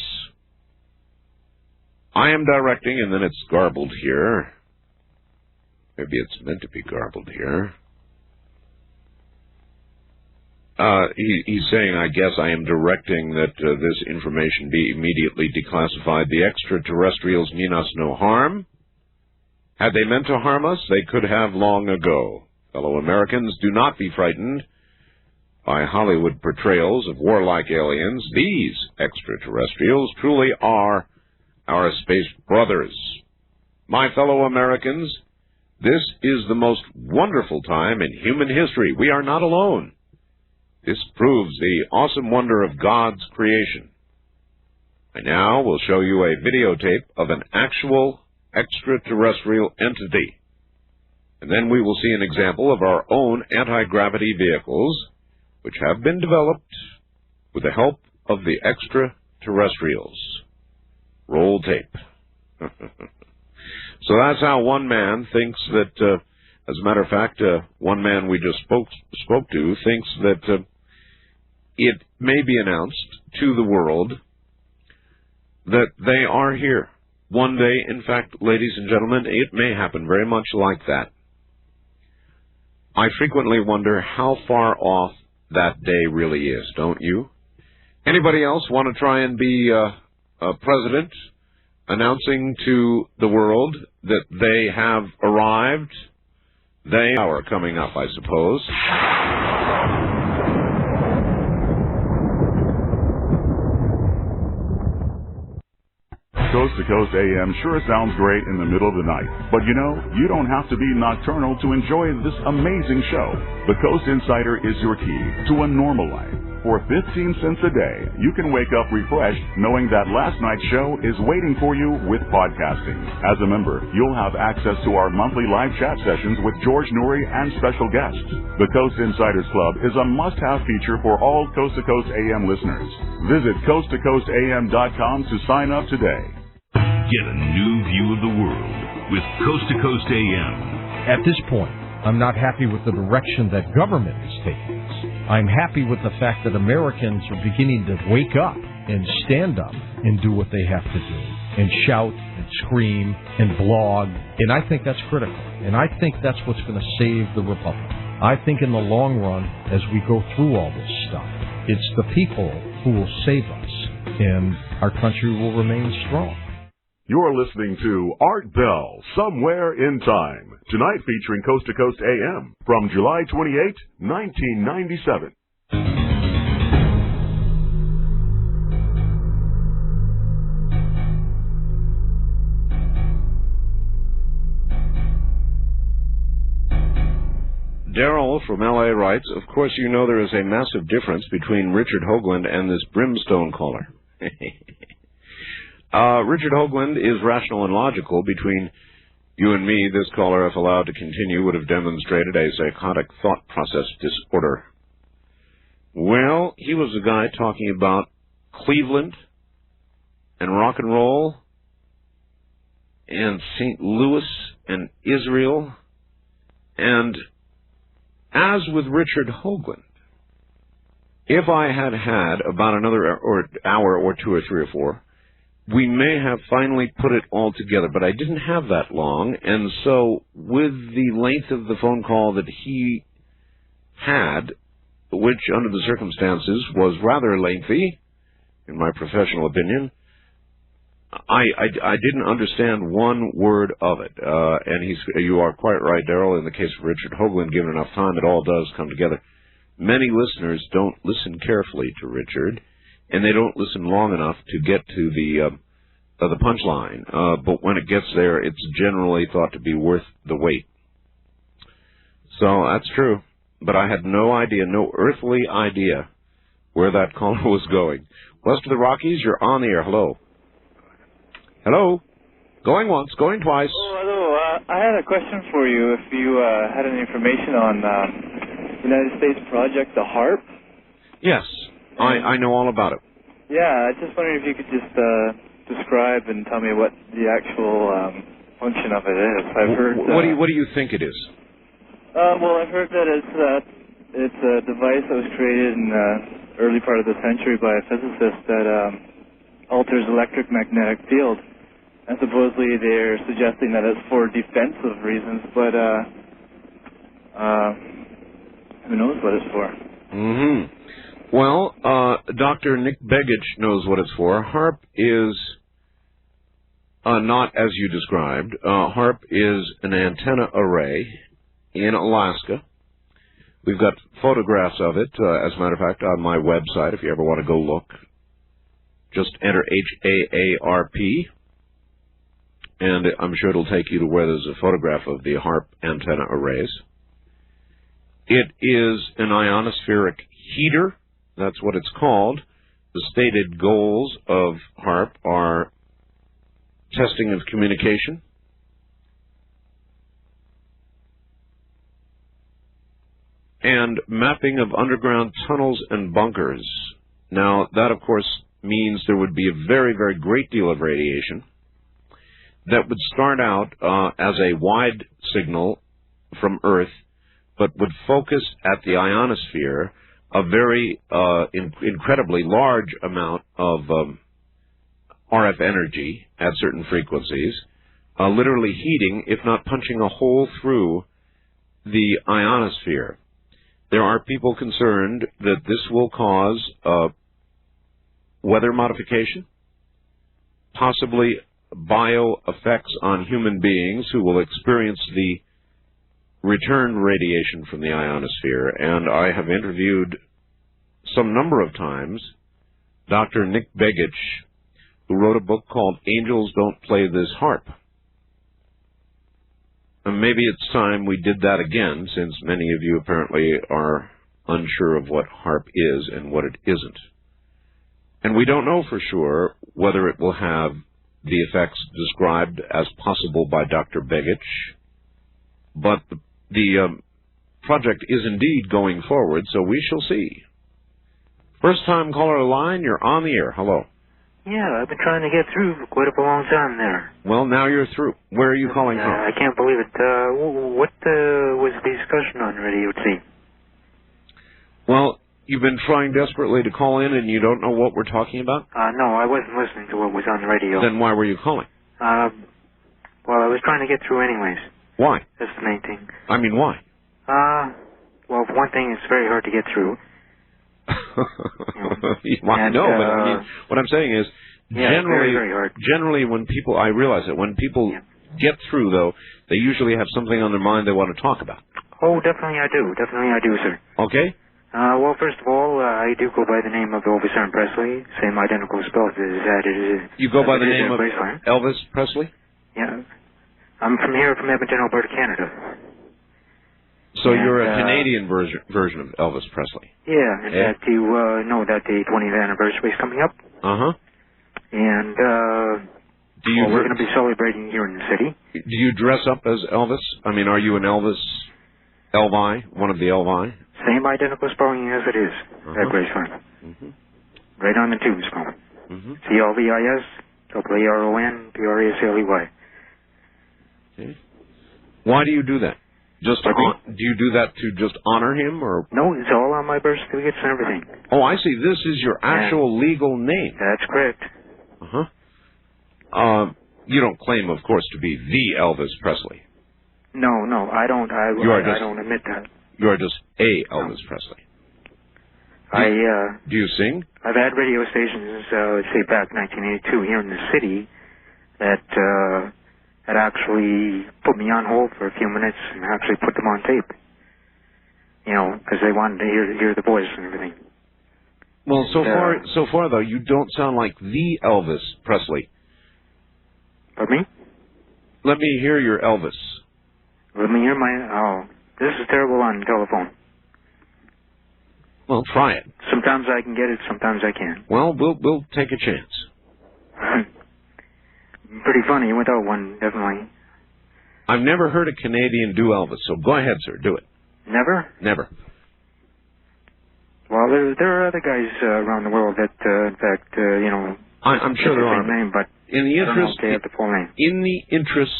I am directing, and then it's garbled here. Maybe it's meant to be garbled here. He's saying, I guess I am directing that this information be immediately declassified. The extraterrestrials mean us no harm. Had they meant to harm us, they could have long ago. Fellow Americans, do not be frightened by Hollywood portrayals of warlike aliens. These extraterrestrials truly are our space brothers. My fellow Americans, this is the most wonderful time in human history. We are not alone. This proves the awesome wonder of God's creation. I now will show you a videotape of an actual extraterrestrial entity. And then we will see an example of our own anti-gravity vehicles, which have been developed with the help of the extraterrestrials. Roll tape. So that's how one man thinks that, as a matter of fact, one man we just spoke to thinks that it may be announced to the world that they are here. One day, in fact, ladies and gentlemen, it may happen very much like that. I frequently wonder how far off that day really is, don't you? Anybody else want to try and be a president, announcing to the world that they have arrived? They are coming up, I suppose. Coast to Coast AM sure sounds great in the middle of the night. But you know, you don't have to be nocturnal to enjoy this amazing show. The Coast Insider is your key to a normal life. For 15 cents a day, you can wake up refreshed knowing that last night's show is waiting for you with podcasting. As a member, you'll have access to our monthly live chat sessions with George Noory and special guests. The Coast Insiders Club is a must-have feature for all Coast to Coast AM listeners. Visit coasttocoastam.com to sign up today. Get a new view of the world with Coast to Coast AM. At this point, I'm not happy with the direction that government is taking us. I'm happy with the fact that Americans are beginning to wake up and stand up and do what they have to do, and shout and scream and blog, and I think that's critical, and I think that's what's going to save the Republic. I think in the long run, as we go through all this stuff, it's the people who will save us, and our country will remain strong. You're listening to Art Bell, Somewhere in Time, tonight featuring Coast to Coast AM from July 28, 1997. Daryl from L.A. writes, of course you know there is a massive difference between Richard Hoagland and this brimstone caller. Richard Hoagland is rational and logical. Between you and me, this caller, if allowed to continue, would have demonstrated a psychotic thought process disorder. Well, he was a guy talking about Cleveland and rock and roll and St. Louis and Israel. And as with Richard Hoagland, if I had had about another hour or two or three or four, we may have finally put it all together, but I didn't have that long, and so with the length of the phone call that he had, which under the circumstances was rather lengthy, in my professional opinion, I didn't understand one word of it. And you are quite right, Daryl, in the case of Richard Hoagland, given enough time, it all does come together. Many listeners don't listen carefully to Richard, and they don't listen long enough to get to the punchline. But when it gets there, it's generally thought to be worth the wait. So that's true. But I had no idea, no earthly idea, where that caller was going. West of the Rockies, you're on the air. Hello. Hello. Going once, going twice. Oh, hello. I had a question for you. If you had any information on United States project, the HARP. Yes, I know all about it. Yeah, I just wondering if you could just describe and tell me what the actual function of it is. I've heard. What do you think it is? Well, I've heard that it's a device that was created in the early part of the century by a physicist that alters electromagnetic field. And supposedly they're suggesting that it's for defensive reasons, but who knows what it's for? Mm-hmm. Well, Dr. Nick Begich knows what it's for. HARP is not as you described. HARP is an antenna array in Alaska. We've got photographs of it, as a matter of fact, on my website, if you ever want to go look. Just enter HAARP, and I'm sure it'll take you to where there's a photograph of the HARP antenna arrays. It is an ionospheric heater. That's what it's called. The stated goals of HARP are testing of communication, and mapping of underground tunnels and bunkers. Now, that, of course, means there would be a very, very great deal of radiation that would start out as a wide signal from Earth, but would focus at the ionosphere a very incredibly large amount of RF energy at certain frequencies, literally heating, if not punching a hole through the ionosphere. There are people concerned that this will cause weather modification, possibly bio effects on human beings who will experience the return radiation from the ionosphere. And I have interviewed some number of times Dr. Nick Begich, who wrote a book called Angels Don't Play This Harp. And maybe it's time we did that again, since many of you apparently are unsure of what HARP is and what it isn't. And we don't know for sure whether it will have the effects described as possible by Dr. Begich, but the project is indeed going forward, so we shall see. First-time caller line, you're on the air. Hello. Yeah, I've been trying to get through for quite a long time there. Well, now you're through. Where are you calling from? I can't believe it. What was the discussion on Radio T? Well, you've been trying desperately to call in and you don't know what we're talking about? No, I wasn't listening to what was on the radio. Then why were you calling? Well, I was trying to get through anyways. Why? That's the main thing. I mean, why? Well, for one thing, it's very hard to get through. But I mean, what I'm saying is, Yeah, generally, very, very hard. Generally, when people, I realize that when people get through, though, they usually have something on their mind they want to talk about. Oh, definitely I do. Definitely I do, sir. Okay? Well, first of all, I do go by the name of Elvis Aaron Presley. Same identical spell as that it is. You go by the name of Elvis Presley? Yeah. I'm from here, from Edmonton, Alberta, Canada. So you're a Canadian version of Elvis Presley? Yeah. In fact, you know that the 20th anniversary is coming up. Uh-huh. And we're going to be celebrating here in the city. Do you dress up as Elvis? I mean, are you an Elvis Elvi, one of the Elvi? Same identical spelling as it is at Grace Farm. Mm-hmm. Right on the tube spelling. Mm-hmm. CLVIS, AARON, PRESLEY. Okay. Why do you do that? Do you do that to just honor him, or? No, it's all on my birth certificates and everything. Oh, I see. This is your actual legal name. That's correct. Uh-huh. You don't claim, of course, to be the Elvis Presley. No, I don't. I don't admit that. You are just a Elvis Presley. Do you sing? I've had radio stations, say back 1982 here in the city that had actually put me on hold for a few minutes and actually put them on tape. You know, because they wanted to hear the voice and everything. Well, so far though, you don't sound like the Elvis Presley. Pardon me? Let me hear your Elvis. Let me hear this is terrible on telephone. Well, try it. Sometimes I can get it, sometimes I can't. Well, we'll take a chance. Pretty funny without one, definitely. I've never heard a Canadian do Elvis, so go ahead, sir, do it. Never? Never. Well, there are other guys around the world that, in fact, I'm sure there are. Name, but in the interest, they have the full name. In the interest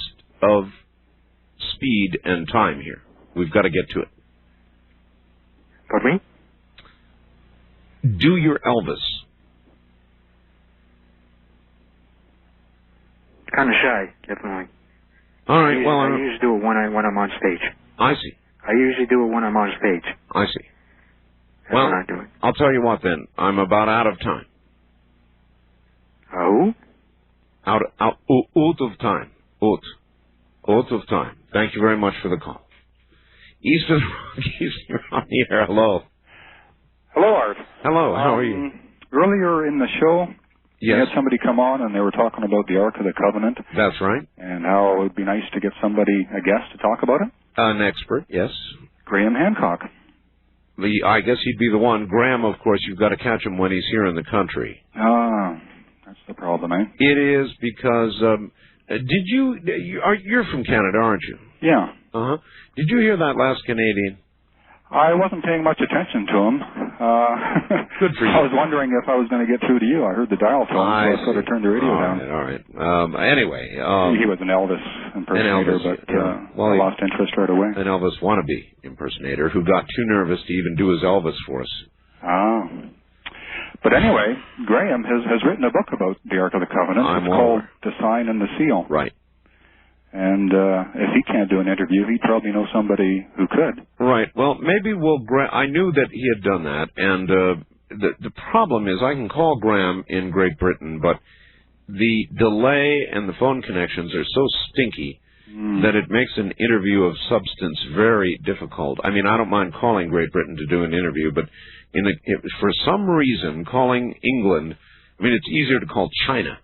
of speed and time here, we've got to get to it. Pardon me? Do your Elvis. Kind of shy, definitely. All right. I usually do it when I'm on stage. I see. I usually do it when I'm on stage. I see. That's when I do it. I'll tell you what then. I'm about out of time. Oh? Out of time. Out of time. Thank you very much for the call. Eastern Rockies, you're on the air. Hello. Hello, Art. Hello. How are you? Earlier in the show, yes, you had somebody come on and they were talking about the Ark of the Covenant. That's right. And how it would be nice to get somebody, a guest, to talk about it. An expert, yes. Graham Hancock. I guess he'd be the one. Graham, of course, you've got to catch him when he's here in the country. Ah, that's the problem, eh? It is because, you're from Canada, aren't you? Yeah. Uh-huh. Did you hear that last Canadian? I wasn't paying much attention to him. Good for you. I was wondering if I was going to get through to you. I heard the dial tone, so I sort of turned the radio down. All right. Anyway. He was an Elvis impersonator, but I lost interest right away. An Elvis wannabe impersonator who got too nervous to even do his Elvis for us. Ah. But anyway, Graham has written a book about the Ark of the Covenant. It's called The Sign and the Seal. Right. And if he can't do an interview, he probably knows somebody who could. Right. Well, maybe I knew that he had done that, and the problem is I can call Graham in Great Britain, but the delay and the phone connections are so stinky that it makes an interview of substance very difficult. I mean, I don't mind calling Great Britain to do an interview, but for some reason, calling England, I mean, it's easier to call China.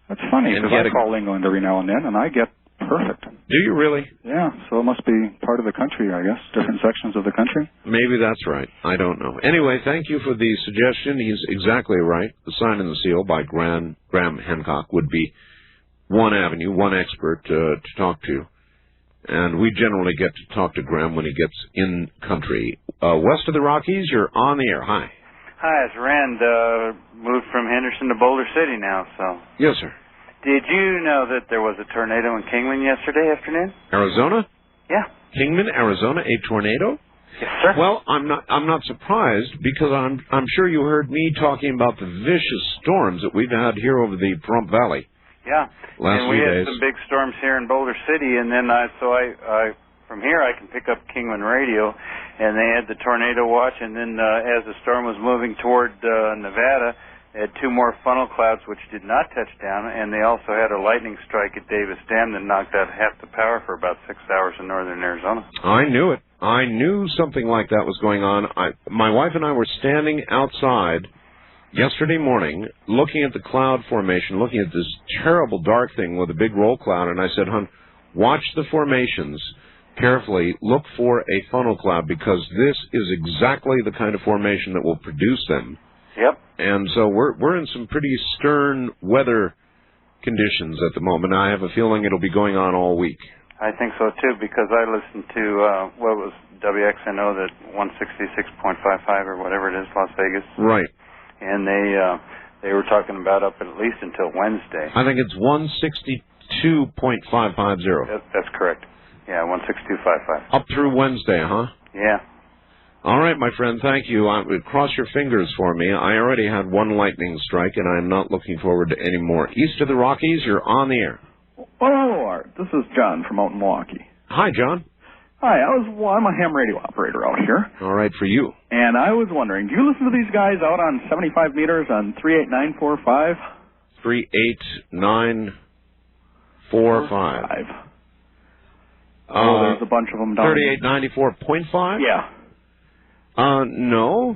That's funny, because I call England every now and then, and I get perfect. Do you really? Yeah, so it must be part of the country, I guess, different sections of the country. Maybe that's right. I don't know. Anyway, thank you for the suggestion. He's exactly right. The Sign and the Seal by Graham Hancock would be one avenue, one expert to talk to. And we generally get to talk to Graham when he gets in country. West of the Rockies, you're on the air. Hi. Hi, it's Rand. Moved from Henderson to Boulder City now, so. Yes, sir. Did you know that there was a tornado in Kingman yesterday afternoon? Arizona? Yeah. Kingman, Arizona, a tornado? Yes, sir. Well, I'm not surprised because I'm sure you heard me talking about the vicious storms that we've had here over the Pahrump Valley. Yeah. Last and we few had days. some big storms here in Boulder City, and then I from here I can pick up Kingman Radio, and they had the tornado watch, and then as the storm was moving toward Nevada, They had 2 more funnel clouds which did not touch down, and they also had a lightning strike at Davis Dam that knocked out half the power for about 6 hours in northern Arizona. I knew it. I knew something like that was going on. My wife and I were standing outside yesterday morning looking at the cloud formation, looking at this terrible dark thing with a big roll cloud, and I said, hon, watch the formations carefully. Look for a funnel cloud because this is exactly the kind of formation that will produce them. Yep. And so we're in some pretty stern weather conditions at the moment. I have a feeling it'll be going on all week. I think so, too, because I listened to, what was WXNO, that 166.55 or whatever it is, Las Vegas. Right. And they were talking about up at least until Wednesday. I think it's 162.550. That's correct. Yeah, 162.55. Up through Wednesday, huh? Yeah. All right, my friend, thank you. Cross your fingers for me. I already had 1 lightning strike, and I'm not looking forward to any more. East of the Rockies, you're on the air. Well, hello, Art. This is John from out in Milwaukee. Hi, John. Hi, I'm a ham radio operator out here. All right, for you. And I was wondering, do you listen to these guys out on 75 meters on 38945? 38945. There's a bunch of them down 3894.5? Yeah. No.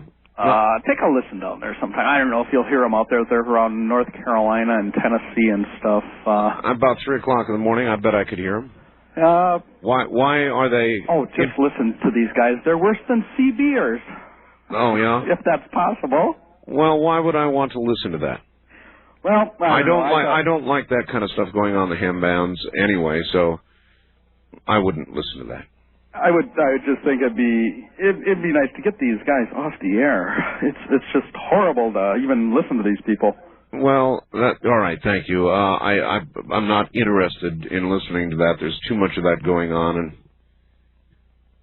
Take a listen down there sometime. I don't know if you'll hear them out there. They're around North Carolina and Tennessee and stuff. About 3 o'clock in the morning, I bet I could hear them. Why are they... Oh, just listen to these guys. They're worse than CBers. Oh, yeah? If that's possible. Well, why would I want to listen to that? Well, I don't like that kind of stuff going on the ham bands anyway, so I wouldn't listen to that. I would just think it'd be nice to get these guys off the air. It's just horrible to even listen to these people. Well, all right, thank you. I'm not interested in listening to that. There's too much of that going on, and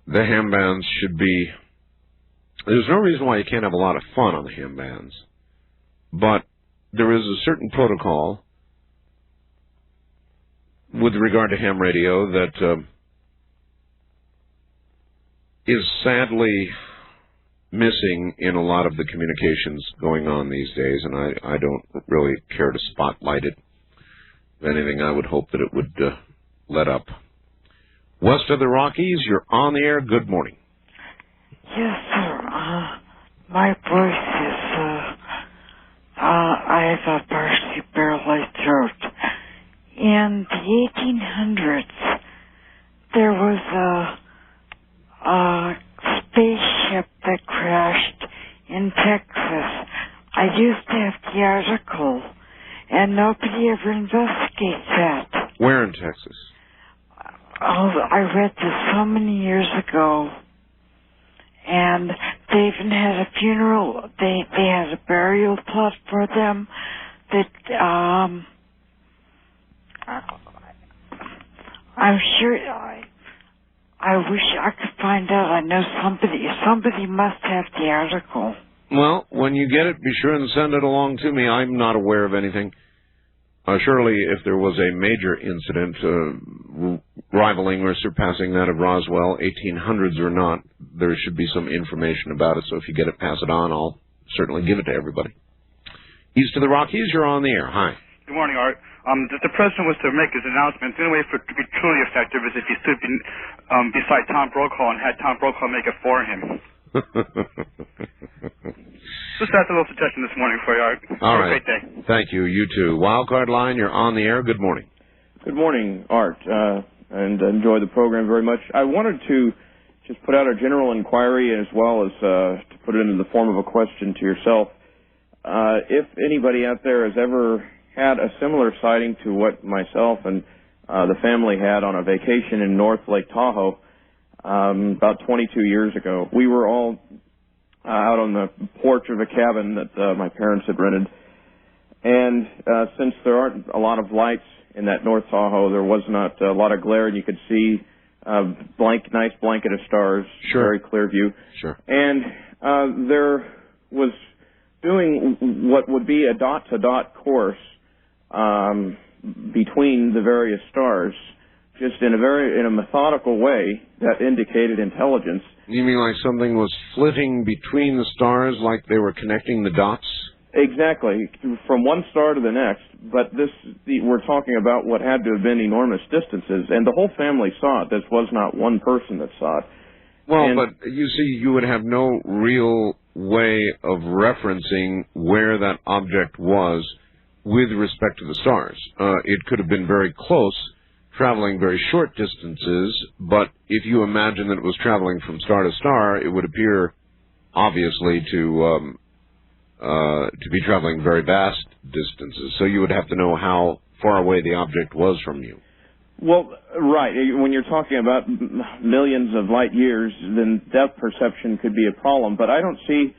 the ham bands should be... There's no reason why you can't have a lot of fun on the ham bands, but there is a certain protocol with regard to ham radio that is sadly missing in a lot of the communications going on these days, and I don't really care to spotlight it. If anything, I would hope that it would let up. West of the Rockies, you're on the air. Good morning. Yes, sir. My voice is, I have a partially paralyzed throat. In the 1800s, there was a spaceship that crashed in Texas. I used to have the article, and nobody ever investigates that. Where in Texas? Oh, I read this so many years ago, and they even had a funeral. They had a burial plot for them. That I'm sure. I wish I could find out. I know somebody must have the article. Well, when you get it, be sure and send it along to me. I'm not aware of anything. Surely, if there was a major incident rivaling or surpassing that of Roswell, 1800s or not, there should be some information about it. So if you get it, pass it on. I'll certainly give it to everybody. East of the Rockies, you're on the air. Hi. Good morning, Art. The president was to make his announcement. The only way for it to be truly effective is if he stood beside Tom Brokaw and had Tom Brokaw make it for him. Just that's a little suggestion this morning for you, Art. All Have right. a great day. Thank you. You too. Wildcard line, you're on the air. Good morning. Good morning, Art, and enjoy the program very much. I wanted to just put out a general inquiry as well as to put it in the form of a question to yourself. If anybody out there has ever had a similar sighting to what myself and the family had on a vacation in North Lake Tahoe about 22 years ago. We were all out on the porch of a cabin that my parents had rented. And since there aren't a lot of lights in that North Tahoe, there was not a lot of glare, and you could see a nice blanket of stars, Sure. very clear view. Sure. And there was doing what would be a dot-to-dot course between the various stars, just in a methodical way that indicated intelligence. You mean like something was flitting between the stars like they were connecting the dots? Exactly, from one star to the next, but we're talking about what had to have been enormous distances, and the whole family saw it. This was not one person that saw it. Well, but you see, you would have no real way of referencing where that object was with respect to the stars. It could have been very close, traveling very short distances, but if you imagine that it was traveling from star to star, it would appear, obviously, to be traveling very vast distances. So you would have to know how far away the object was from you. Well, right. When you're talking about millions of light years, then depth perception could be a problem. But I don't see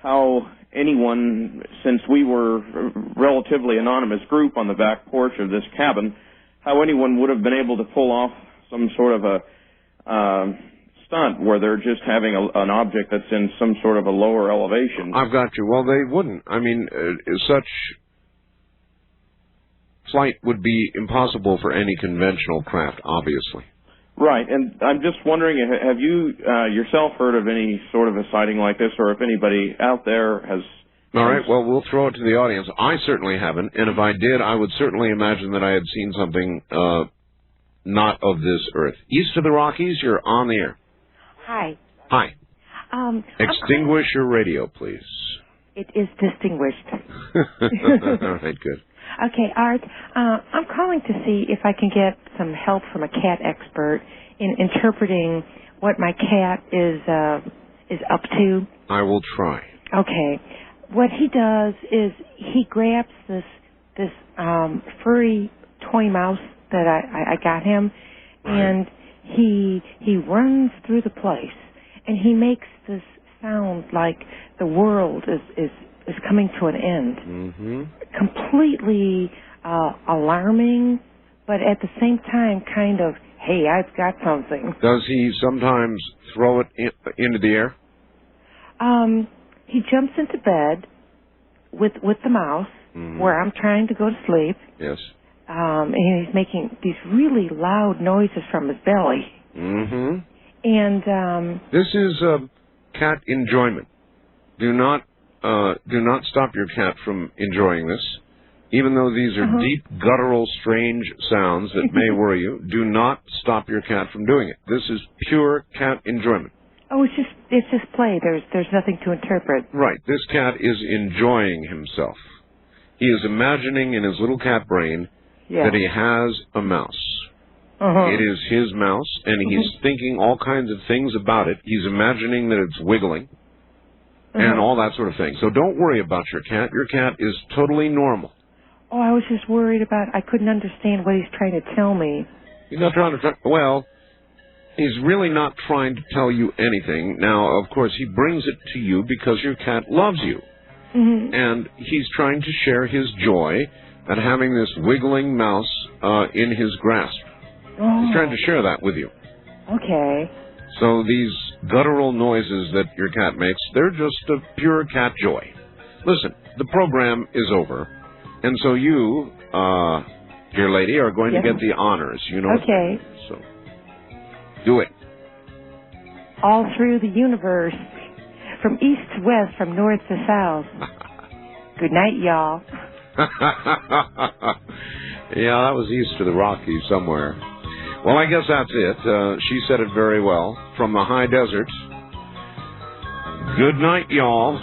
how anyone, since we were a relatively anonymous group on the back porch of this cabin, how anyone would have been able to pull off some sort of a stunt where they're just having an object that's in some sort of a lower elevation. I've got you. Well, they wouldn't. I mean, such flight would be impossible for any conventional craft, obviously. Right, and I'm just wondering, have you yourself heard of any sort of a sighting like this, or if anybody out there has... All right, well, we'll throw it to the audience. I certainly haven't, and if I did, I would certainly imagine that I had seen something not of this earth. East of the Rockies, you're on the air. Hi. Hi. Extinguish your radio, please. It is distinguished. All right, good. Okay, Art, I'm calling to see if I can get some help from a cat expert in interpreting what my cat is up to. I will try. Okay. What he does is he grabs this furry toy mouse that I got him, and he runs through the place, and he makes this sound like the world is coming to an end. Mm-hmm. Completely alarming, but at the same time kind of, hey, I've got something. Does he sometimes throw it into the air? He jumps into bed with the mouse where I'm trying to go to sleep. Yes. And he's making these really loud noises from his belly. Mm-hmm. And this is cat enjoyment. Do not stop your cat from enjoying this. Even though these are deep, guttural, strange sounds that may worry you, do not stop your cat from doing it. This is pure cat enjoyment. Oh, it's just play. There's nothing to interpret. Right. This cat is enjoying himself. He is imagining in his little cat brain that he has a mouse. It is his mouse, and he's thinking all kinds of things about it. He's imagining that it's wiggling and all that sort of thing. So don't worry about your cat. Your cat is totally normal. Oh, I was just worried about, I couldn't understand what he's trying to tell me. He's not trying to, well, he's really not trying to tell you anything. Now, of course, he brings it to you because your cat loves you. And he's trying to share his joy at having this wiggling mouse in his grasp. He's trying to share that with you. Okay. So these guttural noises that your cat makes, they're just a pure cat joy. Listen, the program is over, and so you, dear lady, are going to get the honors. You know. Okay. So do it. All through the universe, from east to west, from north to south. Good night, y'all. Yeah, that was east of the Rockies somewhere. Well, I guess that's it. She said it very well. From the high desert. Good night, y'all.